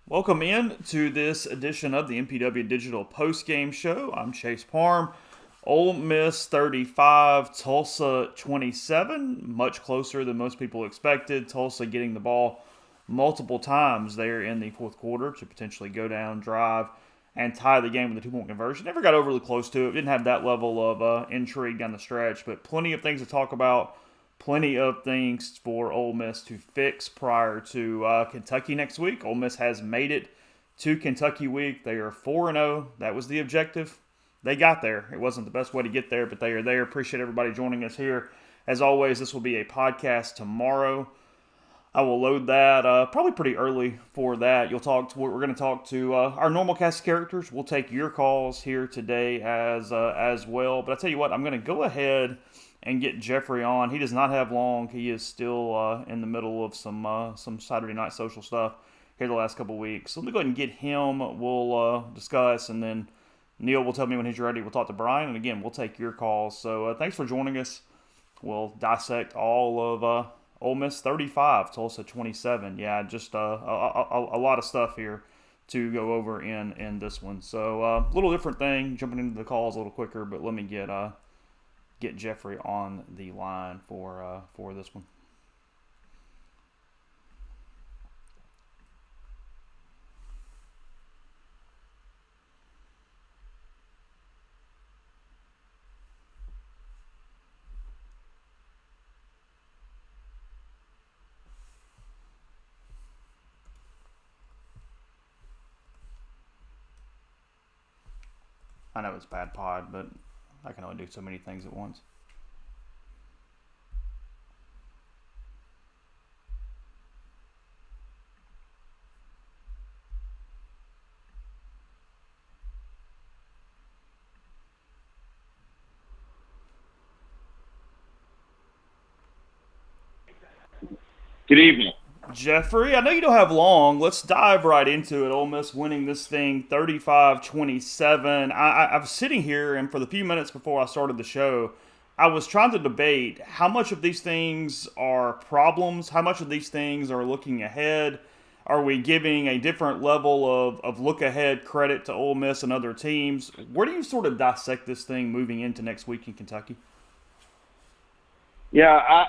Welcome in to this edition of the MPW Digital Postgame Show. I'm Chase Parham. Ole Miss 35, Tulsa 27, much closer than most people expected. Tulsa getting the ball multiple times there in the fourth quarter to potentially go down, drive, and tie the game with a two-point conversion. Never got overly close to it. Didn't have that level of intrigue down the stretch, but plenty of things to talk about. Plenty of things for Ole Miss to fix prior to Kentucky next week. Ole Miss has made it to Kentucky week. They are 4-0. That was the objective. They got there. It wasn't the best way to get there, but they are there. Appreciate everybody joining us here. As always, this will be a podcast tomorrow. I will load that probably pretty early for that. We're going to talk to our normal cast of characters. We'll take your calls here today as well. But I tell you what, I'm going to go ahead and get Jeffrey on. He does not have long. He is still in the middle of some Saturday night social stuff here the last couple weeks. So let me go ahead and get him. We'll discuss, and then Neil will tell me when he's ready. We'll talk to Brian, and again, we'll take your calls. So thanks for joining us. We'll dissect all of Ole Miss 35, Tulsa 27. Yeah, just a lot of stuff here to go over in this one. So a little different thing, jumping into the calls a little quicker, but let me get Jeffrey on the line for this one. I know it's bad pod, but I can only do so many things at once. Good evening. Jeffrey, I know you don't have long. Let's dive right into it. Ole Miss winning this thing 35-27. I was sitting here, and for the few minutes before I started the show, I was trying to debate how much of these things are problems, how much of these things are looking ahead. Are we giving a different level of look ahead credit to Ole Miss and other teams? Where do you sort of dissect this thing moving into next week in Kentucky? Yeah,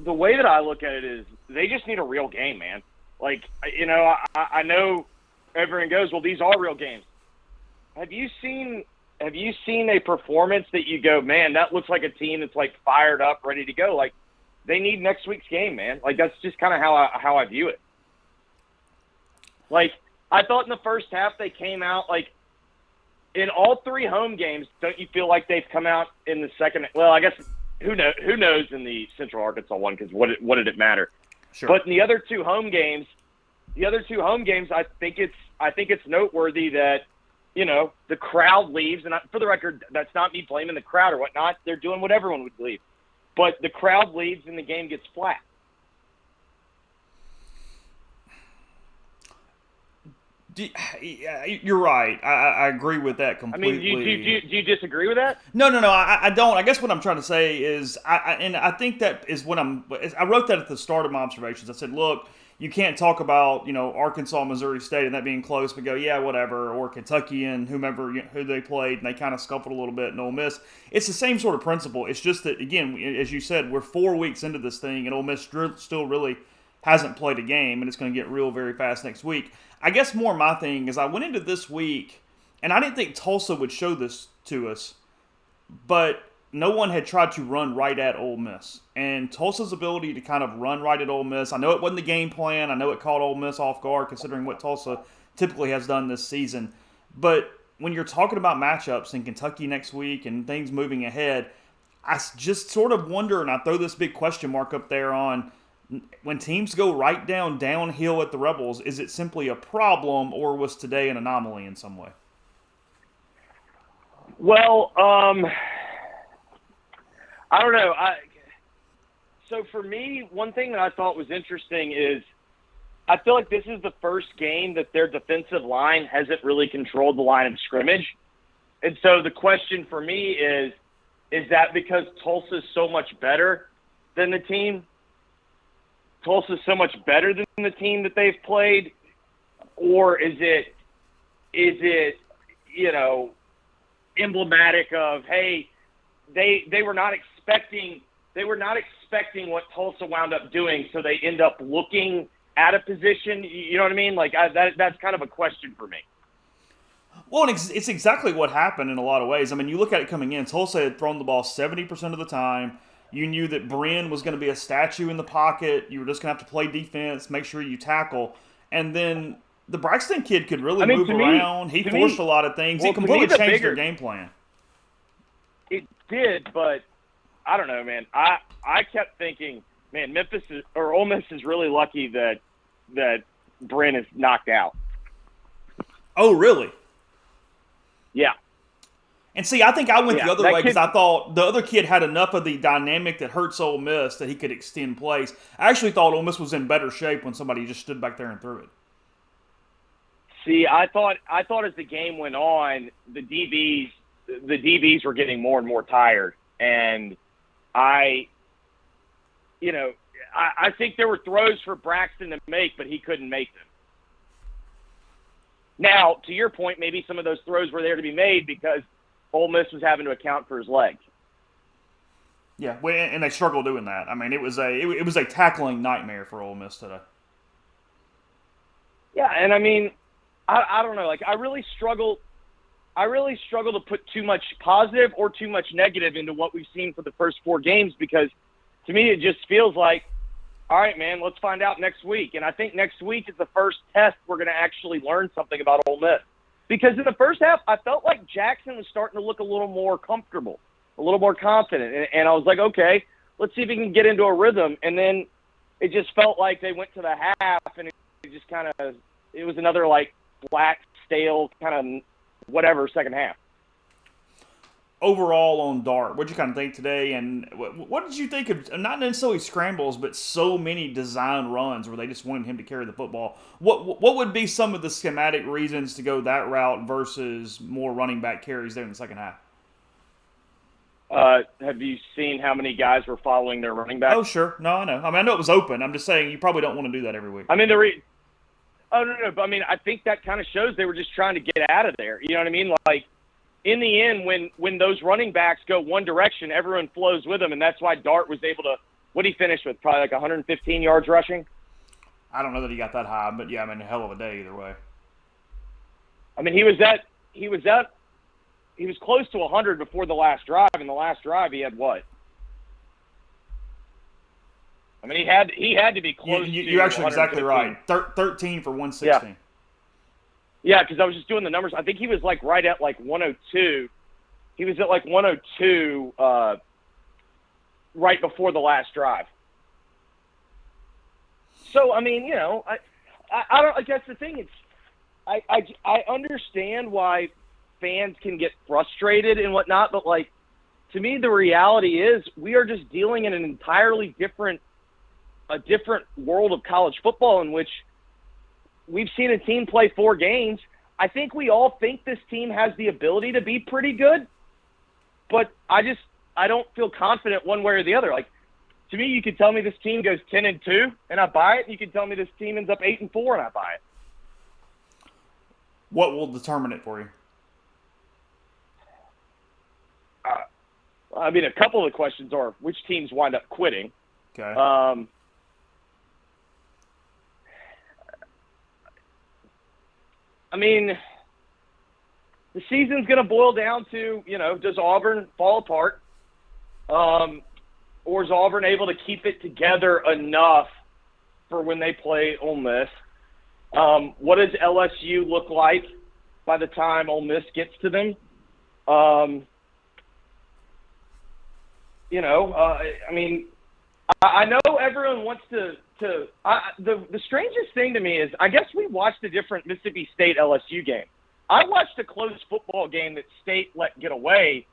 the way that I look at it is they just need a real game, man. Like, I know everyone goes, well, these are real games. Have you seen a performance that you go, man, that looks like a team that's like fired up, ready to go? Like, they need next week's game, man. Like, that's just kind of how I view it. Like, I thought in the first half they came out like in all three home games. Don't you feel like they've come out in the second? Well, I guess who knows in the Central Arkansas one, because what did it matter? Sure. But in the other two home games, I think it's noteworthy that the crowd leaves, and for the record, that's not me blaming the crowd or whatnot. They're doing what everyone would believe, but the crowd leaves and the game gets flat. You're right. I agree with that I mean, completely. do you disagree with that? No. I don't. I guess what I'm trying to say is, I think that is what I wrote that at the start of my observations. I said, look, you can't talk about Arkansas, Missouri State, and that being close, but go, yeah, whatever, or Kentucky and whomever who they played, and they kind of scuffled a little bit, and Ole Miss. It's the same sort of principle. It's just that, again, as you said, we're 4 weeks into this thing, and Ole Miss still really hasn't played a game, and it's going to get real very fast next week. I guess more my thing is I went into this week, and I didn't think Tulsa would show this to us, but no one had tried to run right at Ole Miss. And Tulsa's ability to kind of run right at Ole Miss, I know it wasn't the game plan. I know it caught Ole Miss off guard considering what Tulsa typically has done this season. But when you're talking about matchups in Kentucky next week and things moving ahead, I just sort of wonder, and I throw this big question mark up there on, when teams go right downhill at the Rebels, is it simply a problem, or was today an anomaly in some way? Well, I don't know. So for me, one thing that I thought was interesting is I feel like this is the first game that their defensive line hasn't really controlled the line of scrimmage. And so the question for me is that because Tulsa's so much better than the team? Tulsa's so much better than the team that they've played. or is it emblematic of, hey, they were not expecting what Tulsa wound up doing, so they end up looking at a position. You know what I mean? Like that's kind of a question for me. Well, it's exactly what happened in a lot of ways. I mean, you look at it coming in, Tulsa had thrown the ball 70% of the time. You knew that Bryn was going to be a statue in the pocket. You were just going to have to play defense, make sure you tackle. And then the Braxton kid could really move around. He forced a lot of things. It completely changed their game plan. It did, but I don't know, man. I kept thinking, man, Ole Miss is really lucky that Bryn is knocked out. Oh, really? Yeah. And see, I think I went the other way because I thought the other kid had enough of the dynamic that hurts Ole Miss that he could extend plays. I actually thought Ole Miss was in better shape when somebody just stood back there and threw it. See, I thought as the game went on, the DBs were getting more and more tired, and I think there were throws for Braxton to make, but he couldn't make them. Now, to your point, maybe some of those throws were there to be made because Ole Miss was having to account for his legs. Yeah, and they struggled doing that. I mean, it was a tackling nightmare for Ole Miss today. Yeah, and I mean, I don't know. Like, I really struggle to put too much positive or too much negative into what we've seen for the first 4 games because, to me, it just feels like, all right, man, let's find out next week. And I think next week is the first test we're going to actually learn something about Ole Miss. Because in the first half, I felt like Jackson was starting to look a little more comfortable, a little more confident. And I was like, okay, let's see if he can get into a rhythm. And then it just felt like they went to the half, and it just kind of – it was another, like, flat, stale kind of whatever second half. Overall on Dart, what did you kind of think today? And what did you think of, not necessarily scrambles, but so many design runs where they just wanted him to carry the football? What would be some of the schematic reasons to go that route versus more running back carries there in the second half? Have you seen how many guys were following their running back? Oh, sure. No, I know. I mean, I know it was open. I'm just saying you probably don't want to do that every week. I mean, but I mean, I think that kind of shows they were just trying to get out of there. You know what I mean? Like, in the end, when those running backs go one direction, everyone flows with them, and that's why Dart was able to – what did he finish with? Probably like 115 yards rushing? I don't know that he got that high, but, yeah, I mean, a hell of a day either way. I mean, he was close to 100 before the last drive, and the last drive he had what? I mean, he had to be close to You're actually exactly right. 13 for 116. Yeah. Yeah, because I was just doing the numbers. I think he was, like, right at, like, 102. He was at, like, 102 right before the last drive. So, I mean, you know, I don't – I guess the thing is I understand why fans can get frustrated and whatnot, but, like, to me the reality is we are just dealing in an entirely different world of college football in which – we've seen a team play 4 games. I think we all think this team has the ability to be pretty good, but I don't feel confident one way or the other. Like, to me, you could tell me this team goes 10-2, and I buy it. You could tell me this team ends up 8-4, and I buy it. What will determine it for you? I mean, a couple of the questions are which teams wind up quitting. Okay. I mean, the season's going to boil down to, you know, does Auburn fall apart? Or is Auburn able to keep it together enough for when they play Ole Miss? What does LSU look like by the time Ole Miss gets to them? I mean, I know everyone wants to the strangest thing to me is I guess we watched a different Mississippi State LSU game. I watched a close football game that State let get away,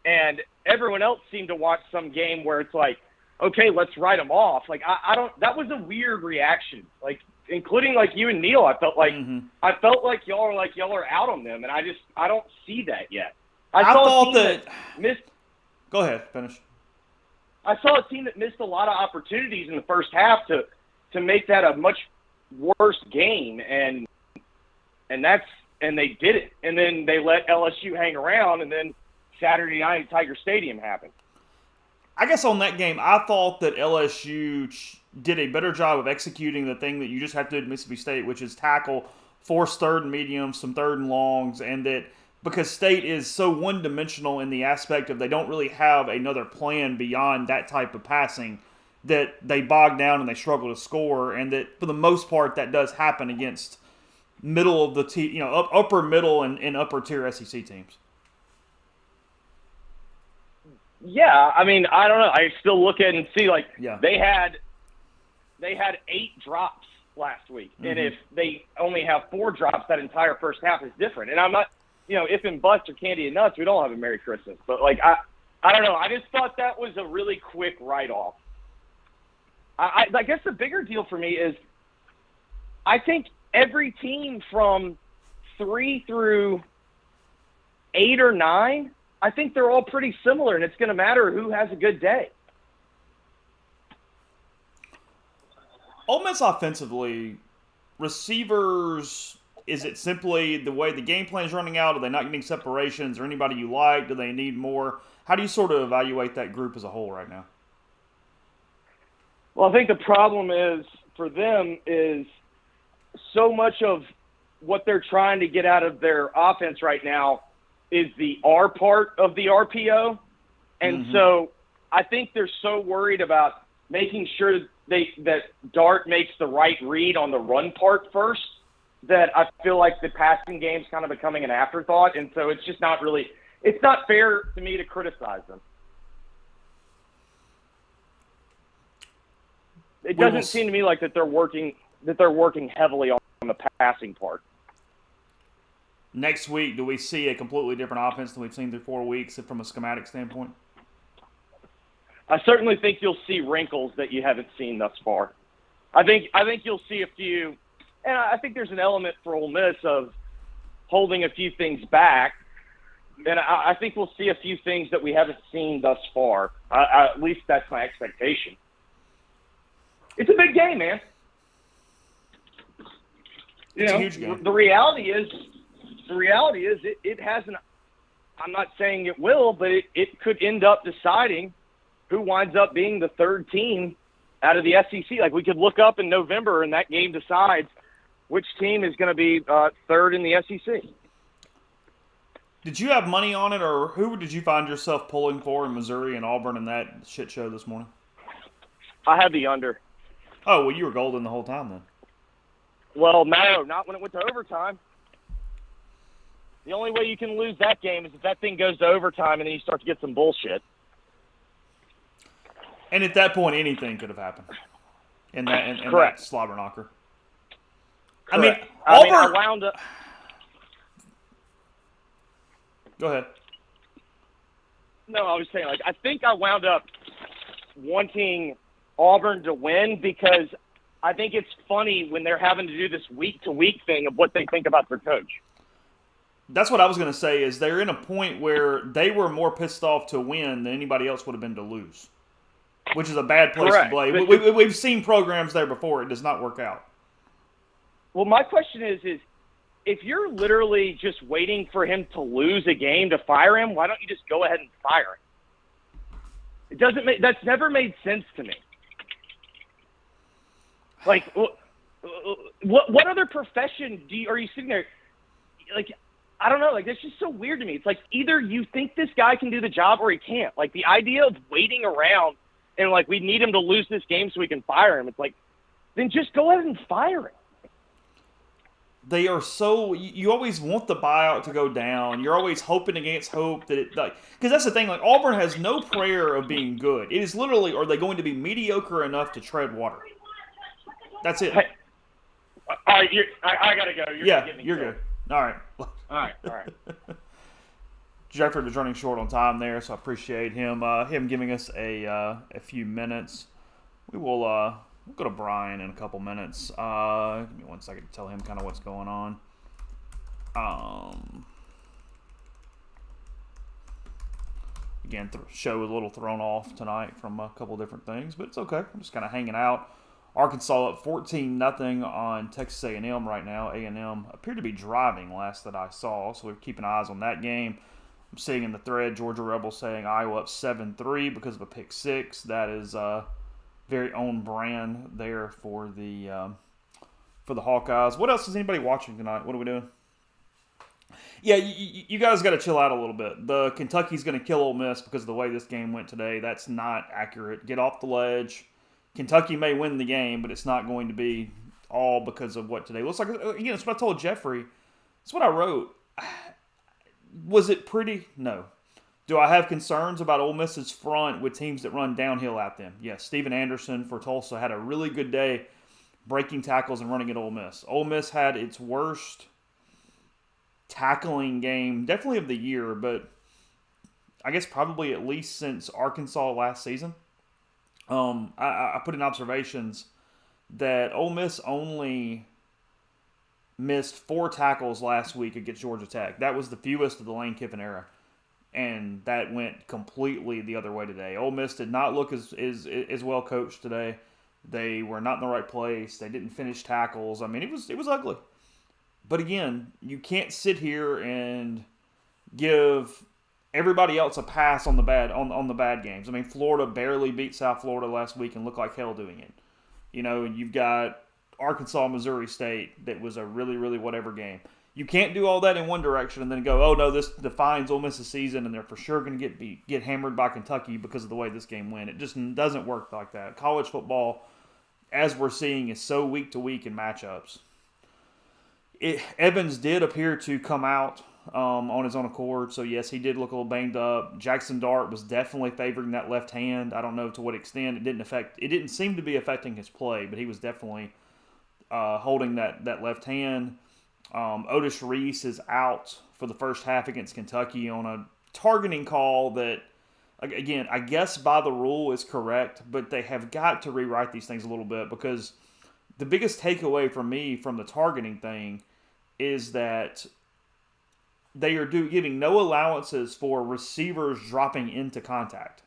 and everyone else seemed to watch some game where it's like, okay, let's write them off. Like I don't. That was a weird reaction. Like including like you and Neil, I felt like y'all are out on them, and I don't see that yet. I thought that missed. Go ahead, finish. I saw a team that missed a lot of opportunities in the first half to make that a much worse game. And and they did it. And then they let LSU hang around, and then Saturday night at Tiger Stadium happened. I guess on that game, I thought that LSU did a better job of executing the thing that you just have to do at Mississippi State, which is tackle, force third and mediums, some third and longs, and that because State is so one-dimensional in the aspect of they don't really have another plan beyond that type of passing, that they bog down and they struggle to score, and that for the most part that does happen against middle of the upper middle and upper tier SEC teams. Yeah, I mean, I don't know. I still look at it and see they had 8 drops last week, and if they only have 4 drops, that entire first half is different. And I'm not, if and buts or candy and nuts, we don't have a Merry Christmas. But I don't know. I just thought that was a really quick write-off. I guess the bigger deal for me is I think every team from 3 through 8 or 9, I think they're all pretty similar, and it's going to matter who has a good day. Ole Miss offensively, receivers, is it simply the way the game plan is running out? Are they not getting separations? Or anybody you like? Do they need more? How do you sort of evaluate that group as a whole right now? Well, I think the problem is for them is so much of what they're trying to get out of their offense right now is the R part of the RPO. And so I think they're so worried about making sure that Dart makes the right read on the run part first that I feel like the passing game's kind of becoming an afterthought. And so it's just not really – it's not fair to me to criticize them. It doesn't seem to me like that they're working heavily on the passing part. Next week, do we see a completely different offense than we've seen through 4 weeks from a schematic standpoint? I certainly think you'll see wrinkles that you haven't seen thus far. I think you'll see a few, and I think there's an element for Ole Miss of holding a few things back, and I think we'll see a few things that we haven't seen thus far. At least that's my expectation. It's a big game, man. It's a huge game. The reality is it hasn't. I'm not saying it will, but it could end up deciding who winds up being the third team out of the SEC. Like, we could look up in November and that game decides which team is going to be third in the SEC. Did you have money on it, or who did you find yourself pulling for in Missouri and Auburn in that shit show this morning? I had the under. Oh, well, you were golden the whole time then. Well, no, not when it went to overtime. The only way you can lose that game is if that thing goes to overtime and then you start to get some bullshit. And at that point, anything could have happened in that slobber knocker. Correct. Auburn. I wound up. Go ahead. No, I was saying, I think I wound up wanting Auburn to win because I think it's funny when they're having to do this week-to-week thing of what they think about their coach. That's what I was going to say, is they're in a point where they were more pissed off to win than anybody else would have been to lose, which is a bad place to play. We've seen programs there before. It does not work out. Well, my question is if you're literally just waiting for him to lose a game to fire him, why don't you just go ahead and fire him? That's never made sense to me. Like, what other profession are you sitting there? Like, I don't know. Like, that's just so weird to me. It's like either you think this guy can do the job or he can't. Like, the idea of waiting around and, like, we need him to lose this game so we can fire him. It's like, then just go ahead and fire him. They are so – you always want the buyout to go down. You're always hoping against hope that it – like, because that's the thing. Like, Auburn has no prayer of being good. It is literally, are they going to be mediocre enough to tread water? That's it. Hey, all right, I got to go. You're good. All right. All right. Jeffrey was running short on time there, so I appreciate him giving us a few minutes. We will we'll go to Brian in a couple minutes. Give me 1 second to tell him kind of what's going on. Again, show was a little thrown off tonight from a couple different things, but it's okay. I'm just kind of hanging out. Arkansas up 14-0 on Texas A&M right now. A&M appear to be driving last that I saw, so we're keeping eyes on that game. I'm seeing in the thread Georgia Rebels saying Iowa up 7-3 because of a pick six. That is very own brand there for the Hawkeyes. What else is anybody watching tonight? What are we doing? Yeah, you guys got to chill out a little bit. The Kentucky's going to kill Ole Miss because of the way this game went today. That's not accurate. Get off the ledge. Kentucky may win the game, but it's not going to be all because of what today looks like. Again, it's what I told Jeffrey. It's what I wrote. Was it pretty? No. Do I have concerns about Ole Miss's front with teams that run downhill at them? Yes. Steven Anderson for Tulsa had a really good day breaking tackles and running at Ole Miss. Ole Miss had its worst tackling game, definitely of the year, but I guess probably at least since Arkansas last season. I put in observations that Ole Miss only missed 4 tackles last week against Georgia Tech. That was the fewest of the Lane Kiffin era, and that went completely the other way today. Ole Miss did not look as well coached today. They were not in the right place. They didn't finish tackles. I mean, it was ugly. But again, you can't sit here and give everybody else a pass on the bad games. I mean, Florida barely beat South Florida last week and looked like hell doing it. You know, you've got Arkansas, Missouri State that was a really, really whatever game. You can't do all that in one direction and then go, oh no, this defines Ole Miss's season and they're for sure going to get hammered by Kentucky because of the way this game went. It just doesn't work like that. College football, as we're seeing, is so week to week in matchups. Evans did appear to come out on his own accord, so yes, he did look a little banged up. Jackson Dart was definitely favoring that left hand. I don't know to what extent it didn't seem to be affecting his play, but he was definitely holding that left hand. Otis Reese is out for the first half against Kentucky on a targeting call that, again, I guess by the rule is correct, but they have got to rewrite these things a little bit because the biggest takeaway for me from the targeting thing is that they are giving no allowances for receivers dropping into contact.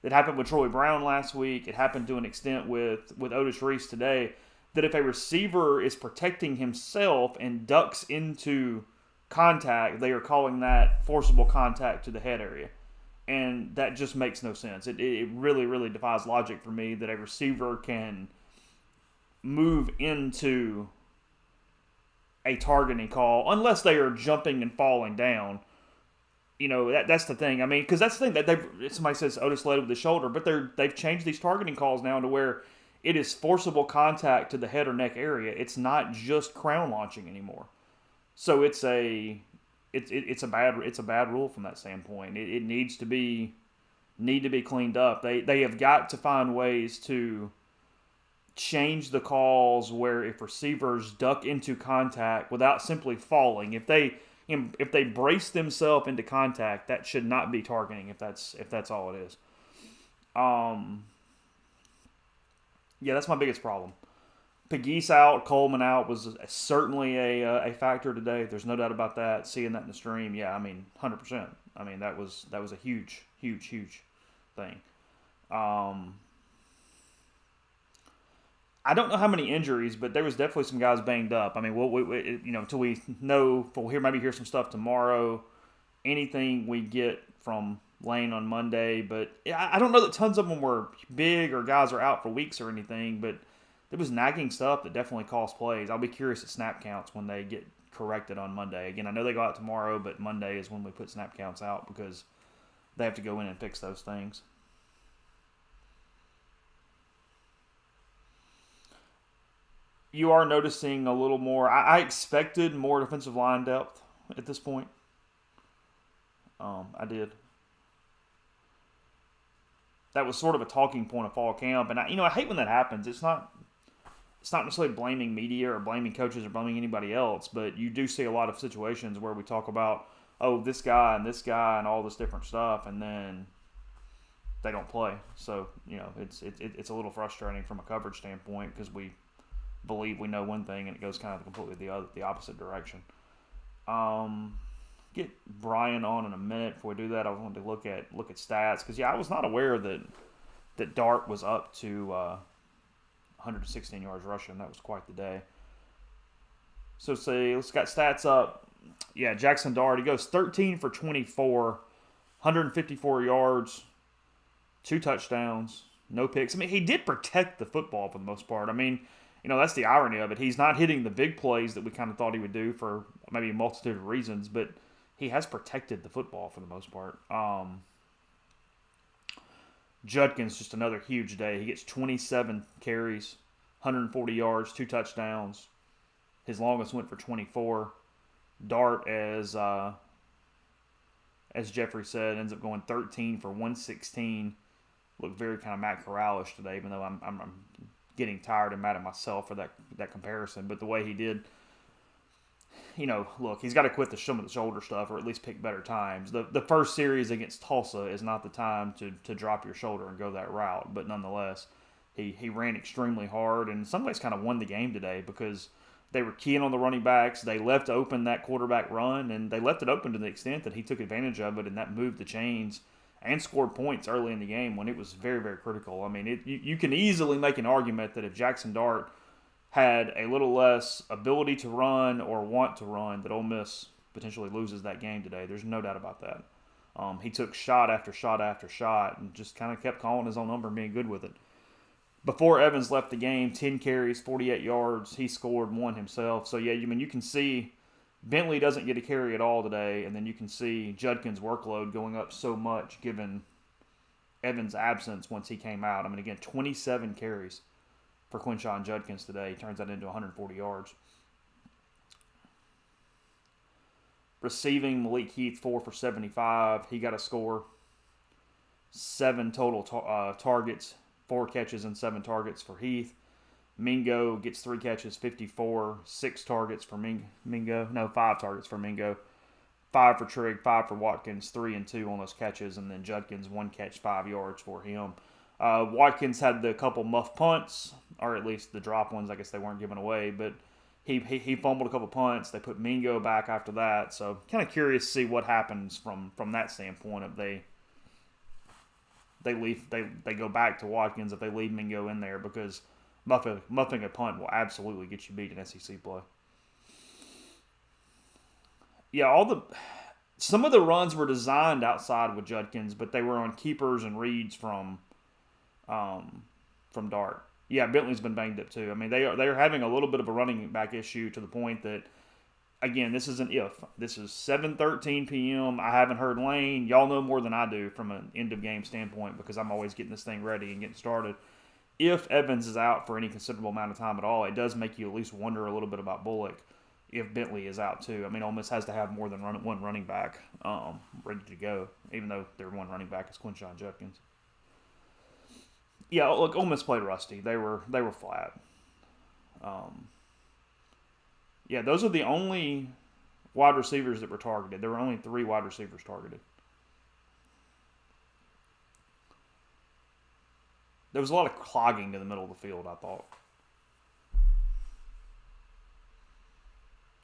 It happened with Troy Brown last week. It happened to an extent with Otis Reese today. That if a receiver is protecting himself and ducks into contact, they are calling that forcible contact to the head area. And that just makes no sense. It really, really defies logic for me that a receiver can move into a targeting call unless they are jumping and falling down. You know, that's the thing. I mean, because that's the thing that somebody says Otis led with the shoulder, but they've changed these targeting calls now to where it is forcible contact to the head or neck area. It's not just crown launching anymore. So it's a bad rule from that standpoint. It needs to be cleaned up. They have got to find ways to change the calls where if receivers duck into contact without simply falling, if they brace themselves into contact, that should not be targeting if that's all it is. Yeah, that's my biggest problem. Pegues out, Coleman out was certainly a factor today. There's no doubt about that. Seeing that in the stream, yeah, I mean, 100%. I mean, that was a huge, huge, huge thing. I don't know how many injuries, but there was definitely some guys banged up. I mean, until we know, maybe hear some stuff tomorrow. Anything we get from Lane on Monday, but I don't know that tons of them were big or guys are out for weeks or anything, but there was nagging stuff that definitely cost plays. I'll be curious at snap counts when they get corrected on Monday. Again, I know they go out tomorrow, but Monday is when we put snap counts out because they have to go in and fix those things. You are noticing a little more. I expected more defensive line depth at this point. I did. That was sort of a talking point of fall camp, and I hate when that happens. It's not necessarily blaming media or blaming coaches or blaming anybody else, but you do see a lot of situations where we talk about, oh, this guy and all this different stuff, and then they don't play. So it's a little frustrating from a coverage standpoint because we believe we know one thing and it goes kind of completely the opposite direction. Get Brian on in a minute. Before we do that, I wanted to look at stats because I was not aware that Dart was up to 116 yards rushing. That was quite the day. So say let's got stats up. Yeah, Jackson Dart, he goes 13 for 24, 154 yards, 2 touchdowns, no picks. I mean, he did protect the football for the most part. I mean, that's the irony of it. He's not hitting the big plays that we kind of thought he would do for maybe a multitude of reasons, but he has protected the football for the most part. Judkins, just another huge day. He gets 27 carries, 140 yards, 2 touchdowns. His longest went for 24. Dart, as Jeffrey said, ends up going 13 for 116. Looked very kind of Matt Corral-ish today, even though I'm getting tired and mad at myself for that comparison. But the way he did, look, he's got to quit some of the shoulder stuff, or at least pick better times. The first series against Tulsa is not the time to drop your shoulder and go that route. But nonetheless, he ran extremely hard, and in some ways kind of won the game today because they were keying on the running backs. They left open that quarterback run, and they left it open to the extent that he took advantage of it, and that moved the chains and scored points early in the game when it was very, very critical. I mean, you can easily make an argument that if Jackson Dart had a little less ability to run or want to run, that Ole Miss potentially loses that game today. There's no doubt about that. He took shot after shot after shot and just kind of kept calling his own number and being good with it. Before Evans left the game, 10 carries, 48 yards. He scored 1 himself. So, yeah, you can see Bentley doesn't get a carry at all today, and then you can see Judkins' workload going up so much given Evans' absence once he came out. I mean, again, 27 carries for Quinshon Judkins today. He turns that into 140 yards. Receiving, Malik Heath, 4 for 75. He got a score. 7 total targets, 4 catches and 7 targets for Heath. Mingo gets 3 catches, 54, 6 targets for Mingo. No, 5 targets for Mingo. 5 for Trigg, 5 for Watkins, 3 and 2 on those catches, and then Judkins 1 catch, 5 yards for him. Watkins had the couple muff punts, or at least the drop ones. I guess they weren't given away, but he fumbled a couple punts. They put Mingo back after that, so kind of curious to see what happens from that standpoint. If they go back to Watkins if they leave Mingo in there, because muffing a punt will absolutely get you beat in SEC play. Yeah, some of the runs were designed outside with Judkins, but they were on keepers and reads from Dart. Yeah, Bentley's been banged up too. I mean, they are having a little bit of a running back issue to the point that, again, this is an if. This is 7:13 p.m. I haven't heard Lane. Y'all know more than I do from an end-of-game standpoint because I'm always getting this thing ready and getting started. If Evans is out for any considerable amount of time at all, it does make you at least wonder a little bit about Bullock if Bentley is out too. I mean, Ole Miss has to have more than one running back ready to go, even though their one running back is Quinshon Judkins. Yeah, look, Ole Miss played rusty. They were flat. Yeah, those are the only wide receivers that were targeted. There were only 3 wide receivers targeted. There was a lot of clogging to the middle of the field, I thought.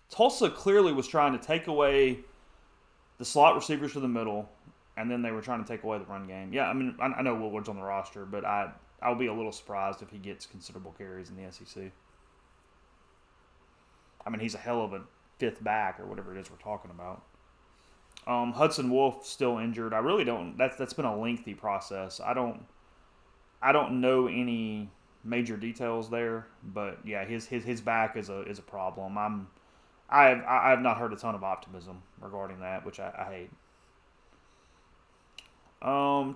Tulsa clearly was trying to take away the slot receivers to the middle, and then they were trying to take away the run game. Yeah, I mean, I know Willard's on the roster, but I'll be a little surprised if he gets considerable carries in the SEC. I mean, he's a hell of a 5th back or whatever it is we're talking about. Hudson Wolf still injured. I really don't. That's been a lengthy process. I don't know any major details there, but yeah, his back is a problem. I have not heard a ton of optimism regarding that, which I hate.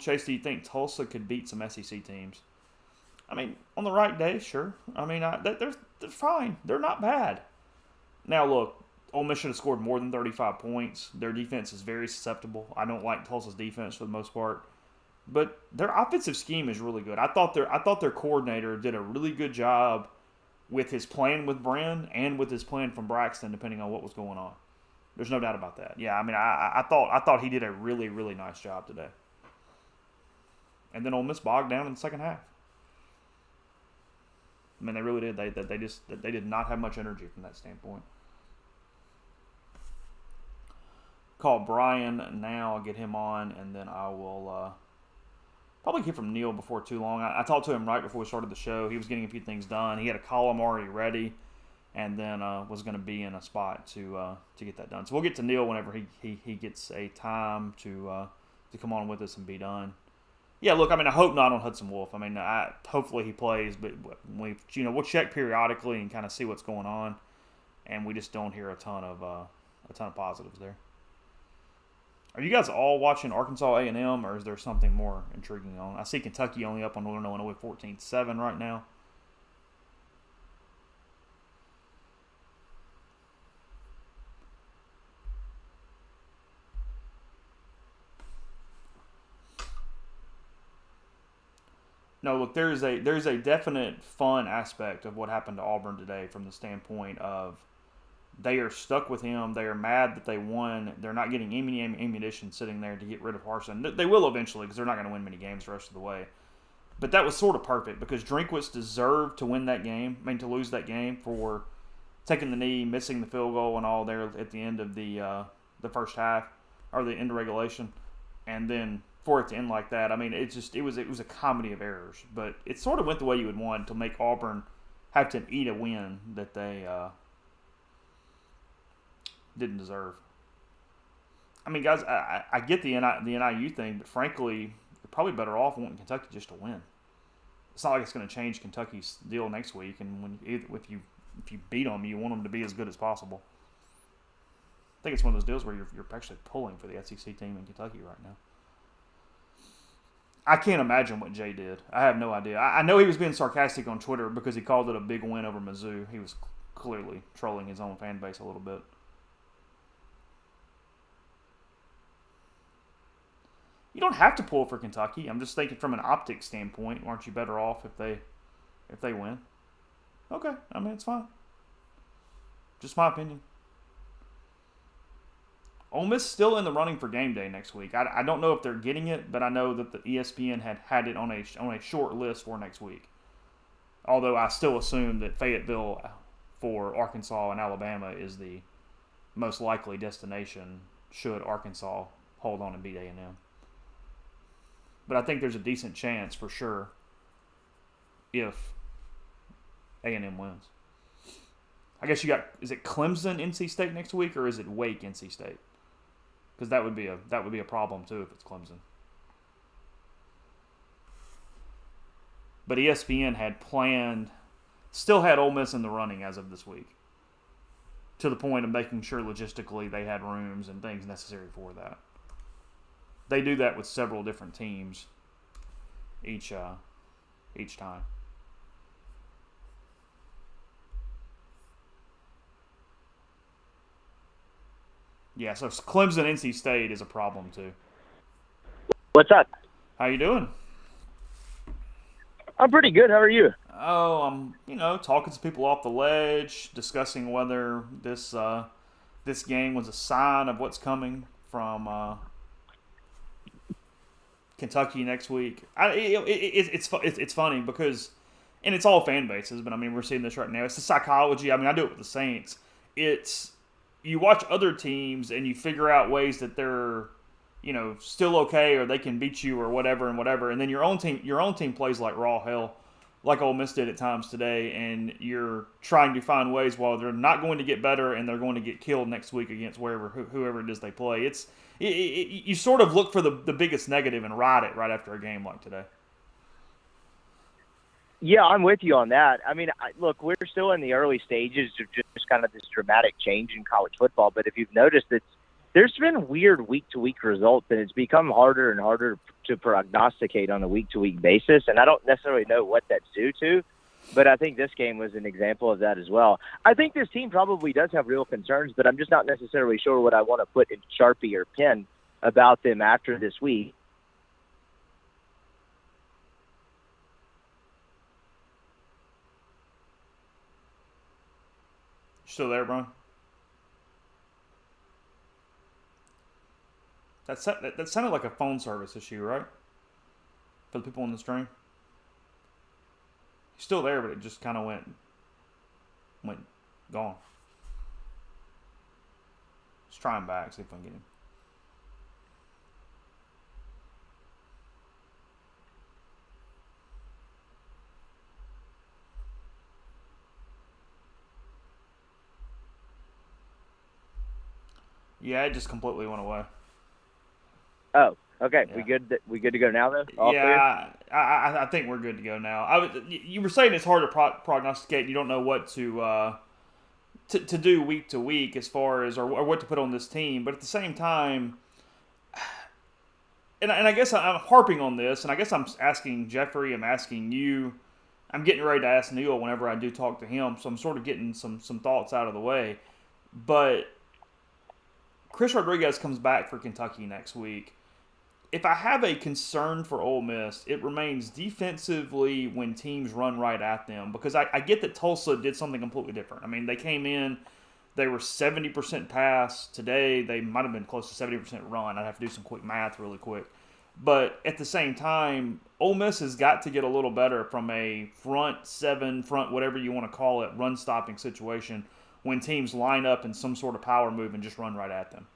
Chase, do you think Tulsa could beat some SEC teams? I mean, on the right day, sure. I mean, they're fine. They're not bad. Now, look, Ole Miss should have scored more than 35 points. Their defense is very susceptible. I don't like Tulsa's defense for the most part. But their offensive scheme is really good. I thought their coordinator did a really good job with his plan with Bren and with his plan from Braxton, depending on what was going on. There's no doubt about that. Yeah, I mean, I thought he did a really, really nice job today. And then Ole Miss bogged down in the second half. I mean, they really did. They did not have much energy from that standpoint. Call Brian now, get him on, and then I will Probably hear from Neil before too long. I talked to him right before we started the show. He was getting a few things done. He had a column already ready, and then was going to be in a spot to get that done. So we'll get to Neil whenever he gets a time to come on with us and be done. Yeah, look, I mean, I hope not on Hudson Wolf. I mean, hopefully he plays, but we'll check periodically and kind of see what's going on, and we just don't hear a ton of positives there. Are you guys all watching Arkansas A&M, or is there something more intriguing on? I see Kentucky only up on Illinois 14-7 right now. No, look, there's a definite fun aspect of what happened to Auburn today from the standpoint of they are stuck with him. They are mad that they won. They're not getting any ammunition sitting there to get rid of Harsin. They will eventually because they're not going to win many games the rest of the way. But that was sort of perfect because Drinkwitz deserved to win that game, to lose that game for taking the knee, missing the field goal and all there at the end of the first half or the end of regulation, and then for it to end like that. I mean, it was a comedy of errors, but it sort of went the way you would want to make Auburn have to eat a win that they didn't deserve. I mean, guys, I get the NIU thing, but frankly, you're probably better off wanting Kentucky just to win. It's not like it's going to change Kentucky's deal next week, and if you beat them, you want them to be as good as possible. I think it's one of those deals where you're actually pulling for the SEC team in Kentucky right now. I can't imagine what Jay did. I have no idea. I know he was being sarcastic on Twitter because he called it a big win over Mizzou. He was clearly trolling his own fan base a little bit. You don't have to pull for Kentucky. I'm just thinking from an optics standpoint, aren't you better off if they win? Okay, I mean, it's fine. Just my opinion. Ole Miss still in the running for game day next week. I don't know if they're getting it, but I know that the ESPN had it on a short list for next week. Although I still assume that Fayetteville for Arkansas and Alabama is the most likely destination should Arkansas hold on and beat A&M. But I think there's a decent chance for sure if A&M wins. I guess you got, is it Clemson, NC State next week, or is it Wake, NC State? Because that would be a problem too if it's Clemson. But ESPN had planned, still had Ole Miss in the running as of this week, to the point of making sure logistically they had rooms and things necessary for that. They do that with several different teams each time. Yeah, so Clemson, NC State is a problem too. What's up? How you doing? I'm pretty good. How are you? Oh, I'm talking to people off the ledge, discussing whether this game was a sign of what's coming from Kentucky next week. It's funny because, and it's all fan bases, but I mean we're seeing this right now. It's the psychology. I mean I do it with the Saints. It's you watch other teams and you figure out ways that they're still okay or they can beat you or whatever, and then your own team plays like raw hell, like Ole Miss did at times today, and you're trying to find ways while they're not going to get better and they're going to get killed next week against whoever it is they play. You sort of look for the biggest negative and ride it right after a game like today. Yeah, I'm with you on that. I mean, look, we're still in the early stages of just kind of this dramatic change in college football. But if you've noticed, there's been weird week-to-week results, and it's become harder and harder to prognosticate on a week-to-week basis. And I don't necessarily know what that's due to, but I think this game was an example of that as well. I think this team probably does have real concerns, but I'm just not necessarily sure what I want to put in Sharpie or pen about them after this week. Still there, Brian? That sounded like a phone service issue, right? For the people on the stream. He's still there, but it just kind of went gone. Let's try him back, see if I can get him. Yeah, it just completely went away. Oh, okay. Yeah. We good to go now, though? All clear? Yeah, I think we're good to go now. You were saying it's hard to prognosticate. You don't know what to do week to week as far as or what to put on this team. But at the same time, and I guess I'm harping on this, and I guess I'm asking Jeffrey, I'm asking you, I'm getting ready to ask Neil whenever I do talk to him. So I'm sort of getting some thoughts out of the way. But Chris Rodriguez comes back for Kentucky next week. If I have a concern for Ole Miss, it remains defensively when teams run right at them. Because I get that Tulsa did something completely different. I mean, they came in, they were 70% pass. Today, they might have been close to 70% run. I'd have to do some quick math really quick. But at the same time, Ole Miss has got to get a little better from a front seven, front whatever you want to call it, run stopping situation when teams line up in some sort of power move and just run right at them.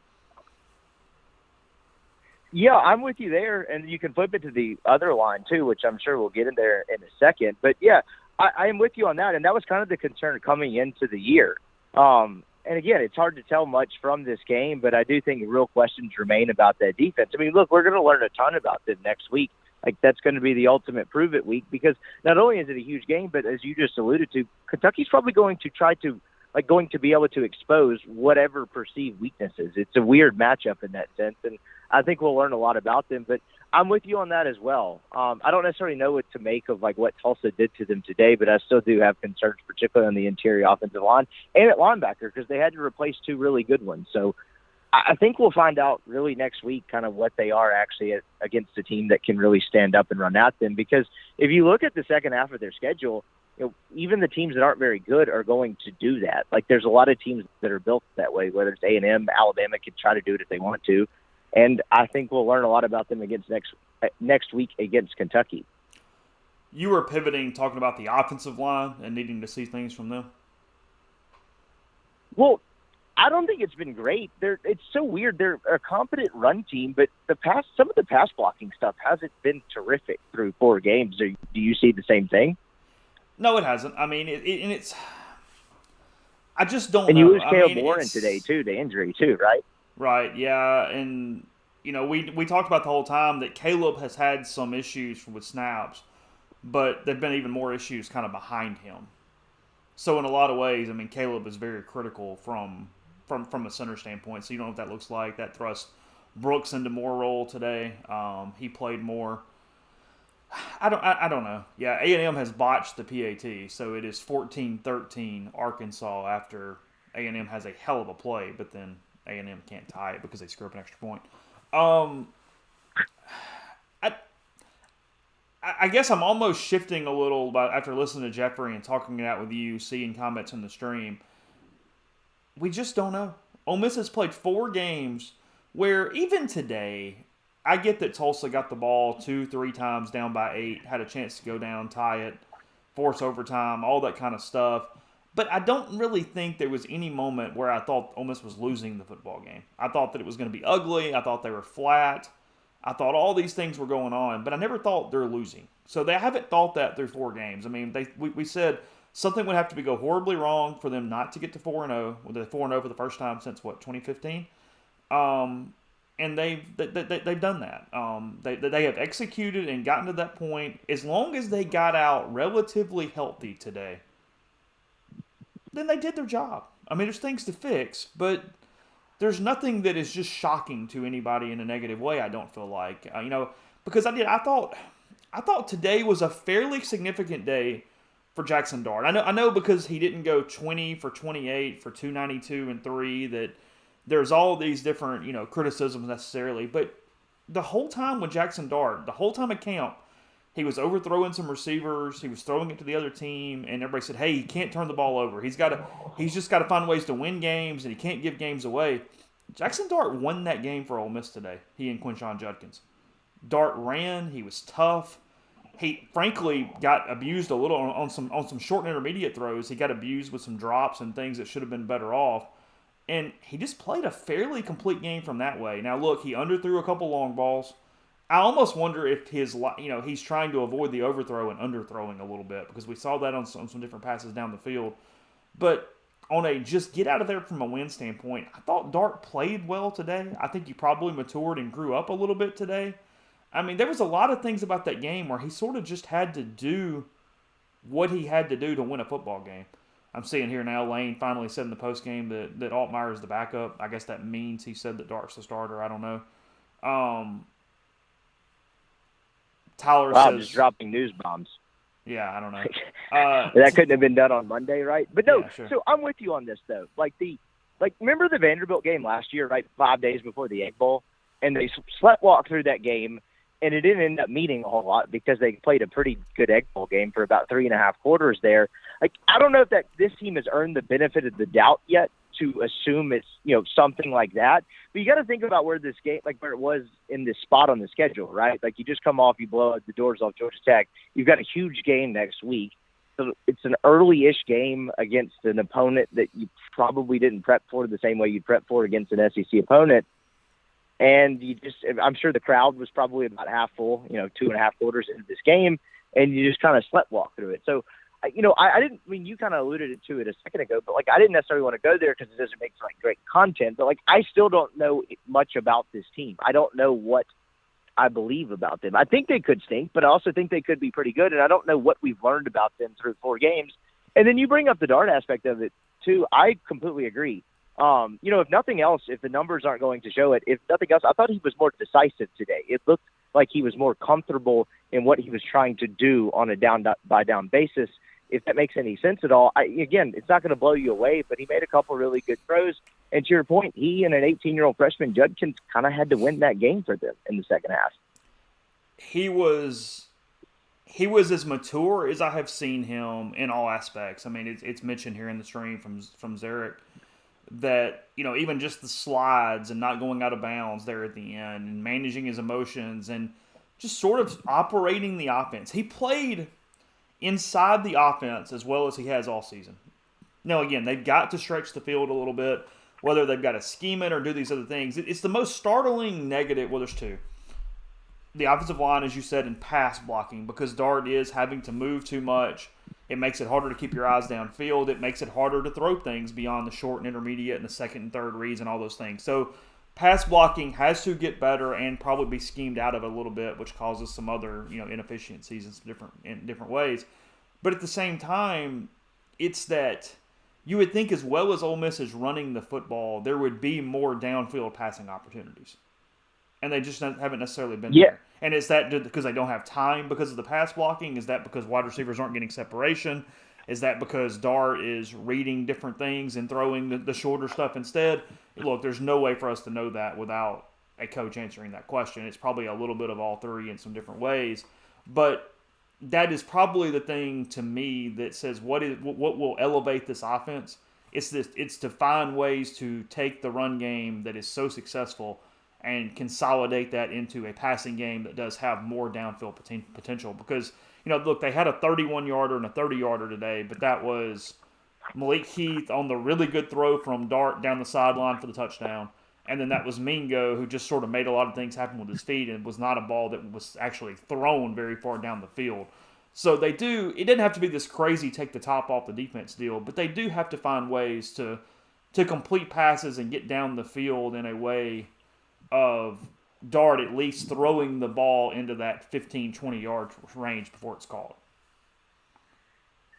Yeah, I'm with you there, and you can flip it to the other line too, which I'm sure we'll get in there in a second. But yeah, I am with you on that, and that was kind of the concern coming into the year. And again, it's hard to tell much from this game, but I do think real questions remain about that defense. I mean, look, we're going to learn a ton about them next week. Like, that's going to be the ultimate prove it week, because not only is it a huge game, but as you just alluded to, Kentucky's probably going to be able to expose whatever perceived weaknesses. It's a weird matchup in that sense, and I think we'll learn a lot about them. But I'm with you on that as well. I don't necessarily know what to make of like what Tulsa did to them today, but I still do have concerns, particularly on the interior offensive line and at linebacker, because they had to replace two really good ones. So I think we'll find out really next week kind of what they are actually against a team that can really stand up and run at them. Because if you look at the second half of their schedule, even the teams that aren't very good are going to do that. Like, there's a lot of teams that are built that way, whether it's A&M, Alabama can try to do it if they want to. And I think we'll learn a lot about them against next week against Kentucky. You were pivoting, talking about the offensive line and needing to see things from them. Well, I don't think it's been great. It's so weird. They're a competent run team, but some of the pass blocking stuff hasn't been terrific through 4 games. Do you see the same thing? No, it hasn't. I mean, it's. I just don't. And know. you lose Caleb Warren today too, to injury too, right? Right. Yeah, and we talked about the whole time that Caleb has had some issues with snaps, but there've been even more issues kind of behind him. So in a lot of ways, I mean, Caleb is very critical from a center standpoint. So you don't know what that looks like. That thrust Brooks into more role today. He played more. I don't know. Yeah, A&M has botched the PAT, so it is 14-13 Arkansas after A&M has a hell of a play, but then A&M can't tie it because they screw up an extra point. I guess I'm almost shifting a little after listening to Jeffrey and talking it out with you, seeing comments in the stream. We just don't know. Ole Miss has played 4 games where even today, I get that Tulsa got the ball 2-3 times down by 8, had a chance to go down, tie it, force overtime, all that kind of stuff. But I don't really think there was any moment where I thought Ole Miss was losing the football game. I thought that it was going to be ugly. I thought they were flat. I thought all these things were going on, but I never thought they're losing. So they haven't thought that through 4 games. I mean, we said something would have to go horribly wrong for them not to get to 4-0. Well, they're 4-0 for the first time since, 2015? And they've done that. They have executed and gotten to that point. As long as they got out relatively healthy today, then they did their job. I mean, there's things to fix, but there's nothing that is just shocking to anybody in a negative way. I don't feel like because I thought today was a fairly significant day for Jackson Dart. I know because he didn't go 20 for 28 for 292 and 3 that. There's all these different, criticisms necessarily, but the whole time with Jackson Dart, the whole time at camp, he was overthrowing some receivers, he was throwing it to the other team, and everybody said, hey, he can't turn the ball over. He's just got to find ways to win games, and he can't give games away. Jackson Dart won that game for Ole Miss today, he and Quinshon Judkins. Dart ran, he was tough. He frankly got abused a little on some short and intermediate throws. He got abused with some drops and things that should have been better off. And he just played a fairly complete game from that way. Now, look, he underthrew a couple long balls. I almost wonder if he's trying to avoid the overthrow and underthrowing a little bit because we saw that on some different passes down the field. But on a just get out of there from a win standpoint, I thought Dart played well today. I think he probably matured and grew up a little bit today. I mean, there was a lot of things about that game where he sort of just had to do what he had to do to win a football game. I'm seeing here now, Lane finally said in the postgame that Altmaier is the backup. I guess that means he said that Dart's the starter. I don't know. Tyler Wow, says... just dropping news bombs. Yeah, I don't know. That couldn't have been done on Monday, right? But no, Yeah, sure. So I'm with you on this, though. Remember the Vanderbilt game last year, right? 5 days before the Egg Bowl? And they sleptwalked through that game, and it didn't end up meaning a whole lot because they played a pretty good Egg Bowl game for about 3.5 quarters there. I don't know if this team has earned the benefit of the doubt yet to assume it's, something like that. But you got to think about where this game, where it was in this spot on the schedule, right? You just come off, you blow the doors off Georgia Tech. You've got a huge game next week. So it's an early-ish game against an opponent that you probably didn't prep for the same way you prep for against an SEC opponent. And I'm sure the crowd was probably about half full, 2.5 quarters into this game, and you just kind of sleptwalk through it. So, I didn't, you kind of alluded to it a second ago, but I didn't necessarily want to go there because it doesn't make for great content. But I still don't know much about this team. I don't know what I believe about them. I think they could stink, but I also think they could be pretty good. And I don't know what we've learned about them through 4 games. And then you bring up the Dart aspect of it too. I completely agree. If nothing else, if the numbers aren't going to show it, if nothing else, I thought he was more decisive today. It looked like he was more comfortable in what he was trying to do on a down-by-down basis. If that makes any sense at all. Again, it's not going to blow you away, but he made a couple really good throws. And to your point, he and an 18-year-old freshman, Judkins, kind of had to win that game for them in the second half. He was as mature as I have seen him in all aspects. I mean, it's mentioned here in the stream from Zarek that, even just the slides and not going out of bounds there at the end and managing his emotions and just sort of operating the offense. He played inside the offense as well as he has all season. Now, again, they've got to stretch the field a little bit, whether they've got to scheme it or do these other things. It's the most startling negative. Well, there's 2. The offensive line, as you said, in pass blocking, because Dart is having to move too much. It makes it harder to keep your eyes downfield. It makes it harder to throw things beyond the short and intermediate and the second and third reads and all those things. So pass blocking has to get better and probably be schemed out of it a little bit, which causes some other inefficiencies in different ways. But at the same time, it's that you would think as well as Ole Miss is running the football, there would be more downfield passing opportunities. And they just haven't necessarily been there. And is that because they don't have time because of the pass blocking? Is that because wide receivers aren't getting separation? Is that because Dart is reading different things and throwing the shorter stuff instead? Look, there's no way for us to know that without a coach answering that question. It's probably a little bit of all 3 in some different ways. But that is probably the thing to me that says what will elevate this offense. It's to find ways to take the run game that is so successful and consolidate that into a passing game that does have more downfield potential. Because, look, they had a 31-yarder and a 30-yarder today, but that was Malik Heath on the really good throw from Dart down the sideline for the touchdown. And then that was Mingo, who just sort of made a lot of things happen with his feet and was not a ball that was actually thrown very far down the field. So it didn't have to be this crazy take the top off the defense deal, but they do have to find ways to complete passes and get down the field in a way of Dart at least throwing the ball into that 15, 20-yard range before it's called.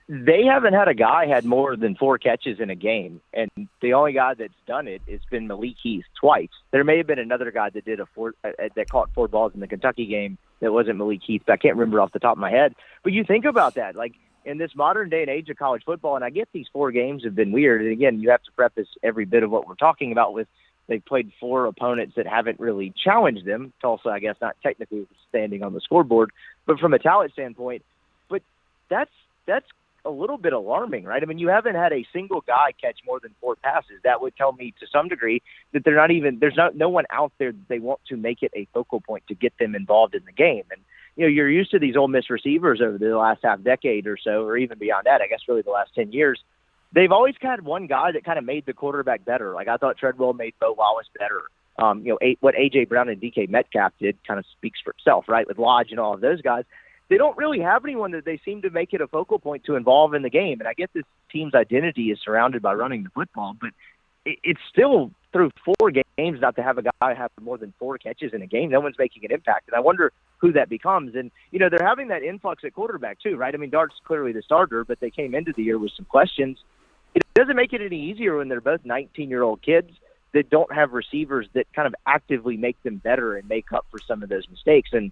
They haven't had a guy had more than 4 catches in a game, and the only guy that's done it has been Malik Heath twice. There may have been another guy that did that caught 4 balls in the Kentucky game that wasn't Malik Heath, but I can't remember off the top of my head. But you think about that, in this modern day and age of college football, and I get these 4 games have been weird, and again, you have to preface every bit of what we're talking about with they've played 4 opponents that haven't really challenged them. Tulsa, I guess, not technically standing on the scoreboard, but from a talent standpoint. But that's a little bit alarming, right? I mean, you haven't had a single guy catch more than 4 passes. That would tell me to some degree that there's no one out there that they want to make it a focal point to get them involved in the game. And, you're used to these Ole Miss receivers over the last half decade or so, or even beyond that, I guess really the last 10 years. They've always had one guy that kind of made the quarterback better. I thought Treadwell made Bo Wallace better. What A.J. Brown and D.K. Metcalf did kind of speaks for itself, right, with Lodge and all of those guys. they don't really have anyone that they seem to make it a focal point to involve in the game. And I get this team's identity is surrounded by running the football, but it's still through 4 games not to have a guy have more than 4 catches in a game. No one's making an impact. And I wonder who that becomes. And, they're having that influx at quarterback too, right? I mean, Dart's clearly the starter, but they came into the year with some questions. It doesn't make it any easier when they're both 19-year-old kids that don't have receivers that kind of actively make them better and make up for some of those mistakes. And,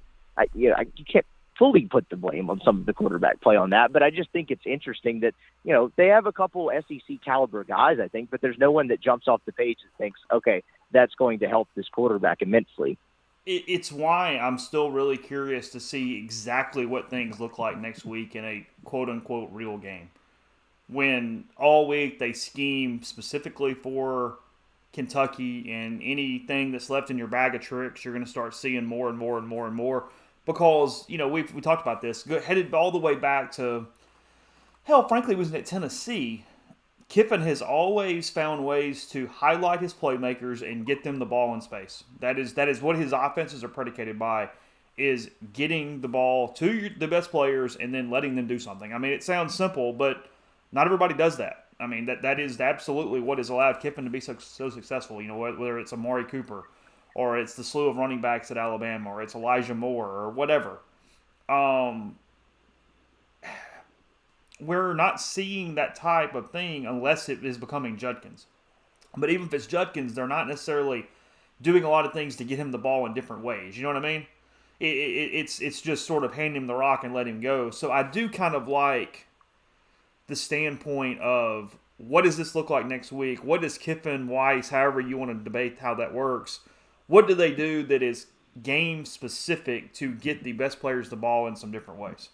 you can't fully put the blame on some of the quarterback play on that, but I just think it's interesting that, they have a couple SEC caliber guys, I think, but there's no one that jumps off the page and thinks, okay, that's going to help this quarterback immensely. It's why I'm still really curious to see exactly what things look like next week in a quote-unquote real game. When all week they scheme specifically for Kentucky, and anything that's left in your bag of tricks, you're going to start seeing more and more and more and more. Because, we talked about this, headed all the way back to, hell, frankly, it was at Tennessee. Kiffin has always found ways to highlight his playmakers and get them the ball in space. That is what his offenses are predicated by, is getting the ball to the best players and then letting them do something. I mean, it sounds simple, but not everybody does that. I mean, that is absolutely what has allowed Kiffin to be so successful. Whether it's Amari Cooper, or it's the slew of running backs at Alabama, or it's Elijah Moore, or whatever. We're not seeing that type of thing unless it is becoming Judkins. But even if it's Judkins, they're not necessarily doing a lot of things to get him the ball in different ways. You know what I mean? It's just sort of hand him the rock and let him go. So I do kind of like the standpoint of, what does this look like next week? What does Kiffin, Weiss, however you want to debate how that works, what do they do that is game-specific to get the best players the ball in some different ways?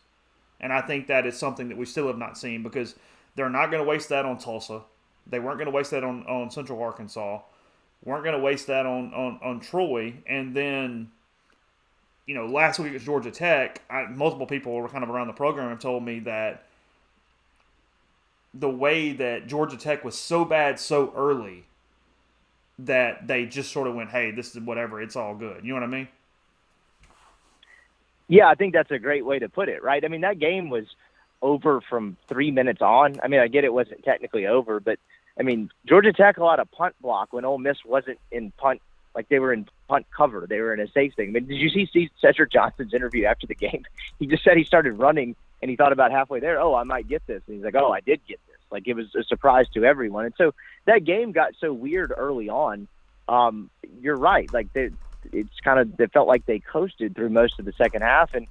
And I think that is something that we still have not seen, because they're not going to waste that on Tulsa. They weren't going to waste that on Central Arkansas. Weren't going to waste that on Troy. And then, last week at Georgia Tech, multiple people were kind of around the program have told me that the way that Georgia Tech was so bad so early that they just sort of went, hey, this is whatever, it's all good. You know what I mean? Yeah, I think that's a great way to put it, right? I mean, that game was over from 3 minutes on. I mean, I get it wasn't technically over, but, I mean, Georgia Tech allowed a punt block when Ole Miss wasn't in punt, like they were in punt cover. They were in a safe thing. I mean, did you see Cedric Johnson's interview after the game? He just said he started running, and he thought about halfway there, oh, I might get this. And he's like, oh, I did get this. Like, it was a surprise to everyone. And so that game got so weird early on. You're right. Like, it felt like they coasted through most of the second half. And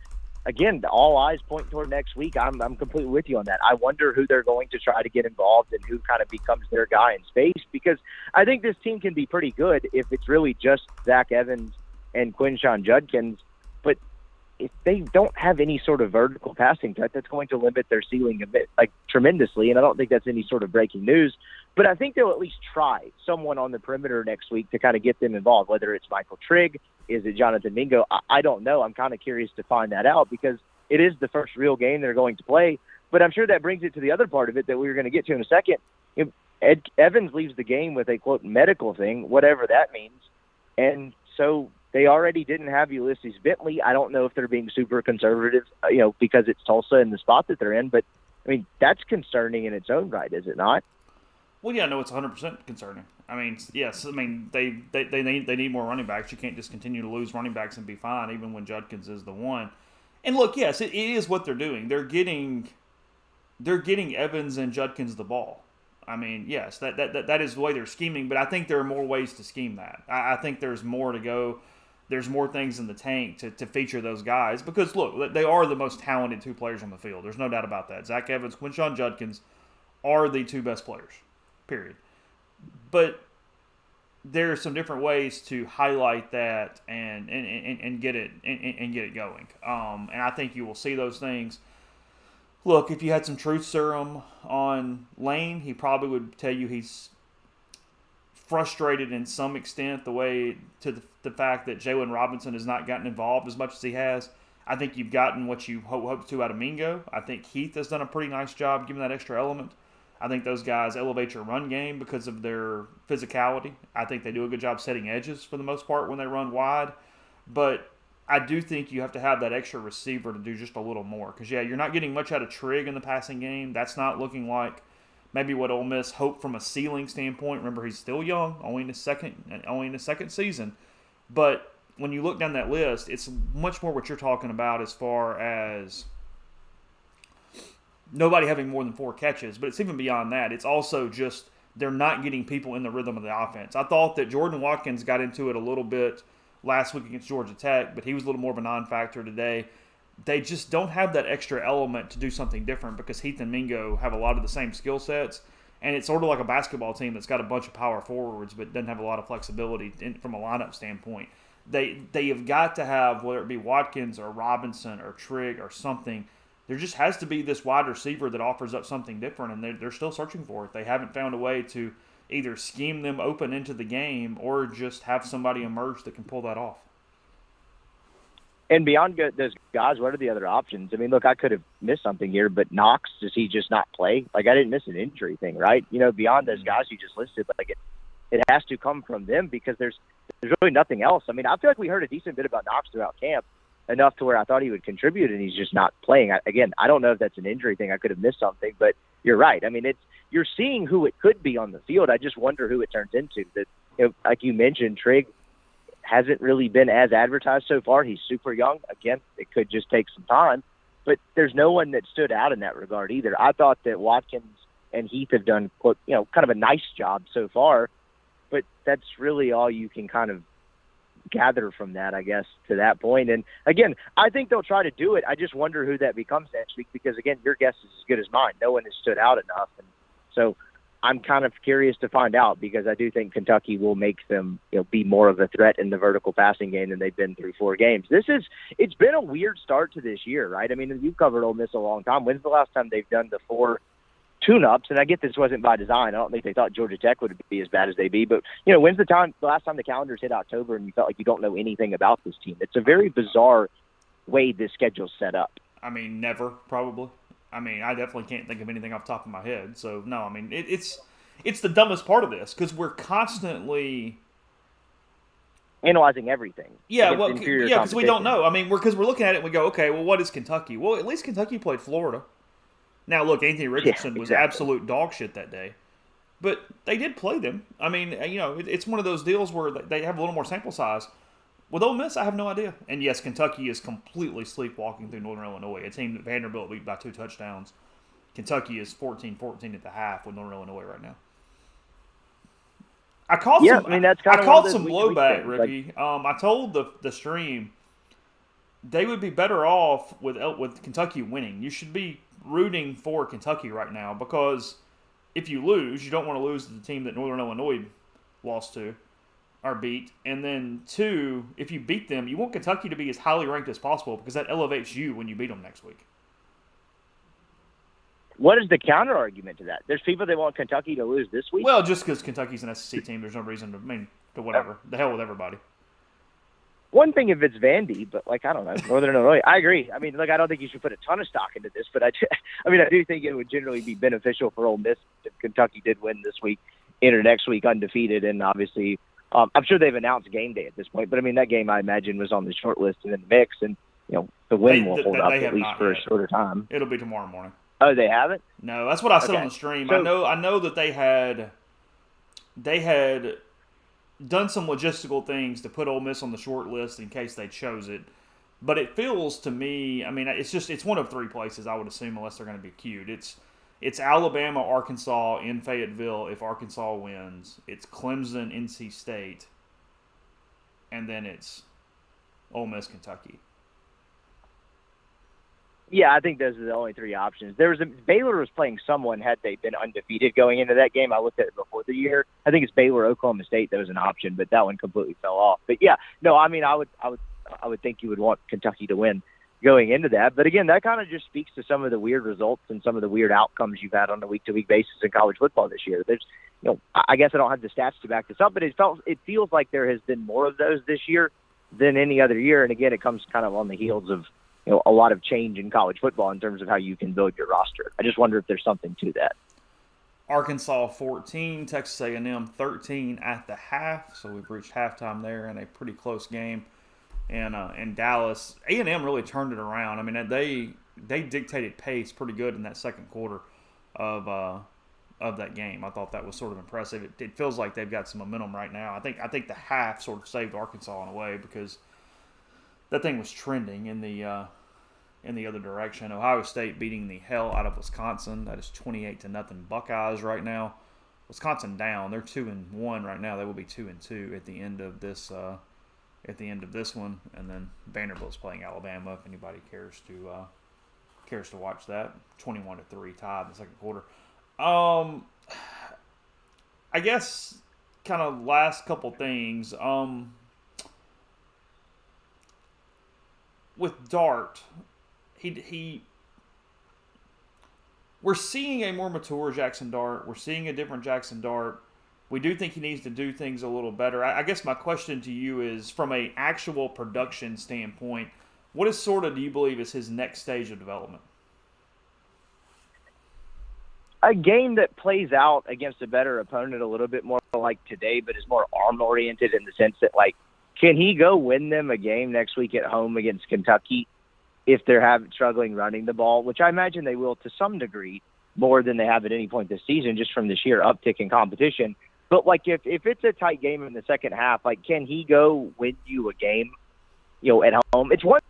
again, all eyes point toward next week. I'm completely with you on that. I wonder who they're going to try to get involved and who kind of becomes their guy in space, because I think this team can be pretty good if it's really just Zach Evans and Quinshon Judkins. But if they don't have any sort of vertical passing threat, that's going to limit their ceiling a bit, like, tremendously. And I don't think that's any sort of breaking news. But I think they'll at least try someone on the perimeter next week to kind of get them involved, whether it's Michael Trigg, is it Jonathan Mingo? I don't know. I'm kind of curious to find that out, because it is the first real game they're going to play. But I'm sure that brings it to the other part of it that we were going to get to in a second. Evans leaves the game with a, quote, medical thing, whatever that means. And so they already didn't have Ulysses Bentley. I don't know if they're being super conservative, because it's Tulsa and the spot that they're in. But, I mean, that's concerning in its own right, is it not? Well, yeah, no, it's 100% concerning. I mean, yes, I mean, they need more running backs. You can't just continue to lose running backs and be fine, even when Judkins is the one. And look, yes, it is what they're doing. They're getting Evans and Judkins the ball. I mean, yes, that is the way they're scheming, but I think there are more ways to scheme that. I think there's more to go. There's more things in the tank to feature those guys, because, look, they are the most talented 2 players on the field. There's no doubt about that. Zach Evans, Quinshon Judkins are the 2 best players, period. But there are some different ways to highlight that and get it going. And I think you will see those things. Look, if you had some truth serum on Lane, he probably would tell you he's frustrated in some extent the fact that Jalen Robinson has not gotten involved as much as he has. I think you've gotten what you hoped to out of Mingo. I think Heath has done a pretty nice job giving that extra element. I think those guys elevate your run game because of their physicality. I think they do a good job setting edges for the most part when they run wide. But I do think you have to have that extra receiver to do just a little more. Because, yeah, you're not getting much out of Trigg in the passing game. That's not looking like maybe what Ole Miss hoped from a ceiling standpoint. Remember, he's still young, only in his second season. But when you look down that list, it's much more what you're talking about as far as nobody having more than 4 catches. But it's even beyond that. It's also just they're not getting people in the rhythm of the offense. I thought that Jordan Watkins got into it a little bit last week against Georgia Tech, but he was a little more of a non-factor today. They just don't have that extra element to do something different because Heath and Mingo have a lot of the same skill sets, and it's sort of like a basketball team that's got a bunch of power forwards but doesn't have a lot of flexibility from a lineup standpoint. They have got to have, whether it be Watkins or Robinson or Trigg or something, there just has to be this wide receiver that offers up something different, and they're still searching for it. They haven't found a way to either scheme them open into the game or just have somebody emerge that can pull that off. And beyond those guys, what are the other options? I mean, look, I could have missed something here, but Knox, does he just not play? Like, I didn't miss an injury thing, right? You know, beyond those guys you just listed, like it has to come from them because there's really nothing else. I mean, I feel like we heard a decent bit about Knox throughout camp, enough to where I thought he would contribute, and he's just not playing. Again, I don't know if that's an injury thing. I could have missed something, but you're right. I mean, you're seeing who it could be on the field. I just wonder who it turns into. That, you know, like you mentioned, Trigg hasn't really been as advertised so far. He's super young. Again, it could just take some time, but there's no one that stood out in that regard either. I thought that Watkins and Heath have done, kind of a nice job so far, but that's really all you can kind of gather from that, I guess, to that point. And again, I think they'll try to do it. I just wonder who that becomes next week because, again, your guess is as good as mine. No one has stood out enough. And so I'm kind of curious to find out because I do think Kentucky will make them, be more of a threat in the vertical passing game than they've been through 4 games. It's been a weird start to this year, right? I mean, you've covered Ole Miss a long time. When's the last time they've done the 4 tune-ups? And I get this wasn't by design. I don't think they thought Georgia Tech would be as bad as they be. But, when's the last time the calendars hit October and you felt like you don't know anything about this team? It's a very bizarre way this schedule's set up. I mean, never, probably. I mean, I definitely can't think of anything off the top of my head. So, no, I mean, it's the dumbest part of this because we're constantly analyzing everything. Yeah, because we don't know. I mean, because we're looking at it and we go, okay, well, what is Kentucky? Well, at least Kentucky played Florida. Now, look, Anthony Richardson was absolute dog shit that day. But they did play them. I mean, it's one of those deals where they have a little more sample size. With Ole Miss, I have no idea. And yes, Kentucky is completely sleepwalking through Northern Illinois, a team that Vanderbilt beat by 2 touchdowns. Kentucky is 14-14 at the half with Northern Illinois right now. I called some blowback, Ricky. I told the stream they would be better off with Kentucky winning. You should be rooting for Kentucky right now because if you lose, you don't want to lose to the team that Northern Illinois lost to or beat. And then 2, if you beat them, you want Kentucky to be as highly ranked as possible because that elevates you when you beat them next week. What is the counter argument to that? There's people that want Kentucky to lose this week? Well, just because Kentucky's an SEC team, there's no reason to whatever. The hell with everybody. One thing if it's Vandy, but, I don't know, Northern Illinois. I agree. I mean, I don't think you should put a ton of stock into this, but I do think it would generally be beneficial for Ole Miss if Kentucky did win this week, enter next week undefeated, and obviously I'm sure they've announced game day at this point, but, that game I imagine was on the short list and in the mix, and, the win will hold up at least for a shorter time. It'll be tomorrow morning. Oh, they haven't? No, that's what I said on the stream. So, I know that they had done some logistical things to put Ole Miss on the short list in case they chose it. But it feels to me, it's one of 3 places I would assume unless they're going to be queued. It's Alabama, Arkansas in Fayetteville if Arkansas wins. It's Clemson, NC State, and then it's Ole Miss, Kentucky. Yeah, I think those are the only 3 options. Baylor was playing someone had they been undefeated going into that game. I looked at it before the year. I think it's Baylor, Oklahoma State. That was an option, but that one completely fell off. But yeah, no, I would think you would want Kentucky to win going into that. But again, that kind of just speaks to some of the weird results and some of the weird outcomes you've had on a week-to-week basis in college football this year. There's, I guess I don't have the stats to back this up, but it feels like there has been more of those this year than any other year. And again, it comes kind of on the heels of a lot of change in college football in terms of how you can build your roster. I just wonder if there's something to that. Arkansas 14, Texas A&M 13 at the half, so we've reached halftime there in a pretty close game. in Dallas. A&M really turned it around. I mean, they dictated pace pretty good in that second quarter of that game. I thought that was sort of impressive. It feels like they've got some momentum right now. I think the half sort of saved Arkansas in a way because that thing was trending in the other direction. Ohio State beating the hell out of Wisconsin. That is 28-0 Buckeyes right now. Wisconsin down. They're 2-1 right now. They will be 2-2 at the end of this one. And then Vanderbilt's playing Alabama. If anybody cares to watch that, 21-3 tied in the second quarter. I guess kind of last couple things. With Dart, we're seeing a more mature Jackson Dart. We're seeing a different Jackson Dart. We do think he needs to do things a little better. I guess my question to you is, from an actual production standpoint, what is do you believe is his next stage of development? A game that plays out against a better opponent a little bit more like today, but is more arm-oriented in the sense that, like, can he go win them a game next week at home against Kentucky if they're struggling running the ball, which I imagine they will to some degree, more than they have at any point this season, just from the sheer uptick in competition. But, like, if it's a tight game in the second half, like, can he go win you a game, at home? It's one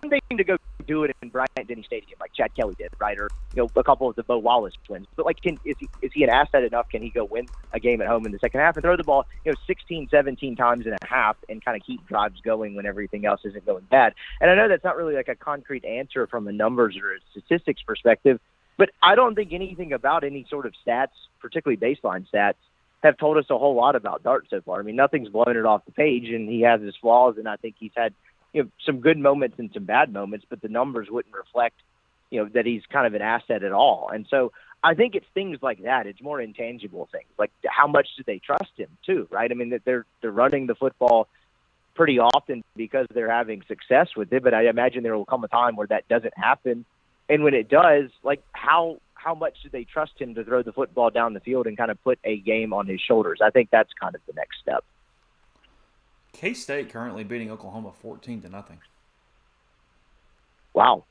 thing to go do it in Bryant-Denny Stadium like Chad Kelly did, right? Or, a couple of the Bo Wallace twins. But, like, is he an asset enough? Can he go win a game at home in the second half and throw the ball, 16, 17 times in a half and kind of keep drives going when everything else isn't going bad? And I know that's not really like a concrete answer from a numbers or a statistics perspective, but I don't think anything about any sort of stats, particularly baseline stats, have told us a whole lot about Dart so far. I mean, nothing's blown it off the page, and he has his flaws, and I think he's had some good moments and some bad moments, but the numbers wouldn't reflect, that he's kind of an asset at all. And so I think it's things like that. It's more intangible things, like how much do they trust him too, right? I mean, that they're running the football pretty often because they're having success with it, but I imagine there will come a time where that doesn't happen. And when it does, like how much do they trust him to throw the football down the field and kind of put a game on his shoulders? I think that's kind of the next step. K-State currently beating Oklahoma 14-0. Wow.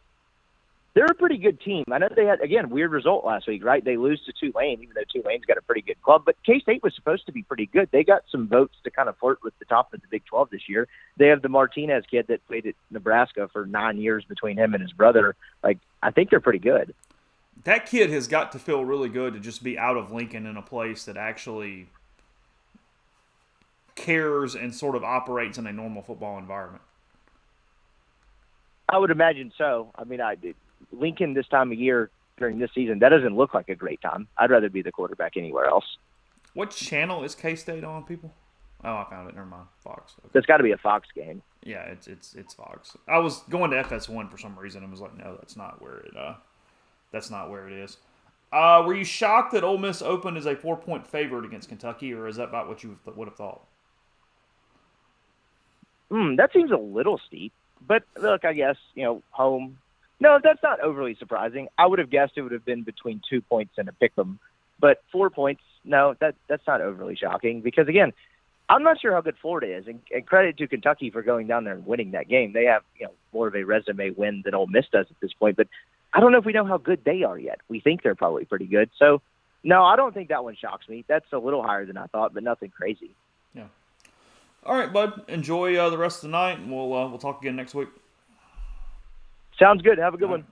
They're a pretty good team. I know they had, again, weird result last week, right? They lose to Tulane, even though Tulane's got a pretty good club. But K-State was supposed to be pretty good. They got some votes to kind of flirt with the top of the Big 12 this year. They have the Martinez kid that played at Nebraska for 9 years between him and his brother. Like, I think they're pretty good. That kid has got to feel really good to just be out of Lincoln in a place that actually cares and sort of operates in a normal football environment. I would imagine so. I mean, Lincoln this time of year during this season, that doesn't look like a great time. I'd rather be the quarterback anywhere else. What channel is K-State on, people? Oh, I found it. Never mind. Fox. Okay. That's got to be a Fox game. Yeah, it's Fox. I was going to FS1 for some reason and was like, no, that's not where it is. Were you shocked that Ole Miss opened as a 4-point favorite against Kentucky, or is that about what you would have thought? That seems a little steep. But look, I guess, home. No, that's not overly surprising. I would have guessed it would have been between 2 points and a pick 'em. But 4 points, no, that's not overly shocking. Because, again, I'm not sure how good Florida is. And credit to Kentucky for going down there and winning that game. They have, more of a resume win than Ole Miss does at this point. But I don't know if we know how good they are yet. We think they're probably pretty good. So, no, I don't think that one shocks me. That's a little higher than I thought, but nothing crazy. Yeah. All right, bud. Enjoy the rest of the night, and we'll talk again next week. Sounds good. Have a good one.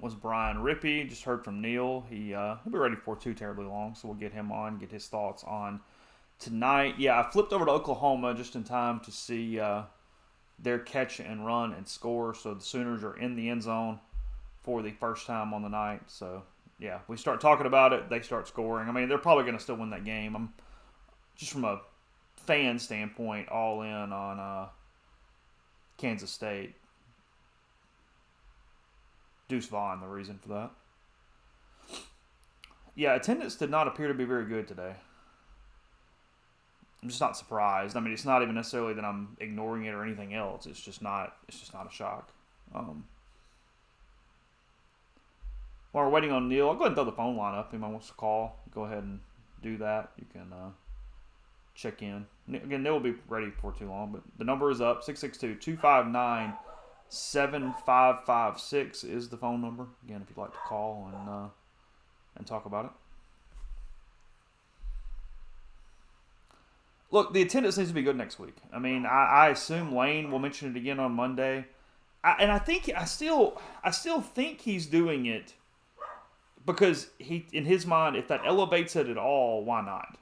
Was Brian Rippey. Just heard from Neil. He'll be ready for too terribly long, so we'll get him on, get his thoughts on tonight. Yeah, I flipped over to Oklahoma just in time to see their catch and run and score. So the Sooners are in the end zone for the first time on the night. So, yeah, we start talking about it, they start scoring. I mean, they're probably going to still win that game. I'm just from a fan standpoint, all in on Kansas State. Deuce Vaughn, the reason for that. Yeah, attendance did not appear to be very good today. I'm just not surprised. I mean, it's not even necessarily that I'm ignoring it or anything else. It's just not a shock. While we're waiting on Neil, I'll go ahead and throw the phone line up. If anyone wants to call, go ahead and do that. You can check in. Again, they will be ready before too long, but the number is up. 662-259-7556 is the phone number. Again, if you'd like to call and talk about it. Look, the attendance needs to be good next week. I mean, I assume Lane will mention it again on Monday. I still think he's doing it because in his mind, if that elevates it at all, why not?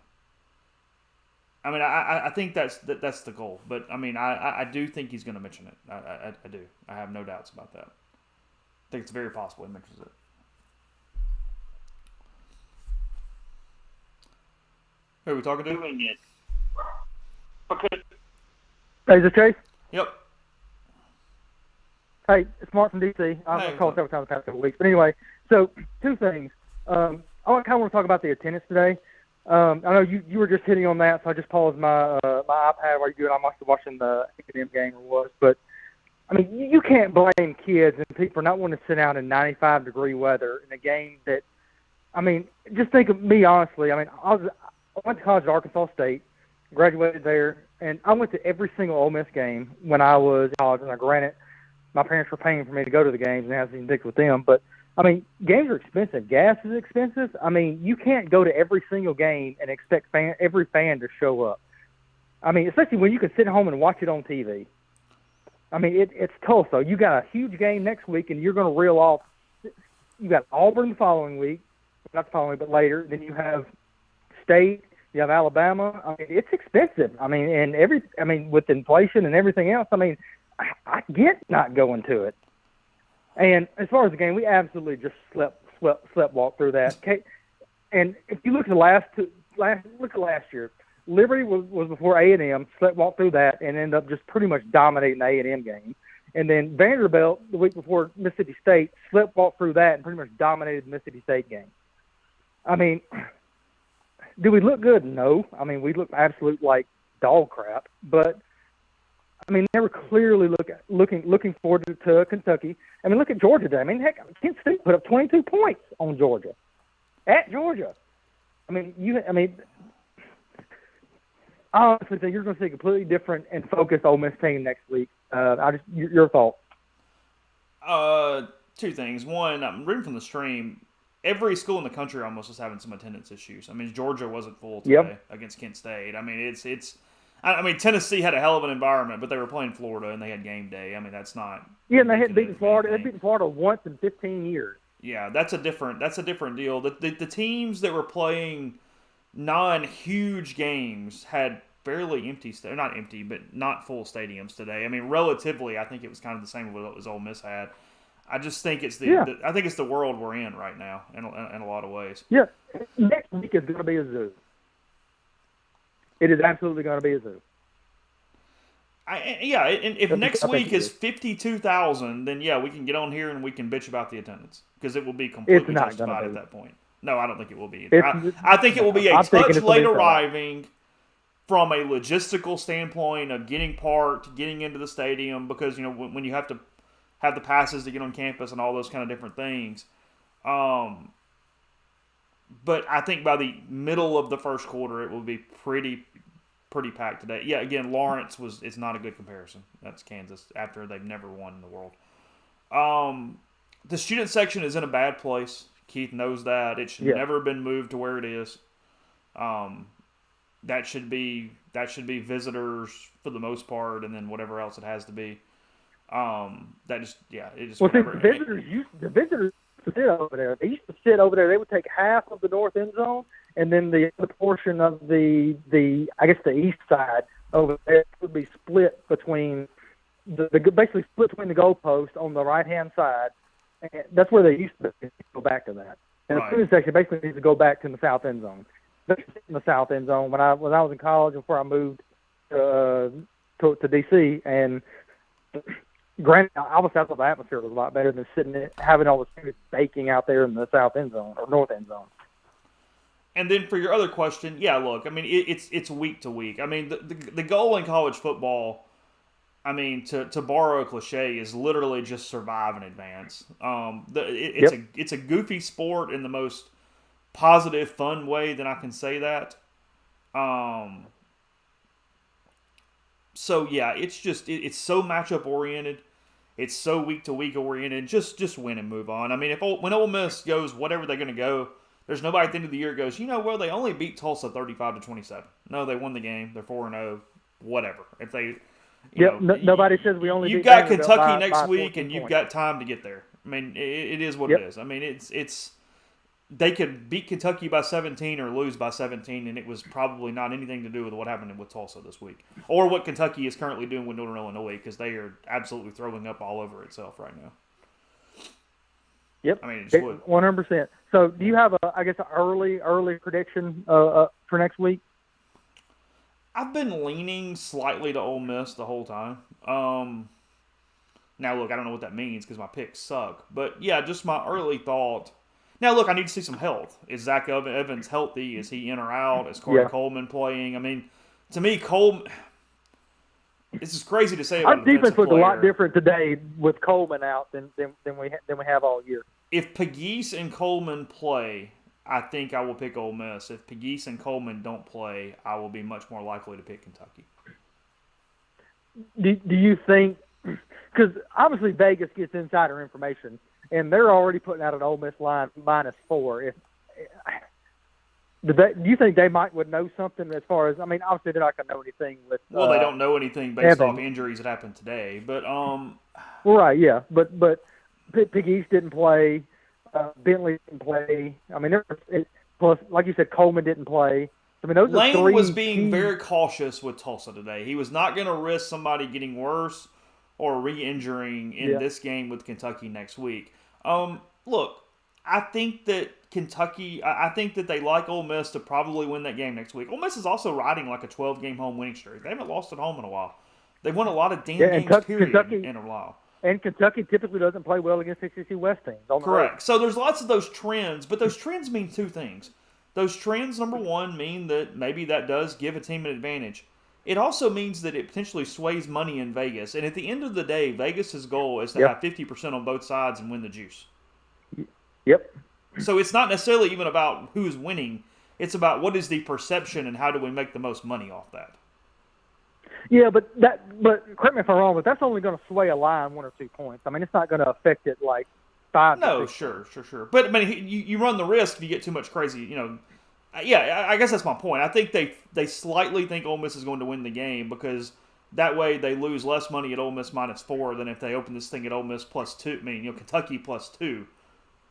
I mean, I think that's the goal. But I mean, I do think he's going to mention it. I do. I have no doubts about that. I think it's very possible he mentions it. Who are we talking to? Doing it. Okay. Hey, is this Chase? Yep. Hey, it's Mark from DC. I've called several times the past couple of weeks. But anyway, so two things. I kind of want to talk about the attendance today. I know you were just hitting on that, so I just paused my iPad while you're doing. I'm actually watching the A&M game or was. But, I mean, you can't blame kids and people for not wanting to sit out in 95-degree weather in a game that, I mean, just think of me honestly. I mean, I went to college at Arkansas State, graduated there, and I went to every single Ole Miss game when I was in college. And I granted, my parents were paying for me to go to the games and have to stick with them. But, I mean, games are expensive. Gas is expensive. I mean, you can't go to every single game and expect every fan to show up. I mean, especially when you can sit at home and watch it on TV. I mean, it's Tulsa. You got a huge game next week, and you're going to reel off. You got Auburn the following week, not the following week, but later. Then you have State. You have Alabama. I mean, it's expensive. I mean, with inflation and everything else. I mean, I get not going to it. And as far as the game, we absolutely just slept through that. And if you look at last year, Liberty was before A&M, slept through that, and ended up just pretty much dominating the A&M game. And then Vanderbilt, the week before Mississippi State, slept through that and pretty much dominated the Mississippi State game. I mean, do we look good? No. I mean, we look absolute like dog crap. But I mean, they were clearly looking forward to Kentucky. I mean, look at Georgia today. I mean, heck, Kent State put up 22 points on Georgia at Georgia. I mean, I honestly think you're going to see a completely different and focused Ole Miss team next week. Your thoughts? Two things. One, I'm reading from the stream. Every school in the country almost is having some attendance issues. I mean, Georgia wasn't full today against Kent State. I mean, it's. I mean, Tennessee had a hell of an environment, but they were playing Florida and they had game day. I mean, that's not. Yeah, and they hadn't beaten Florida. They've beaten Florida once in 15 years. Yeah, that's a different deal. The teams that were playing non-huge games had fairly empty, not empty, but not full stadiums today. I mean, relatively, I think it was kind of the same as Ole Miss had. I just think it's I think it's the world we're in right now in a lot of ways. Yeah, next week is going to be a zoo. It is absolutely going to be a zoo. And if next week is 52,000, then we can get on here and we can bitch about the attendance because it will be completely justified at that point. No, I don't think it will be. I think it will be a touch late arriving from a logistical standpoint of getting parked, getting into the stadium, because when you have to have the passes to get on campus and all those kind of different things. But I think by the middle of the first quarter, it will be pretty packed today. Yeah, again, Lawrence it's not a good comparison. That's Kansas after they've never won in the world. The student section is in a bad place. Keith knows that. It should never have been moved to where it is. That should be visitors for the most part, and then whatever else it has to be. The visitors used to sit over there. They used to sit over there. They would take half of the north end zone, and then the other portion of the east side over there would be split between basically split between the goalpost on the right hand side. And that's where they used to go back to that. And the student section basically needs to go back to the south end zone. They sit in the south end zone when I was in college before I moved to DC. And granted, obviously I thought the atmosphere was a lot better than having all the students baking out there in the south end zone or north end zone. And then for your other question, look, I mean, it's week to week. I mean, the goal in college football, I mean, to borrow a cliche, is literally just survive and advance. It's a goofy sport in the most positive, fun way that I can say that. So yeah, it's so matchup oriented. It's so week to week oriented. Just win and move on. I mean, when Ole Miss goes whatever they're going to go, there's nobody at the end of the year goes, well, they only beat Tulsa 35-27. No, they won the game. They're 4-0. Whatever. If they, nobody says we only. You've beat got Vanderbilt Kentucky by next week, 14 and you've points. got time to get there. I mean, it is what it is. I mean, it's they could beat Kentucky by 17 or lose by 17, and it was probably not anything to do with what happened with Tulsa this week or what Kentucky is currently doing with Northern Illinois, because they are absolutely throwing up all over itself right now. Yep. I mean, it just would. 100%. So, do you have an early prediction for next week? I've been leaning slightly to Ole Miss the whole time. Now, look, I don't know what that means because my picks suck. But, yeah, just my early thought. Now, look, I need to see some health. Is Zach Evans healthy? Is he in or out? Is Corey Coleman playing? I mean, to me, Coleman – this is crazy to say about our defense looked player. a lot different today with Coleman out than we have all year. If Pegues and Coleman play, I think I will pick Ole Miss. If Pegues and Coleman don't play, I will be much more likely to pick Kentucky. Do you think – because obviously Vegas gets insider information, and they're already putting out an Ole Miss line -4. Do you think they would know something as far as – I mean, obviously they're not going to know anything with well, they don't know anything based Evans. off injuries that happened today. But well, right, yeah. But Pegues didn't play. Bentley didn't play. I mean, plus, like you said, Coleman didn't play. I mean, those Lane are three was being very cautious with Tulsa today. He was not going to risk somebody getting worse or re-injuring in this game with Kentucky next week. Look, I think that Kentucky, I think that they like Ole Miss to probably win that game next week. Ole Miss is also riding like a 12-game home winning streak. They haven't lost at home in a while. They've won a lot of games, period, in a while. And Kentucky typically doesn't play well against SEC West teams. Correct. So there's lots of those trends, but those trends mean two things. Those trends, number one, mean that maybe that does give a team an advantage. It also means that it potentially sways money in Vegas. And at the end of the day, Vegas' goal is to have 50% on both sides and win the juice. Yep. So it's not necessarily even about who's winning. It's about what is the perception and how do we make the most money off that. Yeah, but correct me if I'm wrong, but that's only going to sway a line 1 or 2 points. I mean, it's not going to affect it like 5. No, sure. But I mean, you run the risk if you get too much crazy. Yeah, I guess that's my point. I think they slightly think Ole Miss is going to win the game because that way they lose less money at Ole Miss -4 than if they open this thing at Ole Miss +2. I mean, Kentucky +2,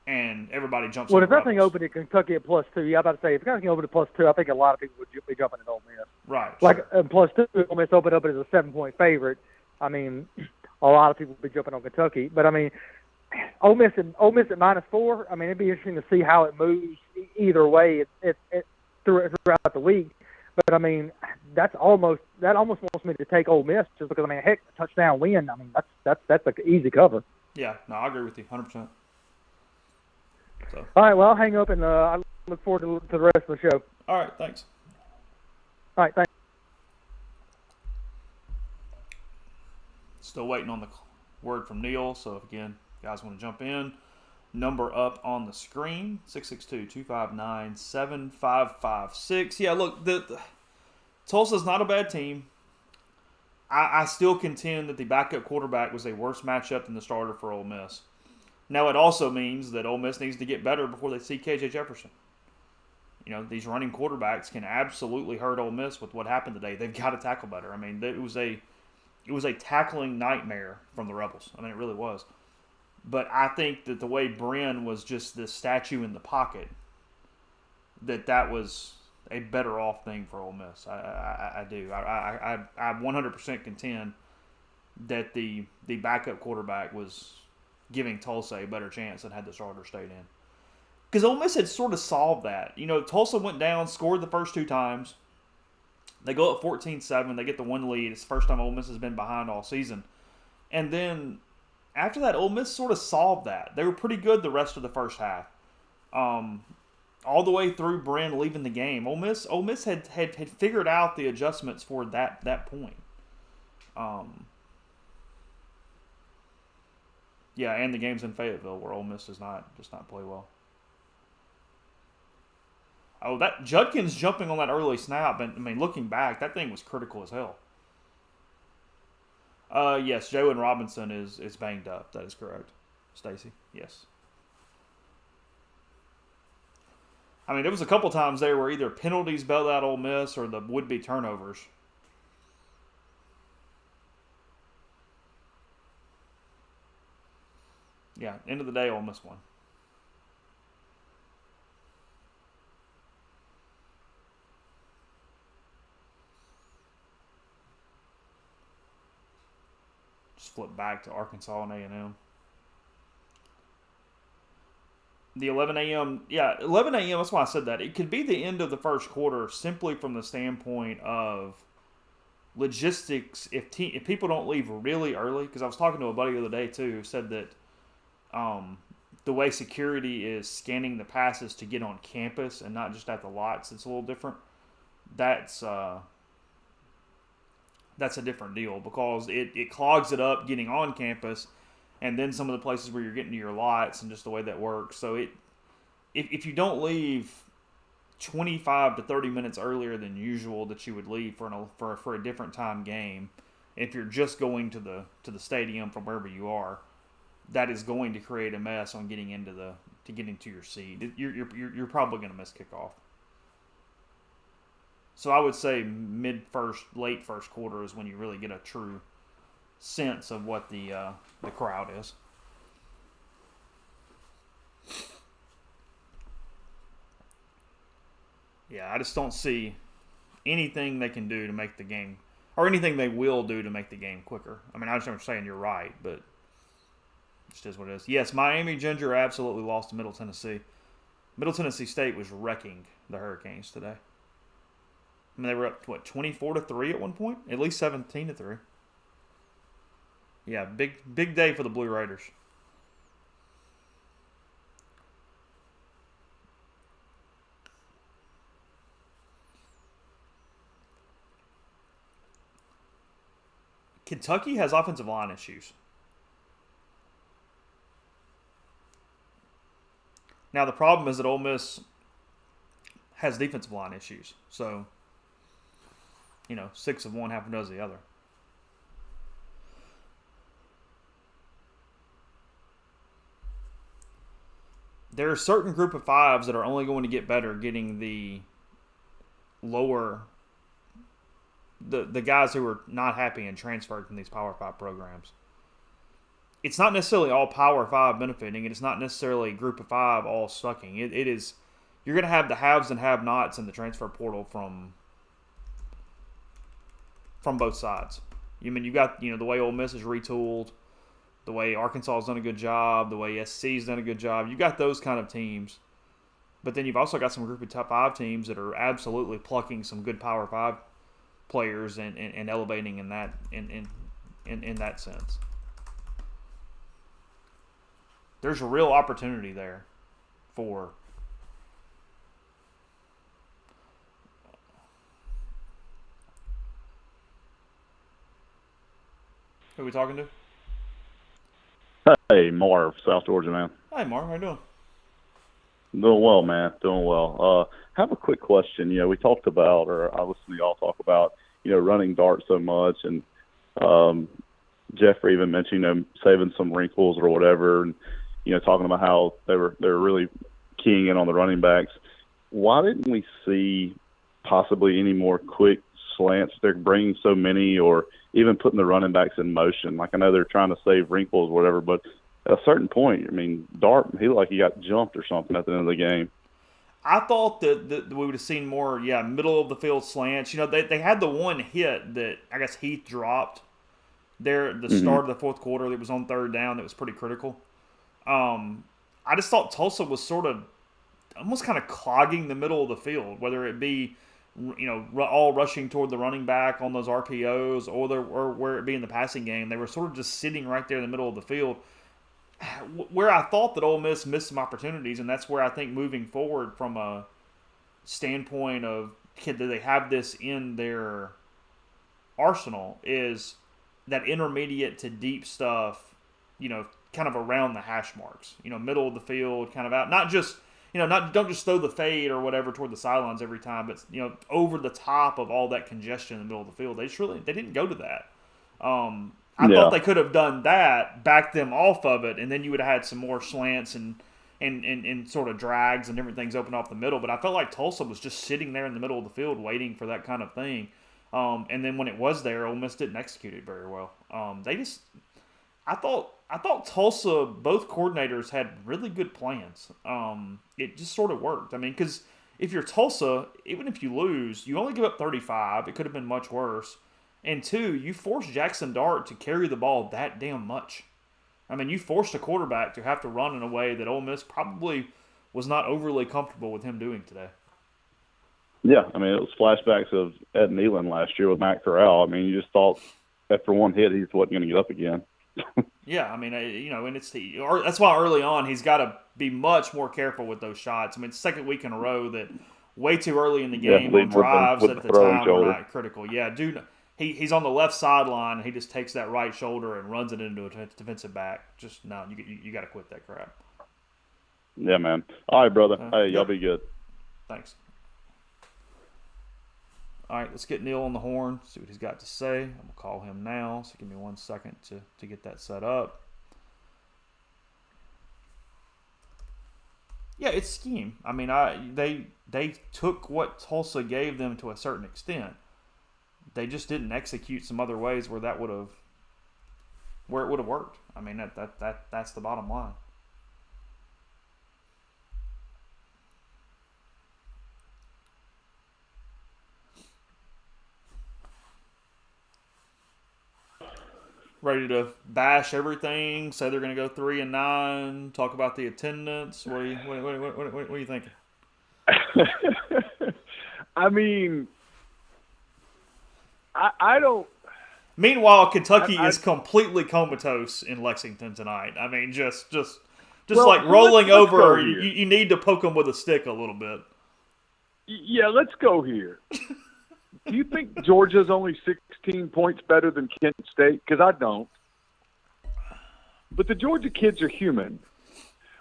and everybody jumps. Well, if that thing opened at Kentucky at +2, yeah, I'm about to say if that thing opened at +2, I think a lot of people would be jumping at Ole Miss. Right. Like +2, Ole Miss opened up as a 7-point favorite. I mean, a lot of people would be jumping on Kentucky, but I mean. Ole Miss at -4. I mean, it'd be interesting to see how it moves either way throughout the week. But I mean, that almost wants me to take Ole Miss just because I mean, heck, a touchdown win. I mean, that's an easy cover. Yeah, no, I agree with you 100%. So. All right, well, I'll hang up and I look forward to the rest of the show. All right, thanks. All right, thanks. Still waiting on the word from Neil. So if again. Guys want to jump in, number up on the screen, 662-259-7556. Yeah, look, the Tulsa's not a bad team. I still contend that the backup quarterback was a worse matchup than the starter for Ole Miss. Now, it also means that Ole Miss needs to get better before they see KJ Jefferson. These running quarterbacks can absolutely hurt Ole Miss with what happened today. They've got to tackle better. I mean, it was a tackling nightmare from the Rebels. I mean, it really was. But I think that the way Bren was just this statue in the pocket, that was a better off thing for Ole Miss. I do. I 100% contend that the backup quarterback was giving Tulsa a better chance than had the starter stayed in. Because Ole Miss had sort of solved that. Tulsa went down, scored the first 2 times. They go up 14-7. They get the 1 lead. It's the first time Ole Miss has been behind all season. And then after that, Ole Miss sort of solved that. They were pretty good the rest of the first half. All the way through Bren leaving the game. Ole Miss had figured out the adjustments for that point. Yeah, and the game's in Fayetteville where Ole Miss does not play well. Oh, that Judkins jumping on that early snap, and I mean, looking back, that thing was critical as hell. Yes, Joe and Robinson is banged up. That is correct. Stacy, yes. I mean, there was a couple times there where either penalties bailed out Ole Miss or the would-be turnovers. Yeah, end of the day, Ole Miss won. Just flip back to Arkansas and A&M. The 11 a.m. Yeah, 11 a.m. That's why I said that. It could be the end of the first quarter simply from the standpoint of logistics. If people don't leave really early, because I was talking to a buddy the other day too who said that the way security is scanning the passes to get on campus and not just at the lots, it's a little different. That's a different deal because it clogs it up getting on campus, and then some of the places where you're getting to your lots and just the way that works. So if you don't leave 25 to 30 minutes earlier than usual that you would leave for a different time game, if you're just going to the stadium from wherever you are, that is going to create a mess on getting to your seat. You're probably going to miss kickoff. So I would say late first quarter is when you really get a true sense of what the crowd is. Yeah, I just don't see anything they can do to make the game, or anything they will do to make the game quicker. I mean, I understand what you're saying. You're right, but it just is what it is. Yes, Miami Ginger absolutely lost to Middle Tennessee. Middle Tennessee State was wrecking the Hurricanes today. I mean, they were up, 24-3 at one point? At least 17-3. Yeah, big day for the Blue Raiders. Kentucky has offensive line issues. Now, the problem is that Ole Miss has defensive line issues. So, 6 of one, half a dozen of the other. There are a certain group of fives that are only going to get better getting the lower, the guys who are not happy and transferred from these Power 5 programs. It's not necessarily all Power 5 benefiting, and it's not necessarily a group of 5 all sucking. It is, you're going to have the haves and have-nots in the transfer portal from both sides. You got, the way Ole Miss is retooled, the way Arkansas has done a good job, the way SC's done a good job. You got those kind of teams. But then you've also got some group of top 5 teams that are absolutely plucking some good Power 5 players and elevating in that sense. There's a real opportunity there for who are we talking to? Hey, Marv, South Georgia, man. Hi, Marv. How you doing? Doing well, man. Doing well. Have a quick question. We talked about, or I listened to y'all talk about, running dart so much, and Jeffrey even mentioned, saving some wrinkles or whatever, and talking about how they were really keying in on the running backs. Why didn't we see possibly any more quick slants? They're bringing so many, or even putting the running backs in motion. Like, I know they're trying to save wrinkles or whatever, but at a certain point, Dart, he looked like he got jumped or something at the end of the game. I thought that we would have seen more, middle of the field slants. They had the one hit that I guess Heath dropped there at the start of the fourth quarter that was on third down that was pretty critical. I just thought Tulsa was sort of almost kind of clogging the middle of the field, whether it be all rushing toward the running back on those RPOs or where it be in the passing game. They were sort of just sitting right there in the middle of the field, where I thought that Ole Miss missed some opportunities, and that's where I think moving forward from a standpoint of do they have this in their arsenal is that intermediate to deep stuff, kind of around the hash marks, middle of the field, kind of out, not just don't just throw the fade or whatever toward the sidelines every time, but over the top of all that congestion in the middle of the field. They didn't go to that. I Yeah. thought they could have done that, backed them off of it, and then you would have had some more slants and sort of drags and different things open off the middle. But I felt like Tulsa was just sitting there in the middle of the field waiting for that kind of thing. And then when it was there, Ole Miss didn't execute it very well. I thought Tulsa, both coordinators had really good plans. It just sort of worked. I mean, because if you're Tulsa, even if you lose, you only give up 35. It could have been much worse. And two, you forced Jackson Dart to carry the ball that damn much. I mean, you forced a quarterback to have to run in a way that Ole Miss probably was not overly comfortable with him doing today. Yeah, I mean, it was flashbacks of Ed Nealon last year with Matt Corral. I mean, you just thought after one hit, he wasn't going to get up again. Yeah, I mean, and that's why early on he's got to be much more careful with those shots. I mean, it's the second week in a row that way too early in the game on drives with at the throwing time shoulder. are not critical. Yeah, dude, he's on the left sideline and he just takes that right shoulder and runs it into a defensive back. Just no, you got to quit that crap. Yeah, man. All right, brother. Hey, y'all be good. Thanks. All right, let's get Neil on the horn, see what he's got to say. I'm going to call him now, so give me 1 second to get that set up. Yeah, it's scheme. I mean, they took what Tulsa gave them to a certain extent. They just didn't execute some other ways where it would have worked. I mean, that's the bottom line. Ready to bash everything? Say they're going to go 3-9. Talk about the attendance. What are you thinking? I mean, I don't. Meanwhile, Kentucky is completely comatose in Lexington tonight. I mean, just Well, like rolling let's over. go here. You need to poke them with a stick a little bit. Yeah, let's go here. Do you think Georgia's only 16 points better than Kent State? Because I don't. But the Georgia kids are human.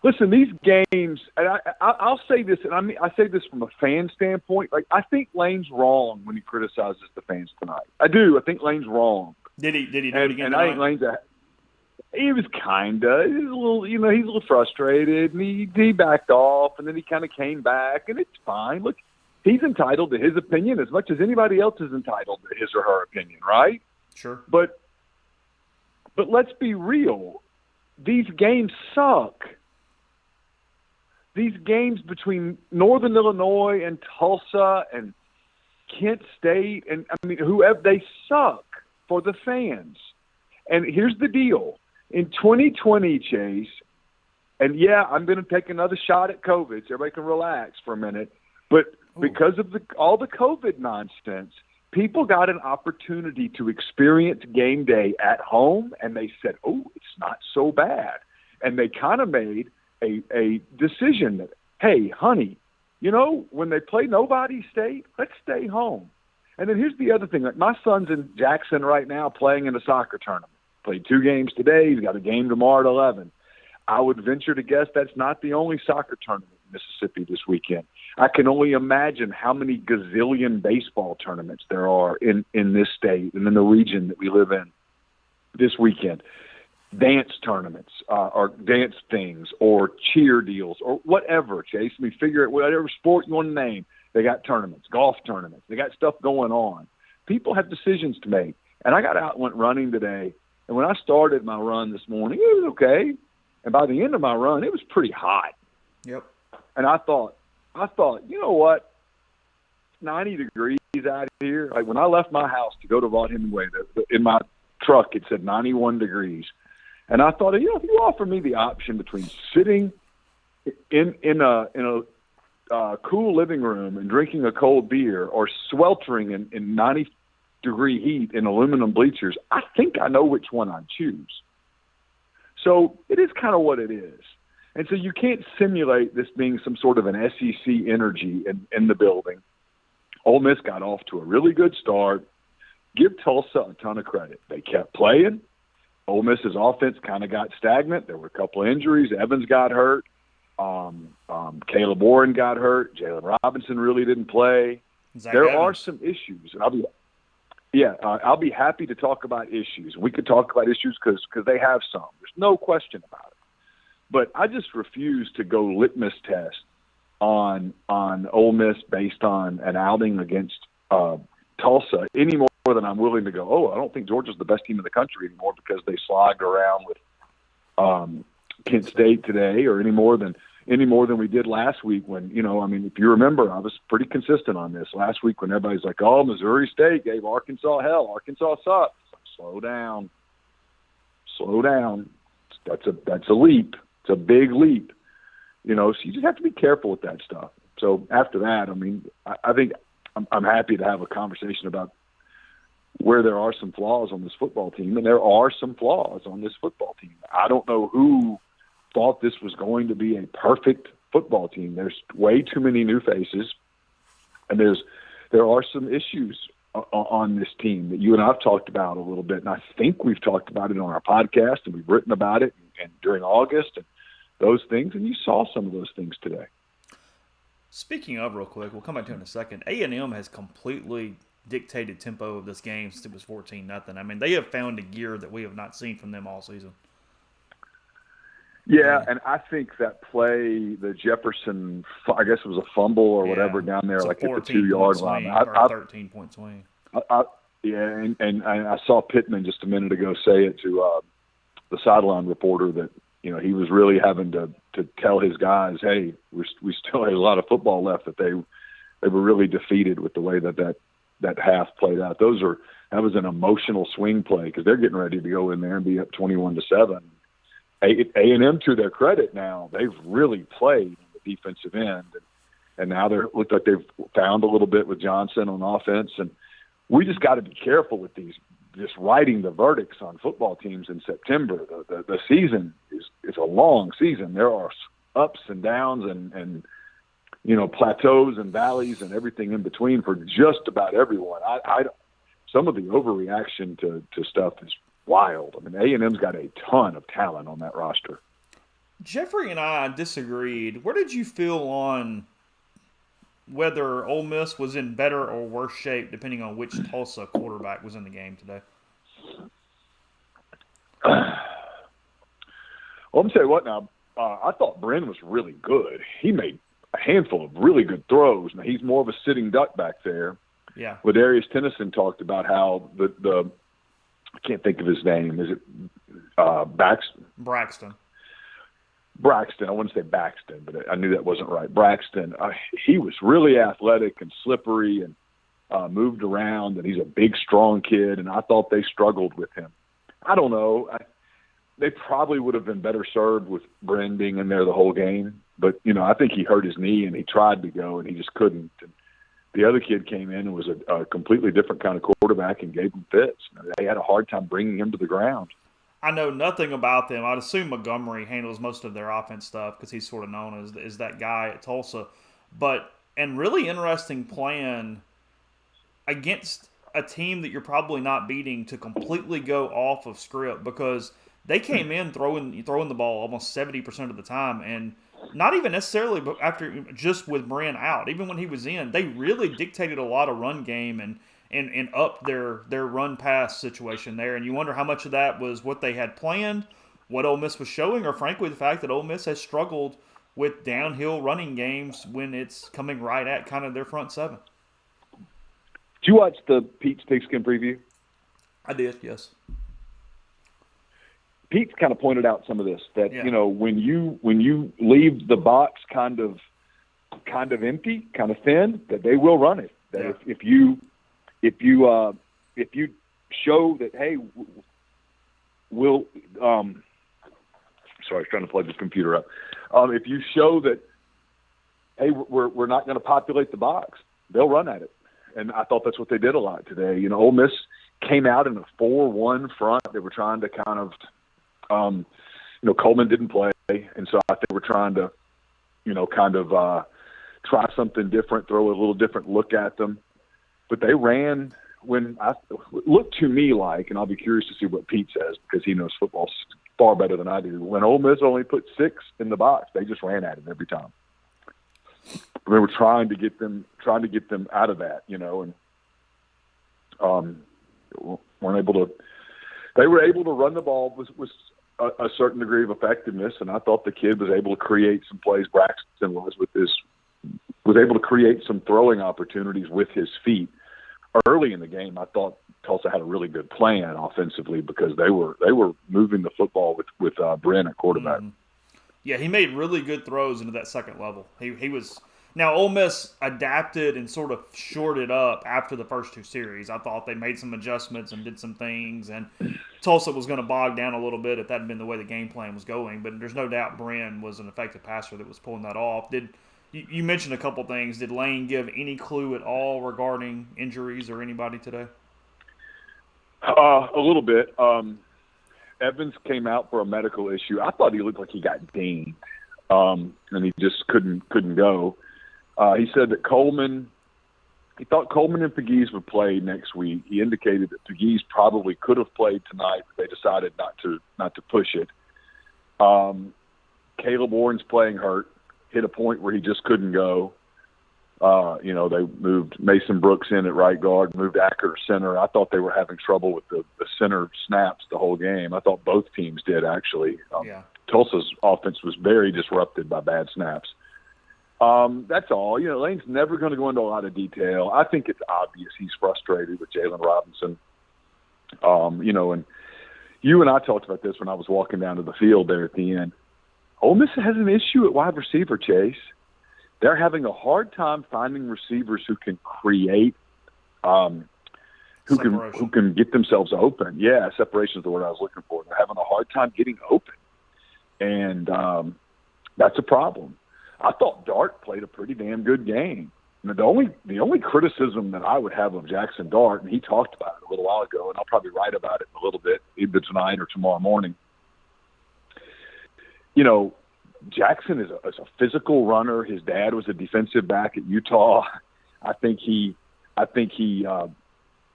Listen, these games, and I'll say this, and I say this from a fan standpoint. Like, I think Lane's wrong when he criticizes the fans tonight. I do. I think Lane's wrong. Did he do it again And tonight? I think Lane's he was kinda. He's a little, he's a little frustrated, and he backed off, and then he kind of came back, and it's fine. Look, he's entitled to his opinion as much as anybody else is entitled to his or her opinion, right? Sure. But let's be real. These games suck. These games between Northern Illinois and Tulsa and Kent State and, I mean, whoever, they suck for the fans. And here's the deal. In 2020, Chase, and yeah, I'm going to take another shot at COVID so everybody can relax for a minute, but because of all the COVID nonsense, people got an opportunity to experience game day at home, and they said, oh, it's not so bad. And they kind of made a decision that, hey, honey, you know, when they play nobody state, let's stay home. And then here's the other thing. Like, my son's in Jackson right now playing in a soccer tournament. Played 2 games today. He's got a game tomorrow at 11. I would venture to guess that's not the only soccer tournament in Mississippi this weekend. I can only imagine how many gazillion baseball tournaments there are in this state and in the region that we live in this weekend. Dance tournaments or dance things or cheer deals or whatever, Chase. I mean, figure it, whatever sport you want to name, they got tournaments, golf tournaments. They got stuff going on. People have decisions to make. And I got out and went running today. And when I started my run this morning, it was okay. And by the end of my run, it was pretty hot. Yep. And I thought, you know what? 90 degrees out here. Like, when I left my house to go to Vaught Hemingway, in my truck, it said 91 degrees. And I thought, you know, if you offer me the option between sitting in a cool living room and drinking a cold beer or sweltering in 90-degree heat in aluminum bleachers, I think I know which one I'd choose. So it is kind of what it is. And so you can't simulate this being some sort of an SEC energy in the building. Ole Miss got off to a really good start. Give Tulsa a ton of credit. They kept playing. Ole Miss's offense kind of got stagnant. There were a couple of injuries. Evans got hurt. Caleb Warren got hurt. Jalen Robinson really didn't play. Zach There Evans. are some issues. And Yeah, I'll be happy to talk about issues. We could talk about issues because they have some. There's no question about it. But I just refuse to go litmus test on Ole Miss based on an outing against Tulsa any more than I'm willing to go, I don't think Georgia's the best team in the country anymore because they slogged around with Kent State today, or any more than we did last week when, if you remember, I was pretty consistent on this last week when everybody's like, oh, Missouri State gave Arkansas hell. Arkansas sucks. Slow down. That's a leap. It's a big leap. So you just have to be careful with that stuff. So after that, I think I'm happy to have a conversation about where there are some flaws on this football team, and there are some flaws on this football team. I don't know who thought this was going to be a perfect football team. There's way too many new faces, and there are some issues on this team that you and I've talked about a little bit, and I think we've talked about it on our podcast, and we've written about it and during August and those things, and you saw some of those things today. Speaking of, real quick, we'll come back to it in a second. A&M has completely dictated tempo of this game since it was 14-0. They have found a gear that we have not seen from them all season. Yeah, and I think that play, the Jefferson, I guess it was a fumble or whatever down there, like at the 2-yard line. Or a 13-point swing. And I saw Pittman just a minute ago say it to the sideline reporter that, he was really having to tell his guys, hey, we still had a lot of football left, that they were really defeated with the way that half played out. That was an emotional swing play because they're getting ready to go in there and be up 21-7. A&M, to their credit now, they've really played on the defensive end, and now they look like they've found a little bit with Johnson on offense. And we just got to be careful with just writing the verdicts on football teams in September. The season is a long season. There are ups and downs and plateaus and valleys and everything in between for just about everyone. Some of the overreaction to stuff is wild. A&M's got a ton of talent on that roster. Jeffrey and I disagreed. Where did you feel on whether Ole Miss was in better or worse shape depending on which Tulsa quarterback was in the game today? Well, I'm going to tell you what now. I thought Bren was really good. He made a handful of really good throws. Now, he's more of a sitting duck back there. Yeah. Ladarius Tennyson talked about how the I can't think of his name. Is it Braxton. Braxton. I wouldn't say Baxton, but I knew that wasn't right. Braxton. He was really athletic and slippery and moved around, and he's a big, strong kid, and I thought they struggled with him. I don't know. They probably would have been better served with Bren being in there the whole game, but, I think he hurt his knee, and he tried to go, and he just couldn't. And the other kid came in and was a completely different kind of quarterback and gave him fits. They had a hard time bringing him to the ground. I know nothing about them. I'd assume Montgomery handles most of their offense stuff because he's sort of known as that guy at Tulsa. And really interesting plan against a team that you're probably not beating to completely go off of script, because they came in throwing the ball almost 70% of the time, and not even necessarily after just with Bren out. Even when he was in, they really dictated a lot of run game and up their run pass situation there. And you wonder how much of that was what they had planned, what Ole Miss was showing, or frankly the fact that Ole Miss has struggled with downhill running games when it's coming right at kind of their front seven. Did you watch the Pete's Pigskin preview? I did, yes. Pete kind of pointed out some of this, that, when you leave the box kind of empty, kind of thin, that they will run it. That if you show that, hey, we'll sorry, I was trying to plug this computer up. If you show that, hey, we're not going to populate the box, they'll run at it. And I thought that's what they did a lot today. Ole Miss came out in a 4-1 front. They were trying to kind of Coleman didn't play, and so I think we're trying to, try something different, throw a little different look at them. But they ran looked to me like, and I'll be curious to see what Pete says because he knows football far better than I do. When Ole Miss only put 6 in the box, they just ran at it every time. They were trying to get them out of that, and weren't able to. They were able to run the ball with a certain degree of effectiveness, and I thought the kid was able to create some plays. Braxton was able to create some throwing opportunities with his feet. Early in the game, I thought Tulsa had a really good plan offensively because they were moving the football with Brent at quarterback. Mm-hmm. Yeah, he made really good throws into that second level. He was. Now, Ole Miss adapted and sort of shorted up after the first two series. I thought they made some adjustments and did some things, and Tulsa was going to bog down a little bit if that had been the way the game plan was going. But there's no doubt Bren was an effective passer that was pulling that off. You mentioned a couple things. Did Lane give any clue at all regarding injuries or anybody today? A little bit. Evans came out for a medical issue. I thought he looked like he got dinged, and he just couldn't go. He said that he thought Coleman and Pegues would play next week. He indicated that Pegues probably could have played tonight, but they decided not to push it. Caleb Warren's playing hurt, hit a point where he just couldn't go. They moved Mason Brooks in at right guard, moved Acker to center. I thought they were having trouble with the center snaps the whole game. I thought both teams did, actually. Tulsa's offense was very disrupted by bad snaps. That's all. Lane's never going to go into a lot of detail. I think it's obvious he's frustrated with Jalen Robinson. And you and I talked about this when I was walking down to the field there at the end. Ole Miss has an issue at wide receiver, Chase. They're having a hard time finding receivers who can create, who can get themselves open. Yeah, separation is the word I was looking for. They're having a hard time getting open, and that's a problem. I thought Dart played a pretty damn good game. The only criticism that I would have of Jackson Dart, and he talked about it a little while ago, and I'll probably write about it a little bit either tonight or tomorrow morning. Jackson is a physical runner. His dad was a defensive back at Utah. I think he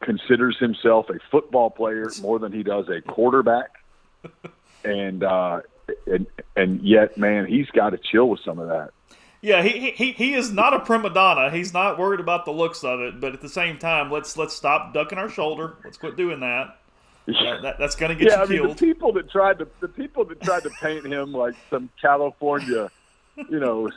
considers himself a football player more than he does a quarterback. And yet, man, he's got to chill with some of that. Yeah, he is not a prima donna. He's not worried about the looks of it, but at the same time, let's stop ducking our shoulder. Let's quit doing that. That's going to get you killed. The people that tried to paint him like some California,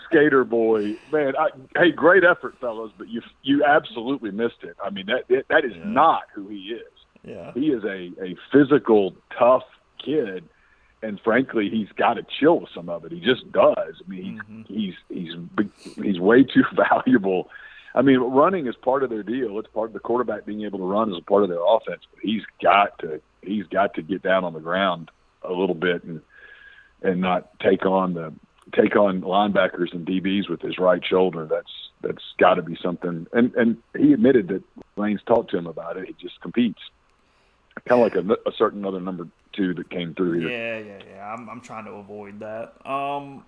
skater boy, man. Hey, great effort, fellas, but you absolutely missed it. I mean, that is not who he is. Yeah, he is a physical, tough kid, and frankly, he's got to chill with some of it. He just does. I mean, he's way too valuable. I mean, running is part of their deal. It's part of the quarterback being able to run as a part of their offense. But he's got to get down on the ground a little bit and not take on linebackers and DBs with his right shoulder. That's got to be something. And he admitted that Lane's talked to him about it. He just competes, kind of like a certain other number two that came through here. Yeah. I'm trying to avoid that. I'm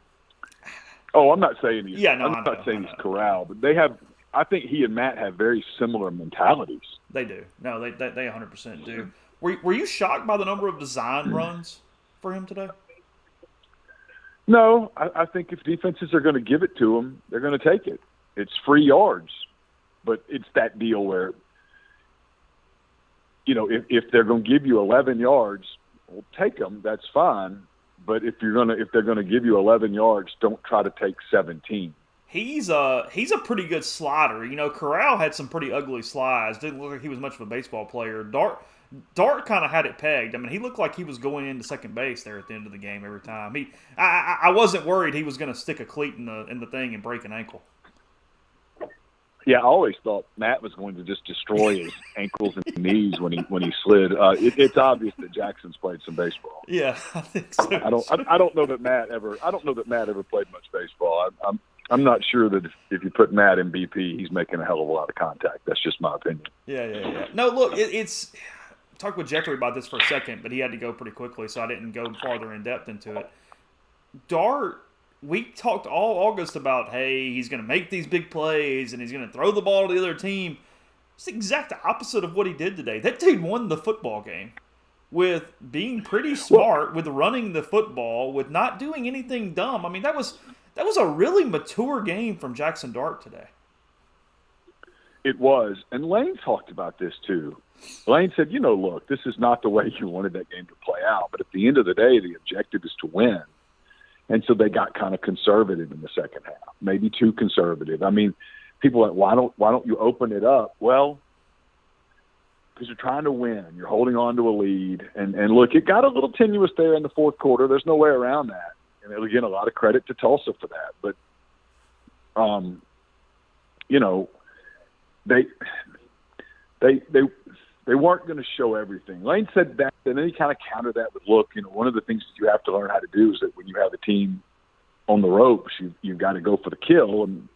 not saying he's. Yeah, no, I'm not saying he's corral, but they have. I think he and Matt have very similar mentalities. They do. No, they 100% do. Were you shocked by the number of design runs for him today? No, I think if defenses are going to give it to him, they're going to take it. It's free yards, but it's that deal where, if they're going to give you 11 yards, well, take them. That's fine. But if they're going to give you 11 yards, don't try to take 17. He's a pretty good slider. Corral had some pretty ugly slides. Didn't look like he was much of a baseball player. Dart kind of had it pegged. I mean, he looked like he was going into second base there at the end of the game every time. I wasn't worried he was going to stick a cleat in the thing and break an ankle. Yeah, I always thought Matt was going to just destroy his ankles and knees when he slid. It's obvious that Jackson's played some baseball. Yeah, I think so. I don't know that Matt ever played much baseball. I'm not sure that if you put Matt in BP, he's making a hell of a lot of contact. That's just my opinion. Yeah. No, look, it's talk with Jeffrey about this for a second, but he had to go pretty quickly, so I didn't go farther in depth into it. Dart, we talked all August about, hey, he's going to make these big plays and he's going to throw the ball to the other team. It's the exact opposite of what he did today. That dude won the football game with being pretty smart, with running the football, with not doing anything dumb. I mean, that was a really mature game from Jackson Dart today. It was. And Lane talked about this too. Lane said, look, this is not the way you wanted that game to play out. But at the end of the day, the objective is to win. And so they got kind of conservative in the second half, maybe too conservative. I mean, people are like, why don't you open it up? Well, because you're trying to win. You're holding on to a lead. And look, it got a little tenuous there in the fourth quarter. There's no way around that. And again, a lot of credit to Tulsa for that. But, they weren't going to show everything. Lane said that, and then he kind of countered that with, look, one of the things that you have to learn how to do is that when you have a team on the ropes, you've got to go for the kill. And,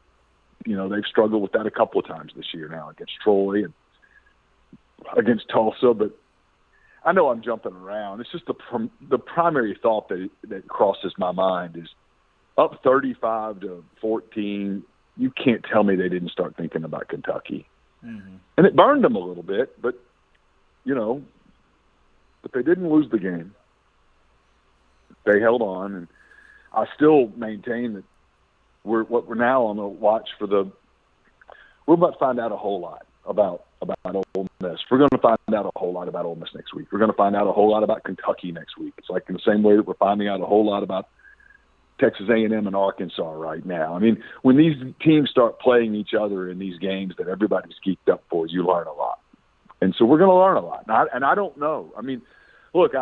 they've struggled with that a couple of times this year now against Troy and against Tulsa. But I know I'm jumping around. It's just the primary thought that crosses my mind is up 35-14. You can't tell me they didn't start thinking about Kentucky. Mm-hmm. And it burned them a little bit, but but they didn't lose the game. They held on, and I still maintain that we're now on the watch for we're about to find out a whole lot about Ole Miss. We're going to find out a whole lot about Ole Miss next week. We're going to find out a whole lot about Kentucky next week. It's like in the same way that we're finding out a whole lot about Texas A&M and Arkansas right now. I mean, when these teams start playing each other in these games that everybody's geeked up for, you learn a lot. And so we're going to learn a lot. And I don't know. I mean, look,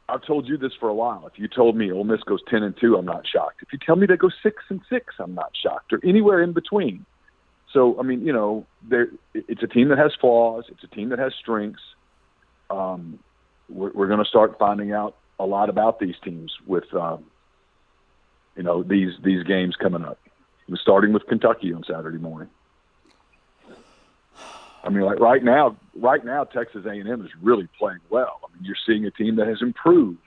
I've told you this for a while. If you told me Ole Miss goes 10-2, I'm not shocked. If you tell me they go 6-6, I'm not shocked, or anywhere in between. So, I mean, it's a team that has flaws. It's a team that has strengths. We're going to start finding out a lot about these teams with these games coming up. Starting with Kentucky on Saturday morning. I mean, like right now, Texas A&M is really playing well. I mean, you're seeing a team that has improved.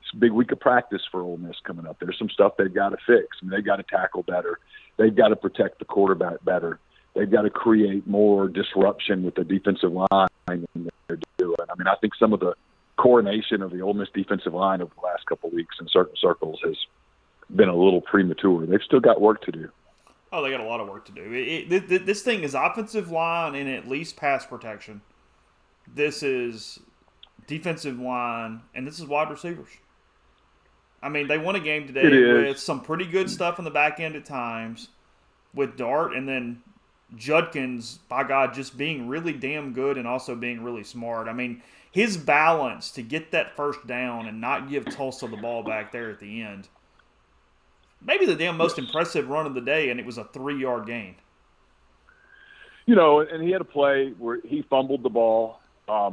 It's a big week of practice for Ole Miss coming up. There's some stuff they've got to fix. I mean, they've got to tackle better. They've got to protect the quarterback better. They've got to create more disruption with the defensive line than they're doing. I mean, I think some of the coronation of the Ole Miss defensive line over the last couple of weeks in certain circles has been a little premature. They've still got work to do. Oh, they got a lot of work to do. This thing is offensive line and at least pass protection. This is defensive line, and this is wide receivers. I mean, they won a game today with some pretty good stuff in the back end at times with Dart, and then Judkins, by God, just being really damn good and also being really smart. I mean, his balance to get that first down and not give Tulsa the ball back there at the end. Maybe the damn most impressive run of the day, and it was a 3-yard gain. And he had a play where he fumbled the ball. I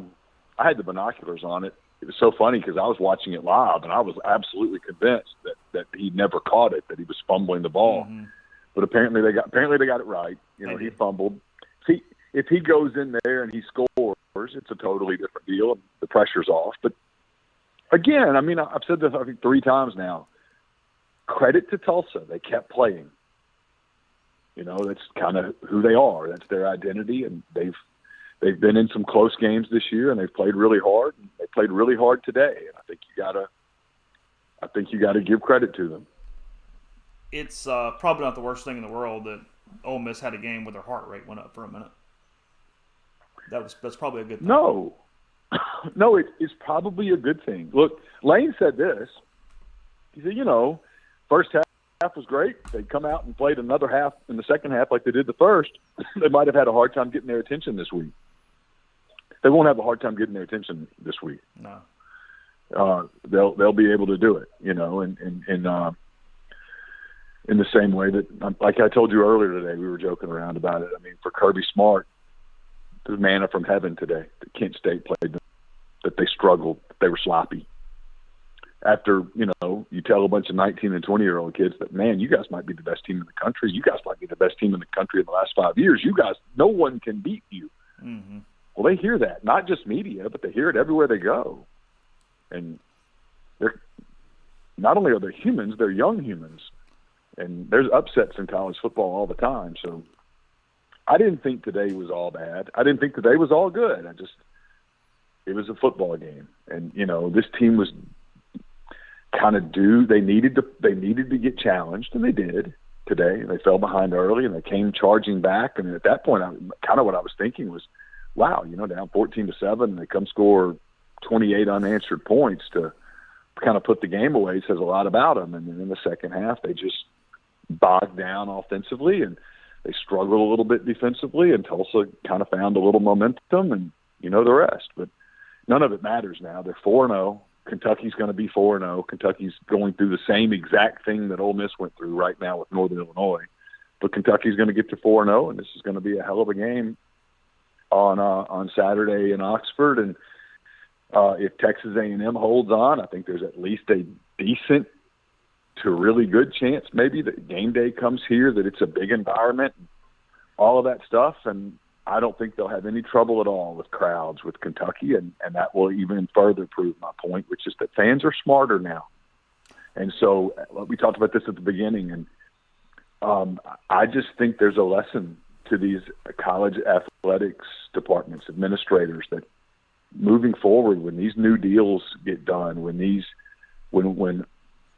had the binoculars on it. It was so funny because I was watching it live, and I was absolutely convinced that he never caught it, that he was fumbling the ball. Mm-hmm. But apparently they got it right. He fumbled. If he goes in there and he scores, it's a totally different deal. The pressure's off. But again, I mean, I've said this I think 3 times now. Credit to Tulsa. They kept playing. That's kind of who they are. That's their identity, and they've been in some close games this year, and they've played really hard. And they played really hard today, and I think you gotta give credit to them. It's probably not the worst thing in the world that Ole Miss had a game where their heart rate went up for a minute. That's probably a good thing. No, it's probably a good thing. Look, Lane said this. He said, first half was great. They'd come out and played another half in the second half like they did the first. They might have had a hard time getting their attention this week. They won't have a hard time getting their attention this week. No. They'll be able to do it, in the same way that, like I told you earlier today, we were joking around about it. I mean, for Kirby Smart, the manna from heaven today that Kent State played, that they struggled, that they were sloppy. After, you tell a bunch of 19 and 20-year-old kids that, man, you guys might be the best team in the country. You guys might be the best team in the country in the last 5 years. You guys, no one can beat you. Mm-hmm. Well, they hear that, not just media, but they hear it everywhere they go. And they're not only are they humans, they're young humans. And there's upsets in college football all the time. So I didn't think today was all bad. I didn't think today was all good. It was a football game. And, this team was kind of due. They needed to get challenged, and they did. today. They fell behind early, and they came charging back. And at that point, kind of what I was thinking was, wow, down 14-7, and they come score 28 unanswered points to kind of put the game away says a lot about them. And then in the second half, they just bogged down offensively, and they struggled a little bit defensively, and Tulsa kind of found a little momentum, and the rest. But none of it matters now. They're 4-0. Kentucky's going to be 4-0. Kentucky's going through the same exact thing that Ole Miss went through right now with Northern Illinois. But Kentucky's going to get to 4-0, and this is going to be a hell of a game on Saturday in Oxford. And if Texas A&M holds on, I think there's at least a decent to really good chance maybe that game day comes here, that it's a big environment, all of that stuff. And I don't think they'll have any trouble at all with crowds with Kentucky, and that will even further prove my point, which is that fans are smarter now. And so we talked about this at the beginning, and I just think there's a lesson to these college athletics departments, administrators, that moving forward, when these new deals get done, when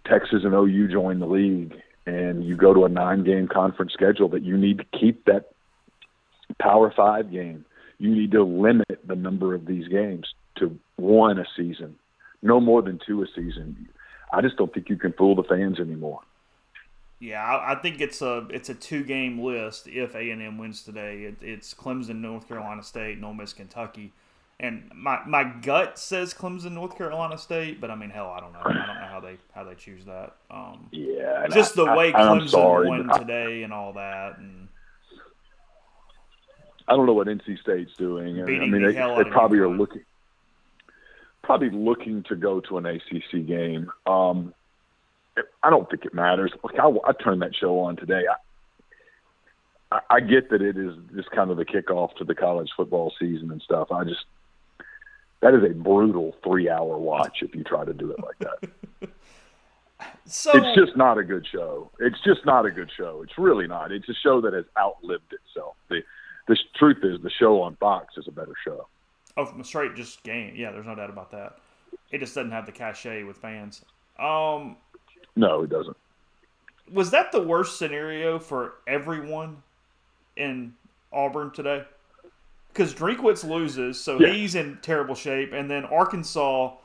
Texas and OU join the league and you go to a 9-game conference schedule, that you need to keep that Power 5 game. You need to limit the number of these games to 1 a season, no more than 2 a season. I just don't think you can fool the fans anymore. Yeah, I think it's a 2-game list if A&M wins today. It's Clemson, North Carolina State, and Ole Miss, Kentucky. And my gut says Clemson, North Carolina State, but I mean, hell, I don't know. I don't know how they choose that. Yeah, just the way I'm Clemson sorry, won today and all that. And I don't know what NC State's doing. I beating mean, the they hell out of probably are UConn. looking to go to an ACC game. I don't think it matters. Look, I turned that show on today. I get that it is just kind of the kickoff to the college football season and stuff. That is a brutal 3-hour watch if you try to do it like that. So It's just not a good show. It's really not. It's a show that has outlived itself. The truth is, the show on Fox is a better show. Oh, from a straight just game. Yeah, there's no doubt about that. It just doesn't have the cachet with fans. No, it doesn't. Was that the worst scenario for everyone in Auburn today? Because Drinkwitz loses, so Yeah. he's in terrible shape. And then Auburn,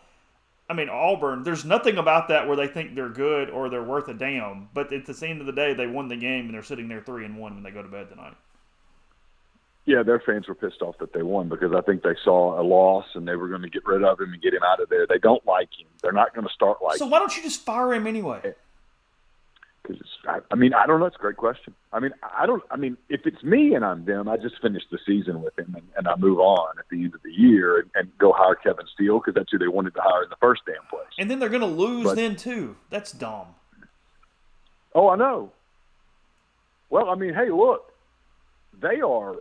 there's nothing about that where they think they're good or they're worth a damn. But at the end of the day, they won the game, and they're sitting there 3-1 when they go to bed tonight. Yeah, their fans were pissed off that they won because I think they saw a loss and they were going to get rid of him and get him out of there. They don't like him. They're not going to start like So him. why don't you just fire him anyway? Because I don't know. It's a great question. If it's me and I'm them, I just finish the season with him and I move on at the end of the year and go hire Kevin Steele because that's who they wanted to hire in the first damn place. And then they're going to lose then, too. That's dumb. Oh, I know. Well, I mean, hey, look, they are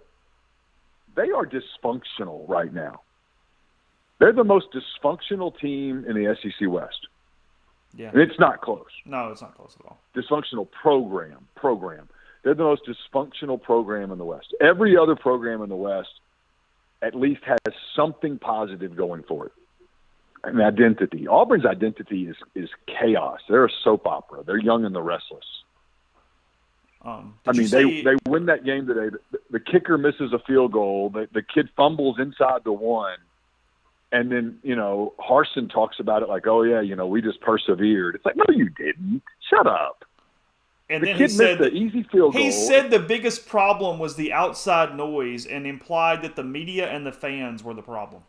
dysfunctional right now. They're the most dysfunctional team in the SEC West. Yeah. And it's not close. No, it's not close at all. Dysfunctional program. They're the most dysfunctional program in the West. Every other program in the West at least has something positive going for it. An identity. Auburn's identity is chaos. They're a soap opera. They're Young and the Restless. They win that game today. The kicker misses a field goal. The kid fumbles inside the one. And then, Harsin talks about it like, oh, yeah, we just persevered. It's like, no, you didn't. Shut up. And the then kid he said missed the easy field goal. He said the biggest problem was the outside noise and implied that the media and the fans were the problem.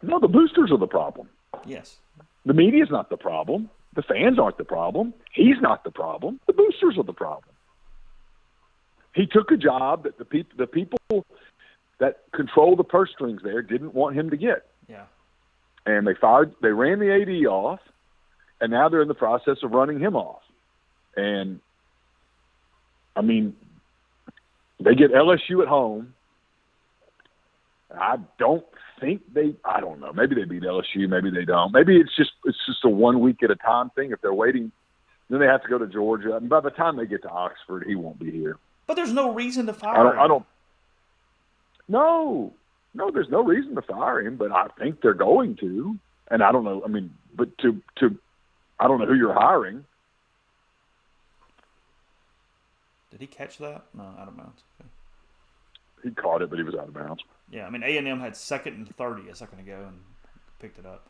No, the boosters are the problem. Yes. The media's not the problem. The fans aren't the problem. He's not the problem. The boosters are the problem. He took a job that the people that control the purse strings there didn't want him to get. Yeah. And they ran the AD off, and now they're in the process of running him off. And, they get LSU at home. I don't know. Maybe they beat LSU. Maybe they don't. Maybe it's just a 1 week at a time thing. If they're waiting, then they have to go to Georgia. And by the time they get to Oxford, he won't be here. But there's no reason to fire him. No, there's no reason to fire him, but I think they're going to. And I don't know. I don't know who you're hiring. Did he catch that? No, out of bounds. Okay. He caught it, but he was out of bounds. Yeah, I mean A&M had 2nd and 30 a second ago and picked it up.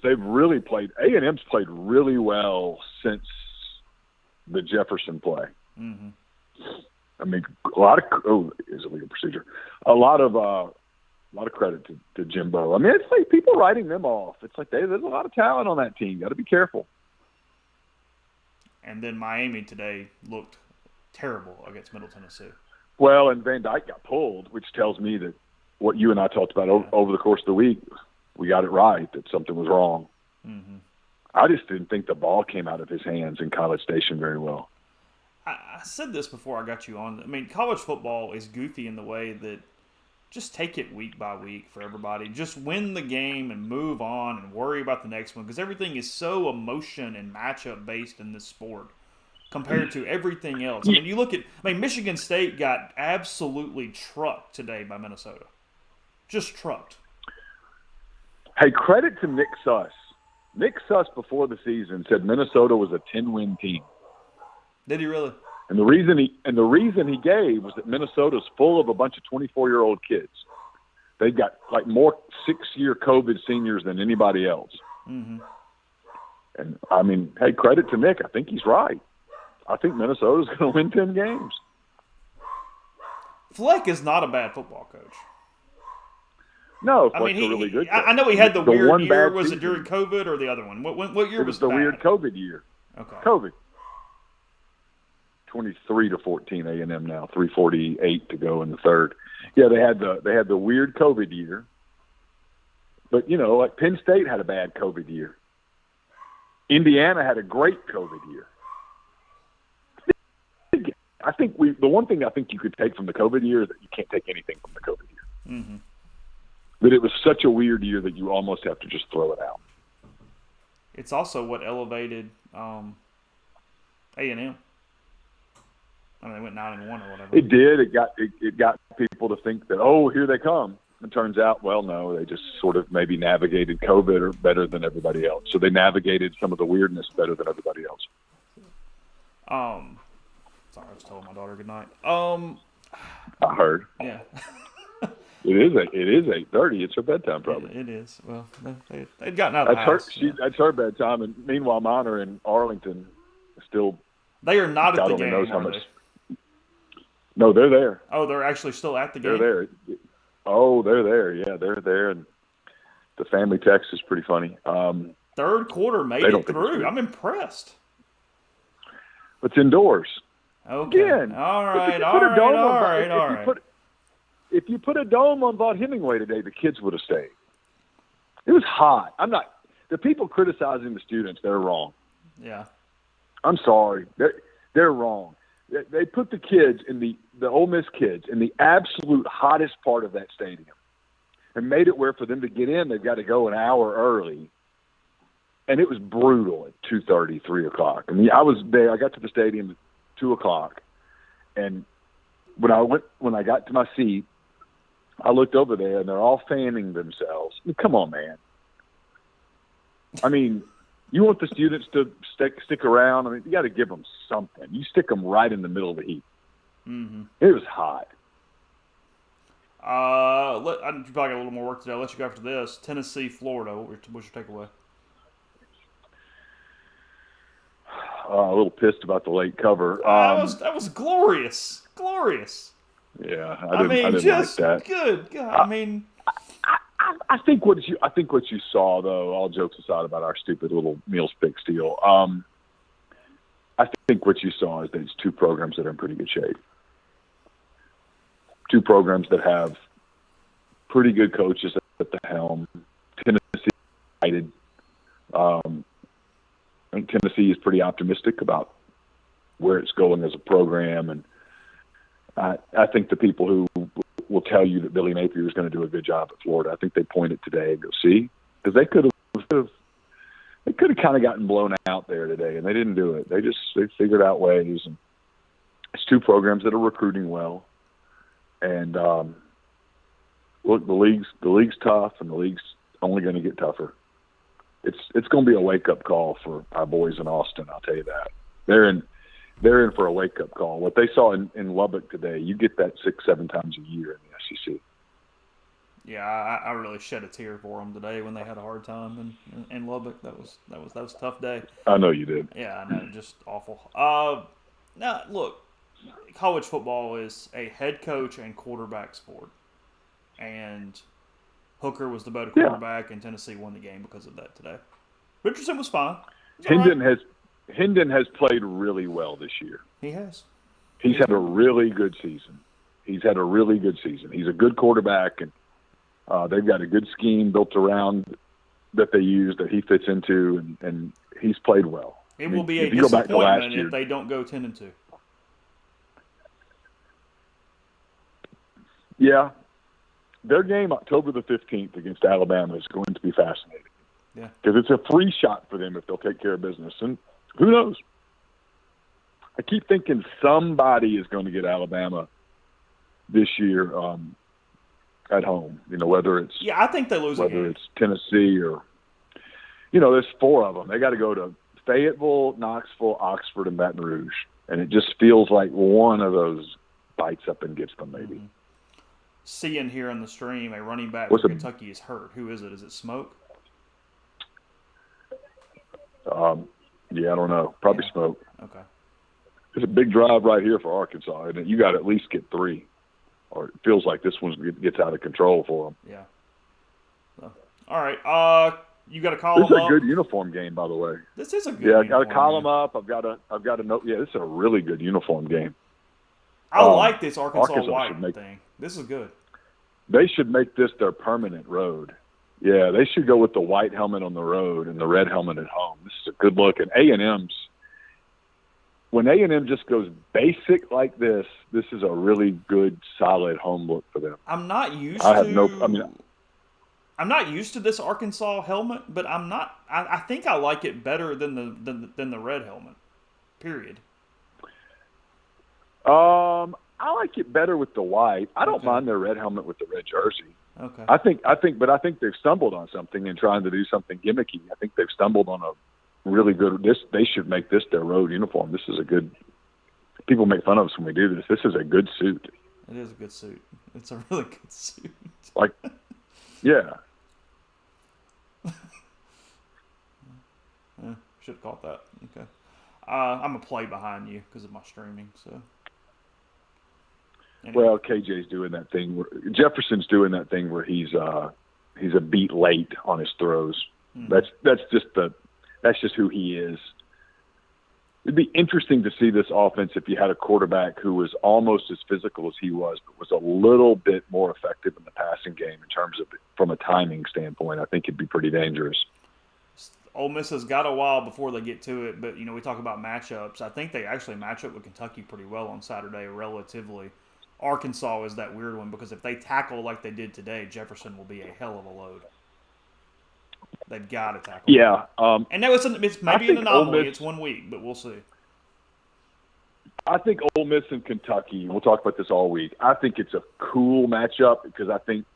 They've really played. A&M's played really well since the Jefferson play. Mm-hmm. I mean, a lot of is a legal procedure. A lot of credit to Jimbo. I mean, it's like people writing them off. It's like there's a lot of talent on that team. Got to be careful. And then Miami today looked terrible against Middle Tennessee. Well, and Van Dyke got pulled, which tells me that what you and I talked about over the course of the week, we got it right, that something was wrong. Mm-hmm. I just didn't think the ball came out of his hands in College Station very well. I said this before I got you on. I mean, college football is goofy in the way that just take it week by week for everybody. Just win the game and move on and worry about the next one because everything is so emotion and matchup based in this sport compared to everything else. I mean, you look at Michigan State got absolutely trucked today by Minnesota. Just trucked. Hey, credit to Nick Suss. Nick Suss before the season said Minnesota was a 10-win team. Did he really? And the reason he gave was that Minnesota's full of a bunch of 24-year-old kids. They've got like more 6-year COVID seniors than anybody else. Mm-hmm. And I mean, hey, credit to Nick. I think he's right. I think Minnesota's going to win 10 games. Fleck is not a bad football coach. No, I mean, Fleck's a really good coach. I know he had the weird one year. bad Was it season. during COVID or the other one? What year It was was the bad? weird COVID year. Okay. COVID. 23-14 A&M now, 3:48 to go in the third. Yeah, they had the weird COVID year. But like Penn State had a bad COVID year. Indiana had a great COVID year. I think the one thing I think you could take from the COVID year is that you can't take anything from the COVID year. Mm-hmm. That it was such a weird year that you almost have to just throw it out. It's also what elevated A&M. I mean, they went 9-1 or whatever. It did. It got people to think that, here they come. It turns out, well, no, they just sort of maybe navigated COVID or better than everybody else. So they navigated some of the weirdness better than everybody else. Sorry, I was telling my daughter good night. I heard. Yeah. It is 8:30. It's her bedtime, probably. It is. Well, they'd gotten out of the house. That's her bedtime, and meanwhile, mine are in Arlington. Still, they are not at God the only game. knows how Are much. they? No, they're there. Oh, they're actually still at the game. They're there. Oh, they're there. Yeah, they're there, and the family text is pretty funny. Third quarter made it through. I'm impressed. It's indoors. Okay. Again, all right. If you put a dome on Vaught Hemingway today, the kids would have stayed. It was hot. The people criticizing the students, they're wrong. Yeah. I'm sorry. They're wrong. They put the kids the Ole Miss kids in the absolute hottest part of that stadium and made it where for them to get in, they've got to go an hour early. And it was brutal at 2:30, 3 o'clock. I mean, I was there. I got to the stadium at 2 o'clock. And when I got to my seat, I looked over there, and they're all fanning themselves. I mean, come on, man. I mean, you want the students to stick around? I mean, you got to give them something. You stick them right in the middle of the heat. Mm-hmm. It was hot. I probably got a little more work to do. I'll let you go after this. Tennessee, Florida. What's your takeaway? A little pissed about the late cover. That was glorious. Glorious. Yeah, I didn't just like that. Good. God, I think what you saw, though, all jokes aside about our stupid little Meals Fix deal, I think what you saw is that it's two programs that are in pretty good shape. Two programs that have pretty good coaches at the helm. Tennessee United. I think Tennessee is pretty optimistic about where it's going as a program, and I think the people who will tell you that Billy Napier is going to do a good job at Florida, I think they point it today and go, see? Because they could have kind of gotten blown out there today, and they didn't do it. They figured out ways. And it's two programs that are recruiting well. And look, the league's tough, and the league's only going to get tougher. It's going to be a wake up call for our boys in Austin. I'll tell you that. they're in for a wake-up call. What they saw in Lubbock today, you get that 6-7 times a year in the SEC. Yeah, I really shed a tear for them today when they had a hard time in Lubbock. That was a tough day. I know you did. Yeah, I know, just awful. Now look, college football is a head coach and quarterback sport, and Hooker was the better quarterback, and Tennessee won the game because of that today. Richardson was fine. Hendon has played really well this year. He has. He's had a really good season. He's a good quarterback, and they've got a good scheme built around that they use that he fits into, and he's played well. It will be a disappointment if they don't go 10-2. Yeah. Their game October the 15th against Alabama is going to be fascinating. Yeah. Because it's a free shot for them if they'll take care of business. And who knows? I keep thinking somebody is going to get Alabama this year at home. Whether it's I think they lose a game. Whether it's Tennessee or there's 4 of them. They got to go to Fayetteville, Knoxville, Oxford, and Baton Rouge, and it just feels like one of those bites up and gets them maybe. Mm-hmm. Seeing here on the stream, a running back for Kentucky is hurt. Who is it? Is it Smoke? Yeah, I don't know. Probably Smoke. Okay. It's a big drive right here for Arkansas, and you got to at least get 3, or it feels like this one gets out of control for them. Yeah. So, all right. You got to call them up. This is a good uniform game, by the way. This is a good. Yeah, I got to call them up. I've got to know. Yeah, this is a really good uniform game. I like this Arkansas white thing. This is good. They should make this their permanent road. Yeah, they should go with the white helmet on the road and the red helmet at home. This is a good look. And A&M's, when A&M just goes basic like this is a really good, solid home look for them. I'm not used to this Arkansas helmet, but I think I like it better than the red helmet. Period. I like it better with the white. I don't mind their red helmet with the red jersey. Okay. I think they've stumbled on something in trying to do something gimmicky. I think they've stumbled on a really good. They should make this their road uniform. This is a good. People make fun of us when we do this. This is a good suit. It is a good suit. It's a really good suit. Like, yeah. Should have caught that. Okay. I'm going to play behind you because of my streaming. So. Anyway. Well, KJ's doing that thing. Jefferson's doing that thing where he's a beat late on his throws. Mm-hmm. That's just who he is. It'd be interesting to see this offense if you had a quarterback who was almost as physical as he was, but was a little bit more effective in the passing game in terms of from a timing standpoint. I think it'd be pretty dangerous. Ole Miss has got a while before they get to it, but we talk about matchups. I think they actually match up with Kentucky pretty well on Saturday, relatively. Arkansas is that weird one because if they tackle like they did today, Jefferson will be a hell of a load. They've got to tackle. Yeah, and now it's maybe an anomaly. It's 1 week, but we'll see. I think Ole Miss and Kentucky. We'll talk about this all week. I think it's a cool matchup because I think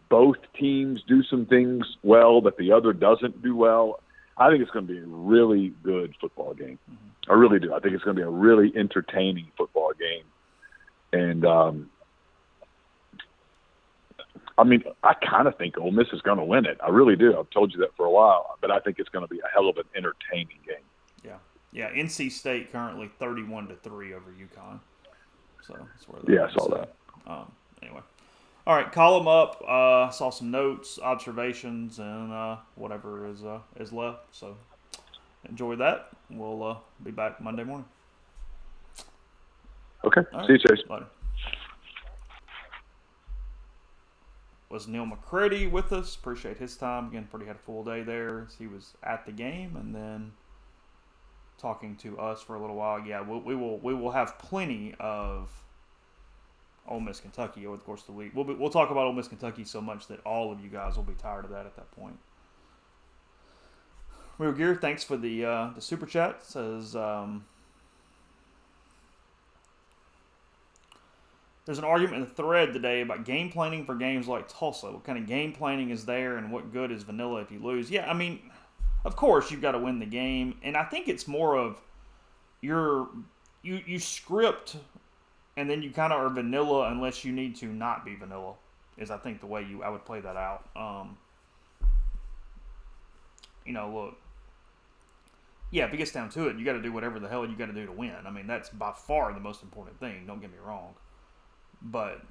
both teams do some things well that the other doesn't do well. I think it's going to be a really good football game. Mm-hmm. I really do. I think it's going to be a really entertaining football game. And, I kind of think Ole Miss is going to win it. I really do. I've told you that for a while. But I think it's going to be a hell of an entertaining game. Yeah. Yeah, NC State currently 31-3 over UConn. So that's where I saw that. Anyway. All right, call them up. Saw some notes, observations, and whatever is left. So enjoy that. We'll be back Monday morning. Okay. Right. See you, Chase. Later. Was Neil McCready with us? Appreciate his time. Again, pretty had a full day there. He was at the game and then talking to us for a little while. Yeah, we will have plenty of Ole Miss Kentucky over the course of the week. We'll talk about Ole Miss Kentucky so much that all of you guys will be tired of that at that point. Real Gear, thanks for the super chat. It says there's an argument in the thread today about game planning for games like Tulsa. What kind of game planning is there, and what good is vanilla if you lose? Yeah, I mean, of course you've got to win the game, and I think it's more of, you script, and then you kind of are vanilla unless you need to not be vanilla. Is I think the way I would play that out. Look. Yeah, if it gets down to it, you got to do whatever the hell you got to do to win. I mean, that's by far the most important thing. Don't get me wrong, but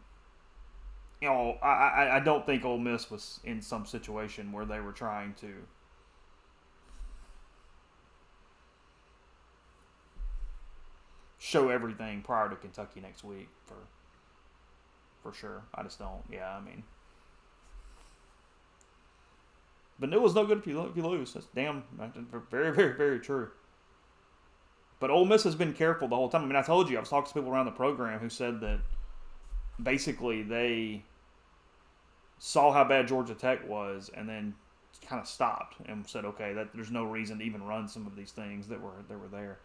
I don't think Ole Miss was in some situation where they were trying to show everything prior to Kentucky next week for sure. I just don't. Yeah, I mean, vanilla's no good if you lose. That's very, very, very true. But Ole Miss has been careful the whole time. I mean, I told you, I was talking to people around the program who said that basically they saw how bad Georgia Tech was and then kind of stopped and said, okay, there's no reason to even run some of these things that were there.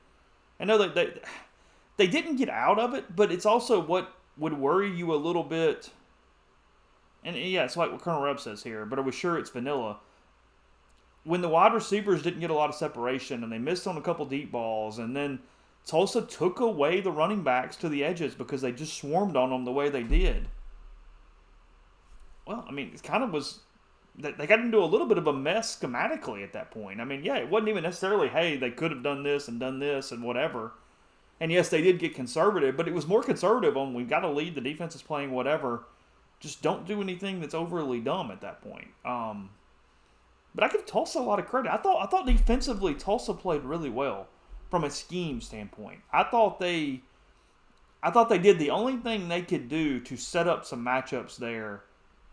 I know that they didn't get out of it, but it's also what would worry you a little bit. And yeah, it's like what Colonel Reb says here, but are we sure it's vanilla? When the wide receivers didn't get a lot of separation and they missed on a couple deep balls, and then Tulsa took away the running backs to the edges because they just swarmed on them the way they did. Well, I mean, it kind of was – they got into a little bit of a mess schematically at that point. I mean, yeah, it wasn't even necessarily, hey, they could have done this and whatever. And yes, they did get conservative, but it was more conservative on we've got to lead, the defense is playing whatever. Just don't do anything that's overly dumb at that point. But I give Tulsa a lot of credit. I thought defensively Tulsa played really well from a scheme standpoint. I thought they did the only thing they could do to set up some matchups there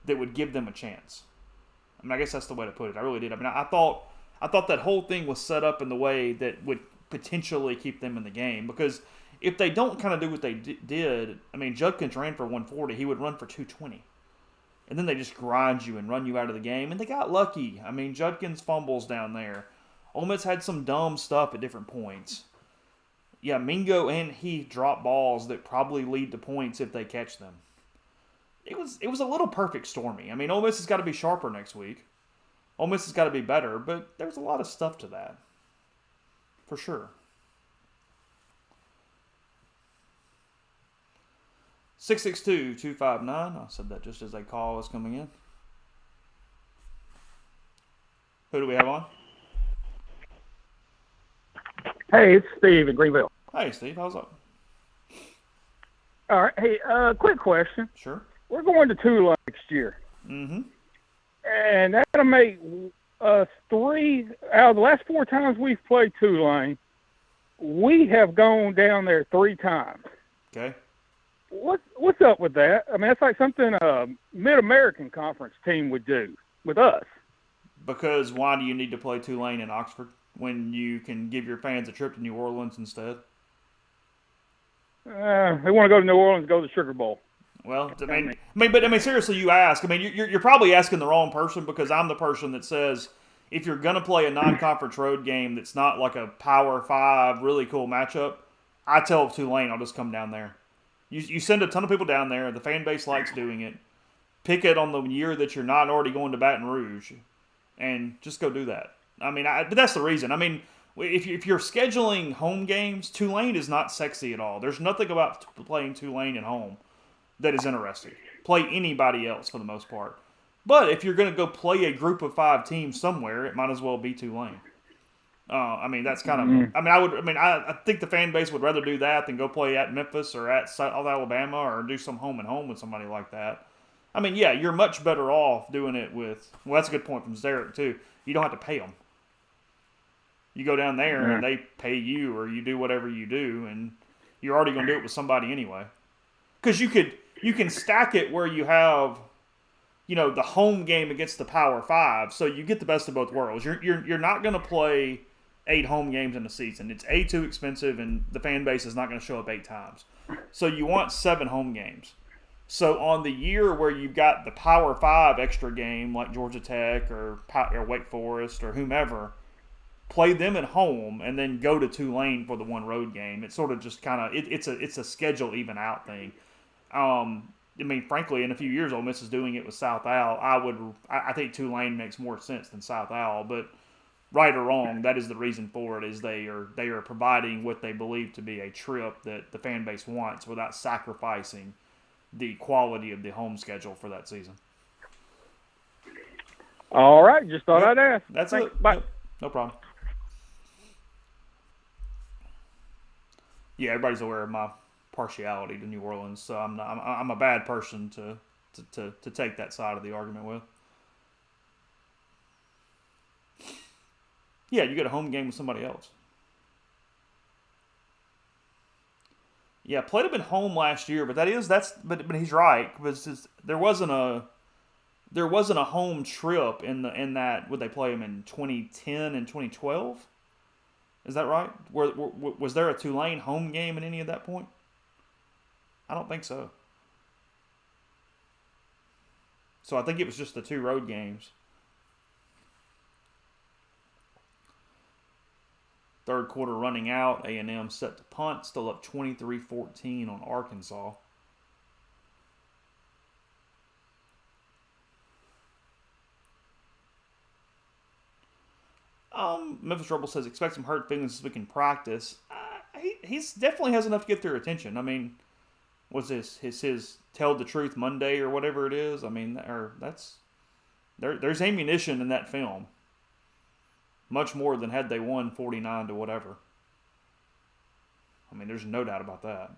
that would give them a chance. I mean, I guess that's the way to put it. I really did. I mean, I thought that whole thing was set up in the way that would potentially keep them in the game, because if they don't kind of do what they did, I mean, Judkins ran for 140. He would run for 220. And then they just grind you and run you out of the game. And they got lucky. I mean, Judkins fumbles down there. Ole Miss had some dumb stuff at different points. Yeah, Mingo and Heath drop balls that probably lead to points if they catch them. It was a little perfect stormy. I mean, Ole Miss has got to be sharper next week. Ole Miss has got to be better, but there's a lot of stuff to that. For sure. 662-259. I said that just as a call was coming in. Who do we have on? Hey, it's Steve in Greenville. Hey, Steve. How's up? All right. Hey, quick question. Sure. We're going to Tulsa next year. Mm-hmm. And that'll make 3 out of the last 4 times we've played Tulane, we have gone down there 3 times. Okay. What's up with that? I mean, that's like something a Mid-American Conference team would do with us. Because why do you need to play Tulane in Oxford when you can give your fans a trip to New Orleans instead? They want to go to New Orleans, go to the Sugar Bowl. Well, but seriously, you ask. I mean, you're probably asking the wrong person, because I'm the person that says if you're going to play a non-conference road game that's not like a Power 5 really cool matchup, I tell Tulane I'll just come down there. You send a ton of people down there. The fan base likes doing it. Pick it on the year that you're not already going to Baton Rouge, and just go do that. I mean, but that's the reason. I mean, if you're scheduling home games, Tulane is not sexy at all. There's nothing about playing Tulane at home that is interesting. Play anybody else for the most part. But if you're going to go play a group of 5 teams somewhere, it might as well be Tulane. I mean, that's kind of. I think the fan base would rather do that than go play at Memphis or at South Alabama or do some home and home with somebody like that. I mean, yeah, you're much better off doing it with. Well, that's a good point from Zarek too. You don't have to pay them. You go down there and they pay you, or you do whatever you do, and you're already going to do it with somebody anyway. Because you can stack it where you have, the home game against the Power 5, so you get the best of both worlds. You're not going to play 8 home games in a season. It's too expensive, and the fan base is not going to show up 8 times. So you want 7 home games. So on the year where you've got the Power 5 extra game, like Georgia Tech or Wake Forest or whomever, play them at home and then go to Tulane for the one road game. It's sort of just kind of it's a schedule even out thing. I mean, frankly, in a few years, Ole Miss is doing it with South Al. I think Tulane makes more sense than South Al, but right or wrong, that is the reason for it. Is they are providing what they believe to be a trip that the fan base wants without sacrificing the quality of the home schedule for that season. All right, just thought I'd ask. That's Thanks. it. Bye. Yep. No problem. Yeah, everybody's aware of my partiality to New Orleans, so I'm a bad person to take that side of the argument with. Yeah, you get a home game with somebody else. Yeah, played have been home last year, but but he's right, because there wasn't a home trip in that. Would they play him in 2010 and 2012? Is that right? Was there a Tulane home game at any of that point? I don't think so. So I think it was just the 2 road games. Third quarter running out, A&M set to punt, still up 23-14 on Arkansas. Memphis Rebel says, expect some hurt feelings this week in practice. He's definitely has enough to get their attention. I mean, was this his Tell the Truth Monday or whatever it is? I mean, there's ammunition in that film. Much more than had they won 49 to whatever. I mean, there's no doubt about that.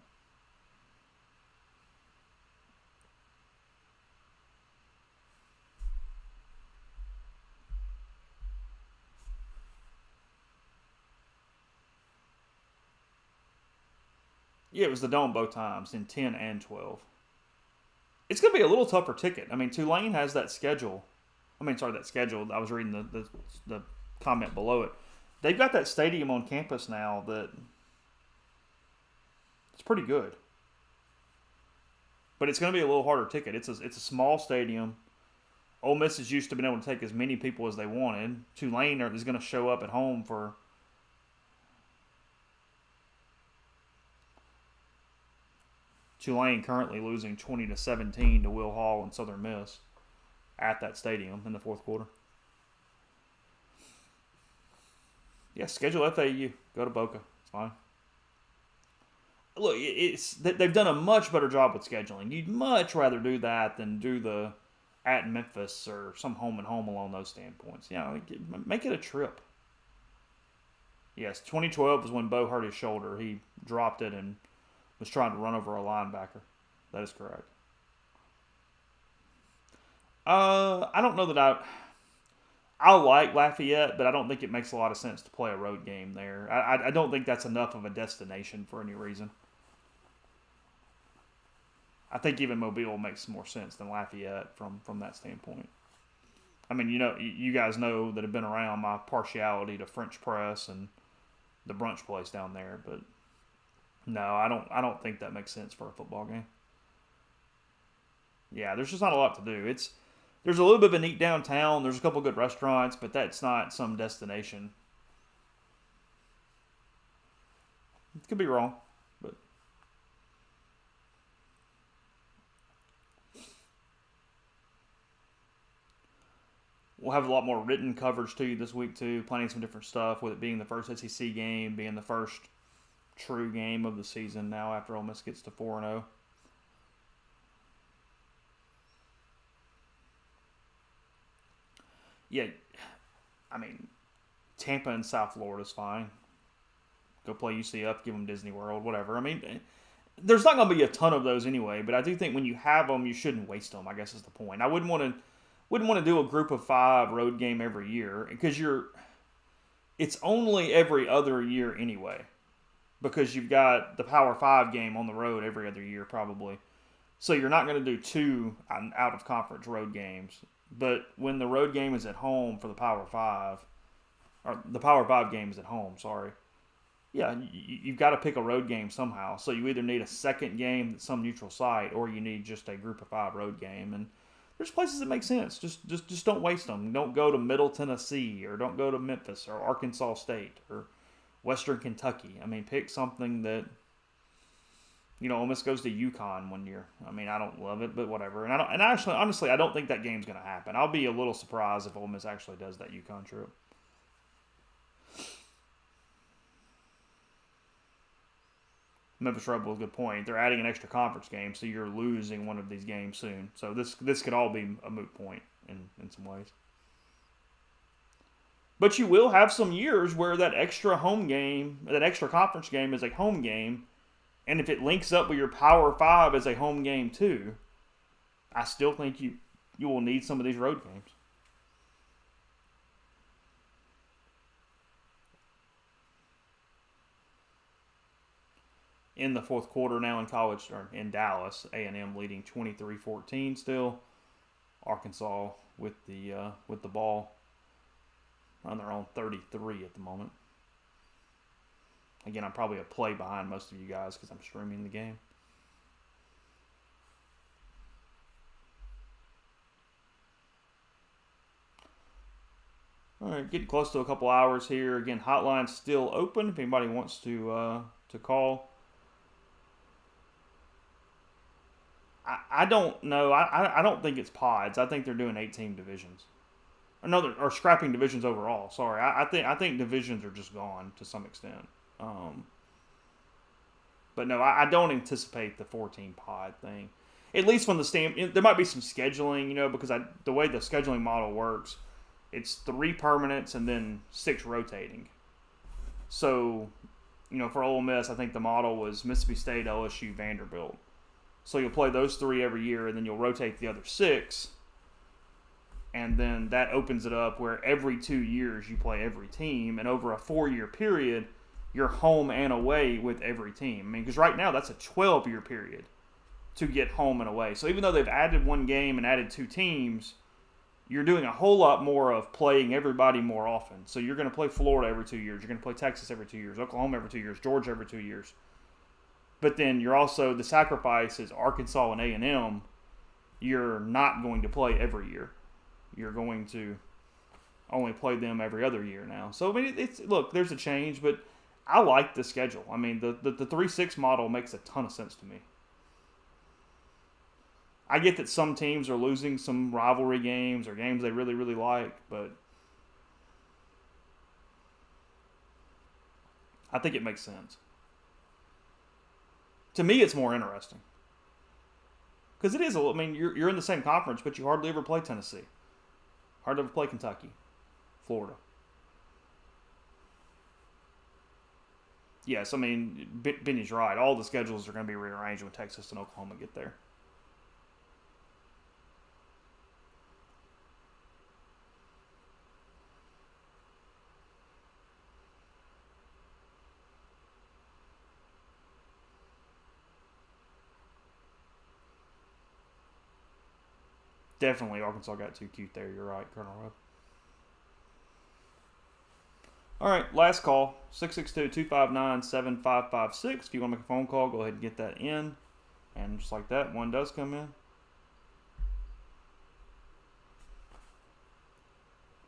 Yeah, it was the Dome both times in 10 and 12. It's going to be a little tougher ticket. I mean, Tulane has that schedule. That schedule. I was reading the comment below it. They've got that stadium on campus now that it's pretty good. But it's going to be a little harder ticket. It's a small stadium. Ole Miss is used to being able to take as many people as they wanted. Tulane is going to show up at home for Tulane currently losing 20-17 to Will Hall and Southern Miss at that stadium in the fourth quarter. Yeah, schedule FAU. Go to Boca. It's fine. Look, they've done a much better job with scheduling. You'd much rather do that than do the at Memphis or some home and home along those standpoints. Make it a trip. Yes, 2012 was when Bo hurt his shoulder. He dropped it and was trying to run over a linebacker. That is correct. I don't know that I like Lafayette, but I don't think it makes a lot of sense to play a road game there. I don't think that's enough of a destination for any reason. I think even Mobile makes more sense than Lafayette from that standpoint. I mean, you guys know that have been around my partiality to French Press and the brunch place down there, but no, I don't think that makes sense for a football game. Yeah, there's just not a lot to do. There's a little bit of a neat downtown. There's a couple good restaurants, but that's not some destination. It could be wrong, but we'll have a lot more written coverage to you this week too. Planning some different stuff with it being the first SEC game, being the first true game of the season now after Ole Miss gets to 4-0. Yeah, I mean, Tampa and South Florida is fine. Go play UCF, give them Disney World, whatever. I mean, there's not going to be a ton of those anyway, but I do think when you have them, you shouldn't waste them, I guess is the point. I wouldn't want to do a group of 5 road game every year because it's only every other year anyway because you've got the Power 5 game on the road every other year probably. So you're not going to do 2 out-of-conference road games. But when the road game is at home for the Power 5, or the Power 5 game is at home, sorry. Yeah, you've got to pick a road game somehow. So you either need a second game at some neutral site or you need just a group of 5 road game. And there's places that make sense. Just don't waste them. Don't go to Middle Tennessee or don't go to Memphis or Arkansas State or Western Kentucky. I mean, pick something that, Ole Miss goes to UConn one year. I mean, I don't love it, but whatever. And honestly, I don't think that game's going to happen. I'll be a little surprised if Ole Miss actually does that UConn trip. Memphis Rebel is a good point. They're adding an extra conference game, so you're losing one of these games soon. So this could all be a moot point in some ways. But you will have some years where that extra home game, that extra conference game is a home game, and if it links up with your Power 5 as a home game too, I still think you will need some of these road games. In the fourth quarter now in college, or in Dallas, A&M leading 23-14 still. Arkansas with the ball on their own 33 at the moment. Again, I'm probably a play behind most of you guys because I'm streaming the game. All right, getting close to a couple hours here. Again, hotline's still open if anybody wants to call. I don't know. I don't think it's pods. I think they're doing 8-team divisions. Or scrapping divisions overall. Sorry, I think divisions are just gone to some extent. But no, I don't anticipate the 14 pod thing. At least from the stand, there might be some scheduling, because the way the scheduling model works, it's 3 permanents and then 6 rotating. So, for Ole Miss, I think the model was Mississippi State, LSU, Vanderbilt. So you'll play those 3 every year, and then you'll rotate the other 6. And then that opens it up where every 2 years you play every team. And over a 4-year period, you're home and away with every team. I mean, because right now that's a 12-year period to get home and away. So even though they've added 1 game and added 2 teams, you're doing a whole lot more of playing everybody more often. So you're going to play Florida every 2 years. You're going to play Texas every 2 years. Oklahoma every 2 years. Georgia every 2 years. But then you're also, the sacrifice is Arkansas and A&M. You're not going to play every year. You're going to only play them every other year now. So, I mean, look, there's a change, but I like the schedule. I mean, the 3-6 model makes a ton of sense to me. I get that some teams are losing some rivalry games or games they really, really like, but I think it makes sense. To me, it's more interesting. Because it is I mean, you're in the same conference, but you hardly ever play Tennessee. Hardly ever play Kentucky, Florida. Yes, I mean, Benny's right. All the schedules are going to be rearranged when Texas and Oklahoma get there. Definitely, Arkansas got too cute there. You're right, Colonel Rudd. All right, last call, 662-259-7556. If you want to make a phone call, go ahead and get that in. And just like that, one does come in.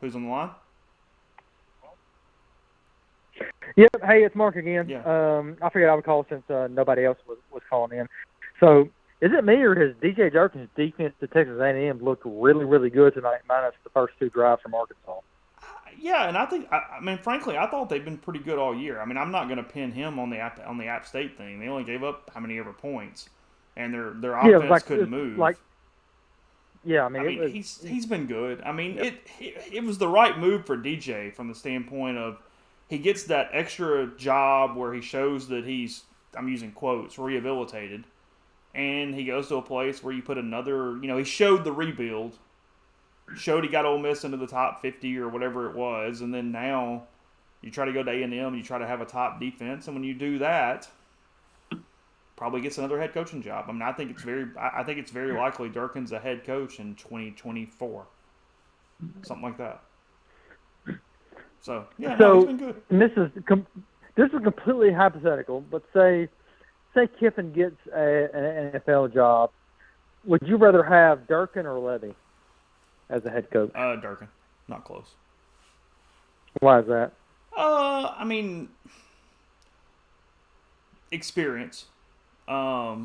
Who's on the line? Yep. Hey, it's Mark again. Yeah. I figured I would call since nobody else was calling in. So, is it me or has DJ Durkin's defense to Texas A&M looked really, really good tonight, minus the first 2 drives from Arkansas? Yeah, and I think, I mean, frankly, I thought they've been pretty good all year. I mean, I'm not going to pin him on the App State thing. They only gave up how many ever points, and their offense couldn't move. He's been good. I mean, it was the right move for DJ from the standpoint of he gets that extra job where he shows that he's, I'm using quotes, rehabilitated. And he goes to a place where you put another, he showed the rebuild, showed he got Ole Miss into the top 50 or whatever it was, and then now you try to go to A&M, you try to have a top defense, and when you do that, probably gets another head coaching job. I mean, I think it's very likely Durkin's a head coach in 2024, something like that. So yeah, he's been good. And this is completely hypothetical, but say Kiffin gets an NFL job, would you rather have Durkin or Levy as a head coach? Durkin. Not close. Why is that? I mean, experience. But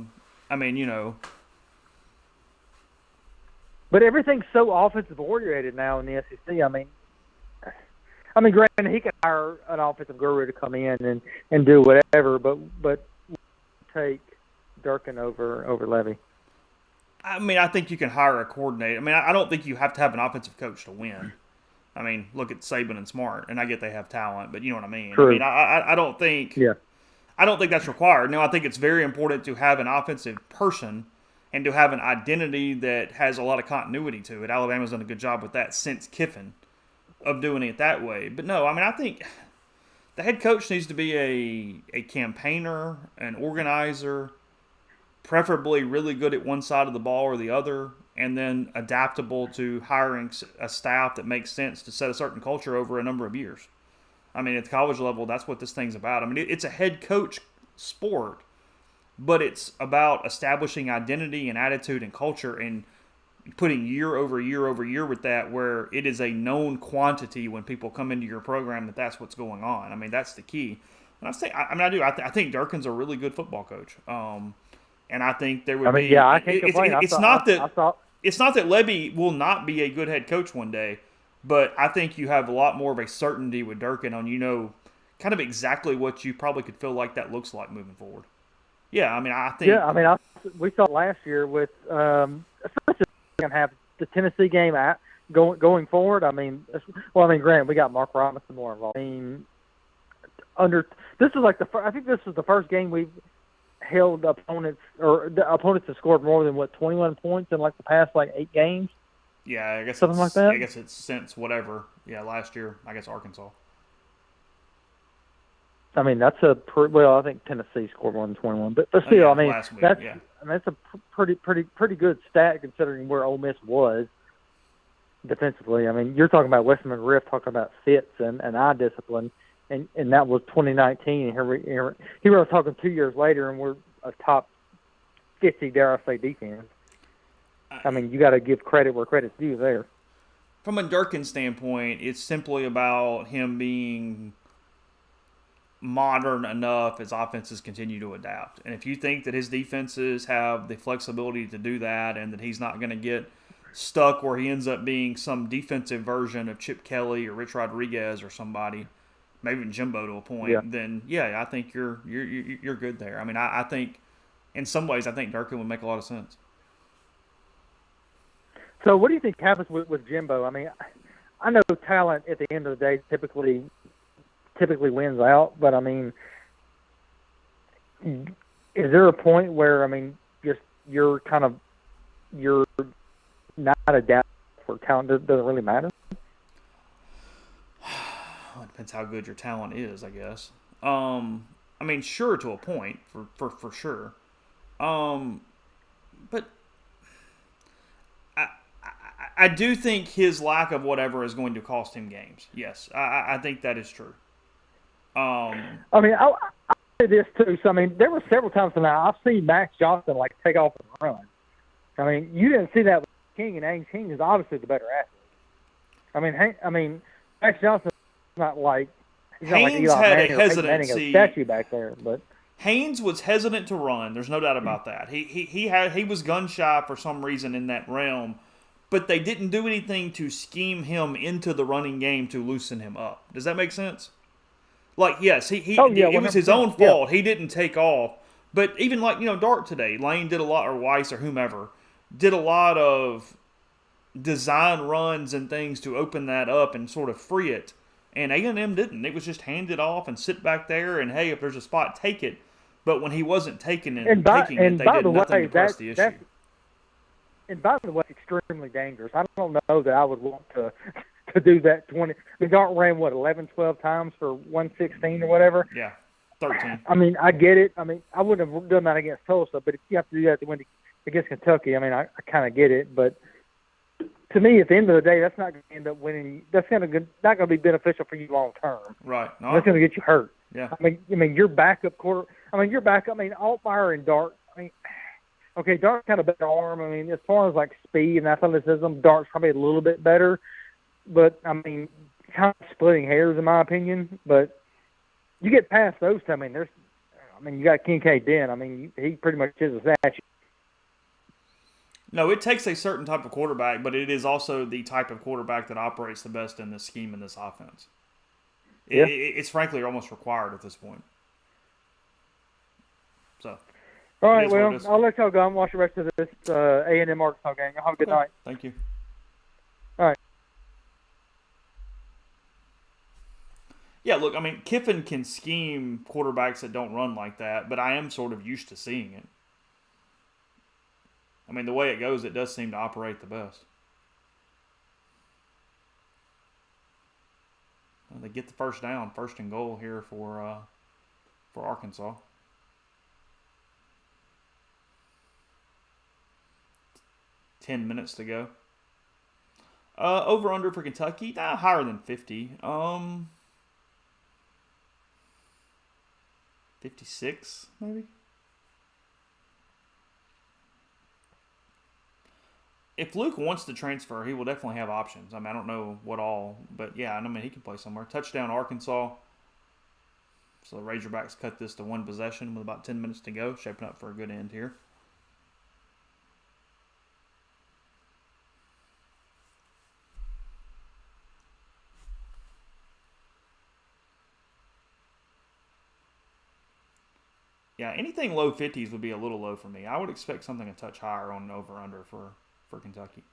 everything's so offensive oriented now in the SEC. I mean, granted, he could hire an offensive guru to come in and do whatever, but take Durkin over Levy? I mean, I think you can hire a coordinator. I mean, I don't think you have to have an offensive coach to win. I mean, look at Saban and Smart, and I get they have talent, but you know what I mean. True. I mean, I don't think I don't think that's required. No, I think it's very important to have an offensive person and to have an identity that has a lot of continuity to it. Alabama's done a good job with that since Kiffin of doing it that way. But no, I mean, I think the head coach needs to be a campaigner, an organizer, preferably really good at one side of the ball or the other, and then adaptable to hiring a staff that makes sense to set a certain culture over a number of years. I mean, at the college level, that's what this thing's about. I mean, it's a head coach sport, but it's about establishing identity and attitude and culture and putting year over year over year with that, where it is a known quantity when people come into your program that that's what's going on. I mean, that's the key. And I think Durkin's a really good football coach. And I think there would be. Yeah, I can't complain. It's not that Levy will not be a good head coach one day, but I think you have a lot more of a certainty with Durkin on, kind of exactly what you probably could feel like that looks like moving forward. Yeah, I mean, I think. Yeah, I mean, we saw last year with, especially going to have the Tennessee game going forward. I mean, granted, we got Mark Robinson more involved. I mean, this is like I think this is the first game we've held opponents, or the opponents have scored more than 21 points in like the past 8 games. Yeah, I guess something like that. I guess it's since whatever. Yeah, last year, I guess Arkansas. I mean, that's I think Tennessee scored more than 21, but still, I mean, that's a pretty good stat considering where Ole Miss was defensively. I mean, you're talking about Westman McGriff talking about fits and eye discipline. And that was 2019, and here we're talking 2 years later, and we're a top 50, dare I say, defense. I mean, you got to give credit where credit's due there. From a Durkin standpoint, it's simply about him being modern enough as offenses continue to adapt. And if you think that his defenses have the flexibility to do that, and that he's not going to get stuck where he ends up being some defensive version of Chip Kelly or Rich Rodriguez or somebody, maybe even Jimbo to a point, then I think you're good there. I mean, I think in some ways, I think Durkin would make a lot of sense. So what do you think happens with Jimbo? I mean, I know talent at the end of the day typically wins out, but I mean, is there a point where, I mean, just you're not adapted for talent doesn't really matter? It depends how good your talent is, I guess. I mean, sure, to a point, for sure. But I do think his lack of whatever is going to cost him games. Yes, I think that is true. I mean, I'll say this too. So I mean, there were several times tonight I've seen Max Johnson take off and run. I mean, you didn't see that with King, and Haynes King is obviously the better athlete. I mean, Max Johnson. Not like he's Haynes not like had Eli a Manning hesitancy. A statue back there, but Haynes was hesitant to run. There's no doubt about that. He was gun shy for some reason in that realm, but they didn't do anything to scheme him into the running game to loosen him up. Does that make sense? Like, yes, it was his own fault. He didn't take off. But even Dart today, Lane did a lot, or Weiss or whomever, did a lot of design runs and things to open that up and sort of free it. And A&M didn't. It was just hand it off and sit back there and, hey, if there's a spot, take it. But when he wasn't taking it, they did nothing to press the issue. And by the way, extremely dangerous. I don't know that I would want to do that 20. I mean, Dart ran, 11, 12 times for 116 or whatever? Yeah, 13. I mean, I get it. I mean, I wouldn't have done that against Tulsa, but if you have to do that to win against Kentucky, I mean, I kind of get it. But to me, at the end of the day, that's not going to end up winning. That's not going to be beneficial for you long term. Right. No, that's going to get you hurt. Yeah. I mean, your backup quarter. I mean, Altmaier and Dart. I mean, okay, Dart's kind of better arm. I mean, as far as speed and athleticism, Dart's probably a little bit better. But I mean, kind of splitting hairs in my opinion. But you get past those two. I mean, you got Kincaid Den. I mean, he pretty much is a statue. No, it takes a certain type of quarterback, but it is also the type of quarterback that operates the best in this scheme in this offense. It's frankly almost required at this point. So, All It right, is what it well, is. I'll let y'all go. I'm watching the rest of this A&M Arkansas game. Y'all have a good Okay. night. Thank you. All right. Yeah, look, I mean, Kiffin can scheme quarterbacks that don't run like that, but I am sort of used to seeing it. I mean, the way it goes, it does seem to operate the best. Well, they get the first down, 1st and goal here for Arkansas. 10 minutes to go. Over under for Kentucky, higher than 50. 56 maybe. If Luke wants to transfer, he will definitely have options. I mean, I don't know what all, but yeah, I mean, he can play somewhere. Touchdown Arkansas. So the Razorbacks cut this to 1 possession with about 10 minutes to go, shaping up for a good end here. Yeah, anything low 50s would be a little low for me. I would expect something a touch higher on over-under for Kentucky.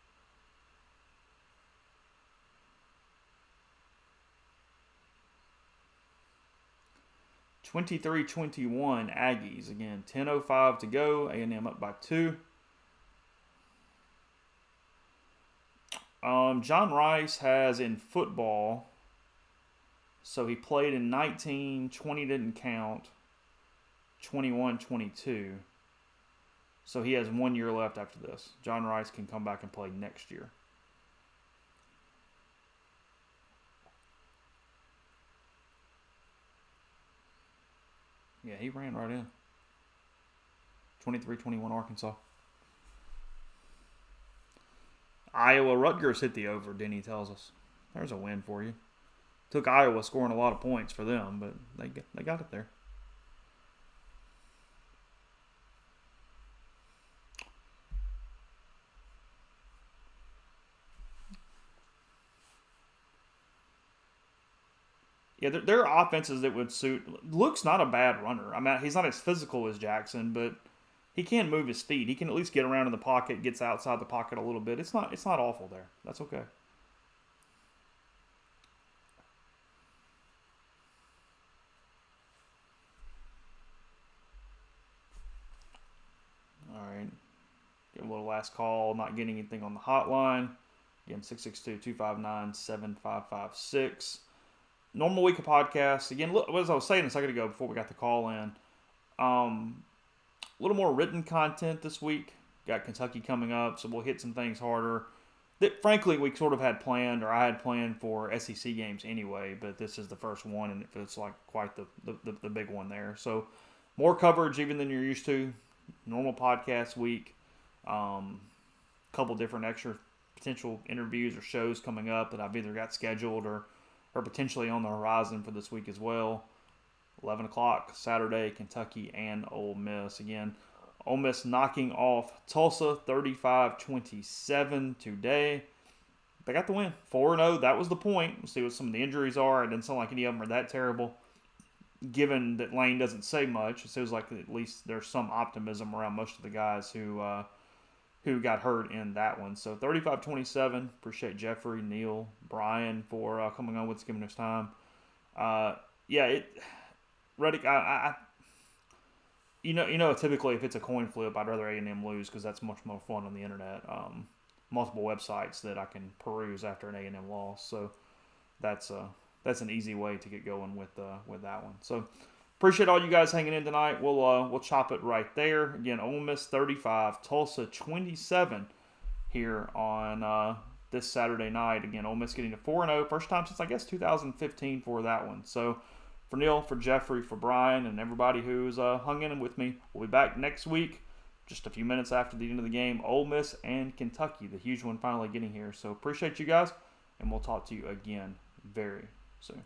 (23-21) Aggies. Again, 10:05 to go. A&M up by 2. John Rice has in football, so he played in 19, 20 didn't count, 21, 22. So he has 1 year left after this. John Rice can come back and play next year. Yeah, he ran right in. 23-21 Arkansas. Iowa Rutgers hit the over, Denny tells us. There's a win for you. Took Iowa scoring a lot of points for them, but they got it there. Yeah, there are offenses that would suit. Luke's not a bad runner. I mean, he's not as physical as Jackson, but he can move his feet. He can at least get around in the pocket, gets outside the pocket a little bit. It's not awful there. That's okay. All right. Give a little last call. Not getting anything on the hotline. Again, 662-259-7556. Normal week of podcasts. Again, look, as I was saying a second ago before we got the call in, a little more written content this week. Got Kentucky coming up, so we'll hit some things harder that, frankly, we sort of had planned, or I had planned for SEC games anyway, but this is the first one, and it's like quite the big one there. So more coverage even than you're used to. Normal podcast week. Couple different extra potential interviews or shows coming up that I've either got scheduled or potentially on the horizon for this week as well. 11 o'clock Saturday, Kentucky and Ole Miss. Again, Ole Miss knocking off Tulsa 35-27 today. They got the win. 4-0, that was the point. We'll see what some of the injuries are. It didn't sound like any of them are that terrible. Given that Lane doesn't say much, it seems like at least there's some optimism around most of the guys who got hurt in that one. So 35-27. Appreciate Jeffrey, Neil, Brian for coming on with us, giving us time. Reddick, typically if it's a coin flip, I'd rather A&M lose because that's much more fun on the internet. Multiple websites that I can peruse after an A&M loss. So that's an easy way to get going with that one. So appreciate all you guys hanging in tonight. We'll chop it right there. Again, Ole Miss 35, Tulsa 27 here on this Saturday night. Again, Ole Miss getting to 4-0, first time since I guess 2015 for that one. So for Neil, for Jeffrey, for Brian, and everybody who's hung in with me, we'll be back next week, just a few minutes after the end of the game. Ole Miss and Kentucky, the huge one finally getting here. So appreciate you guys, and we'll talk to you again very soon.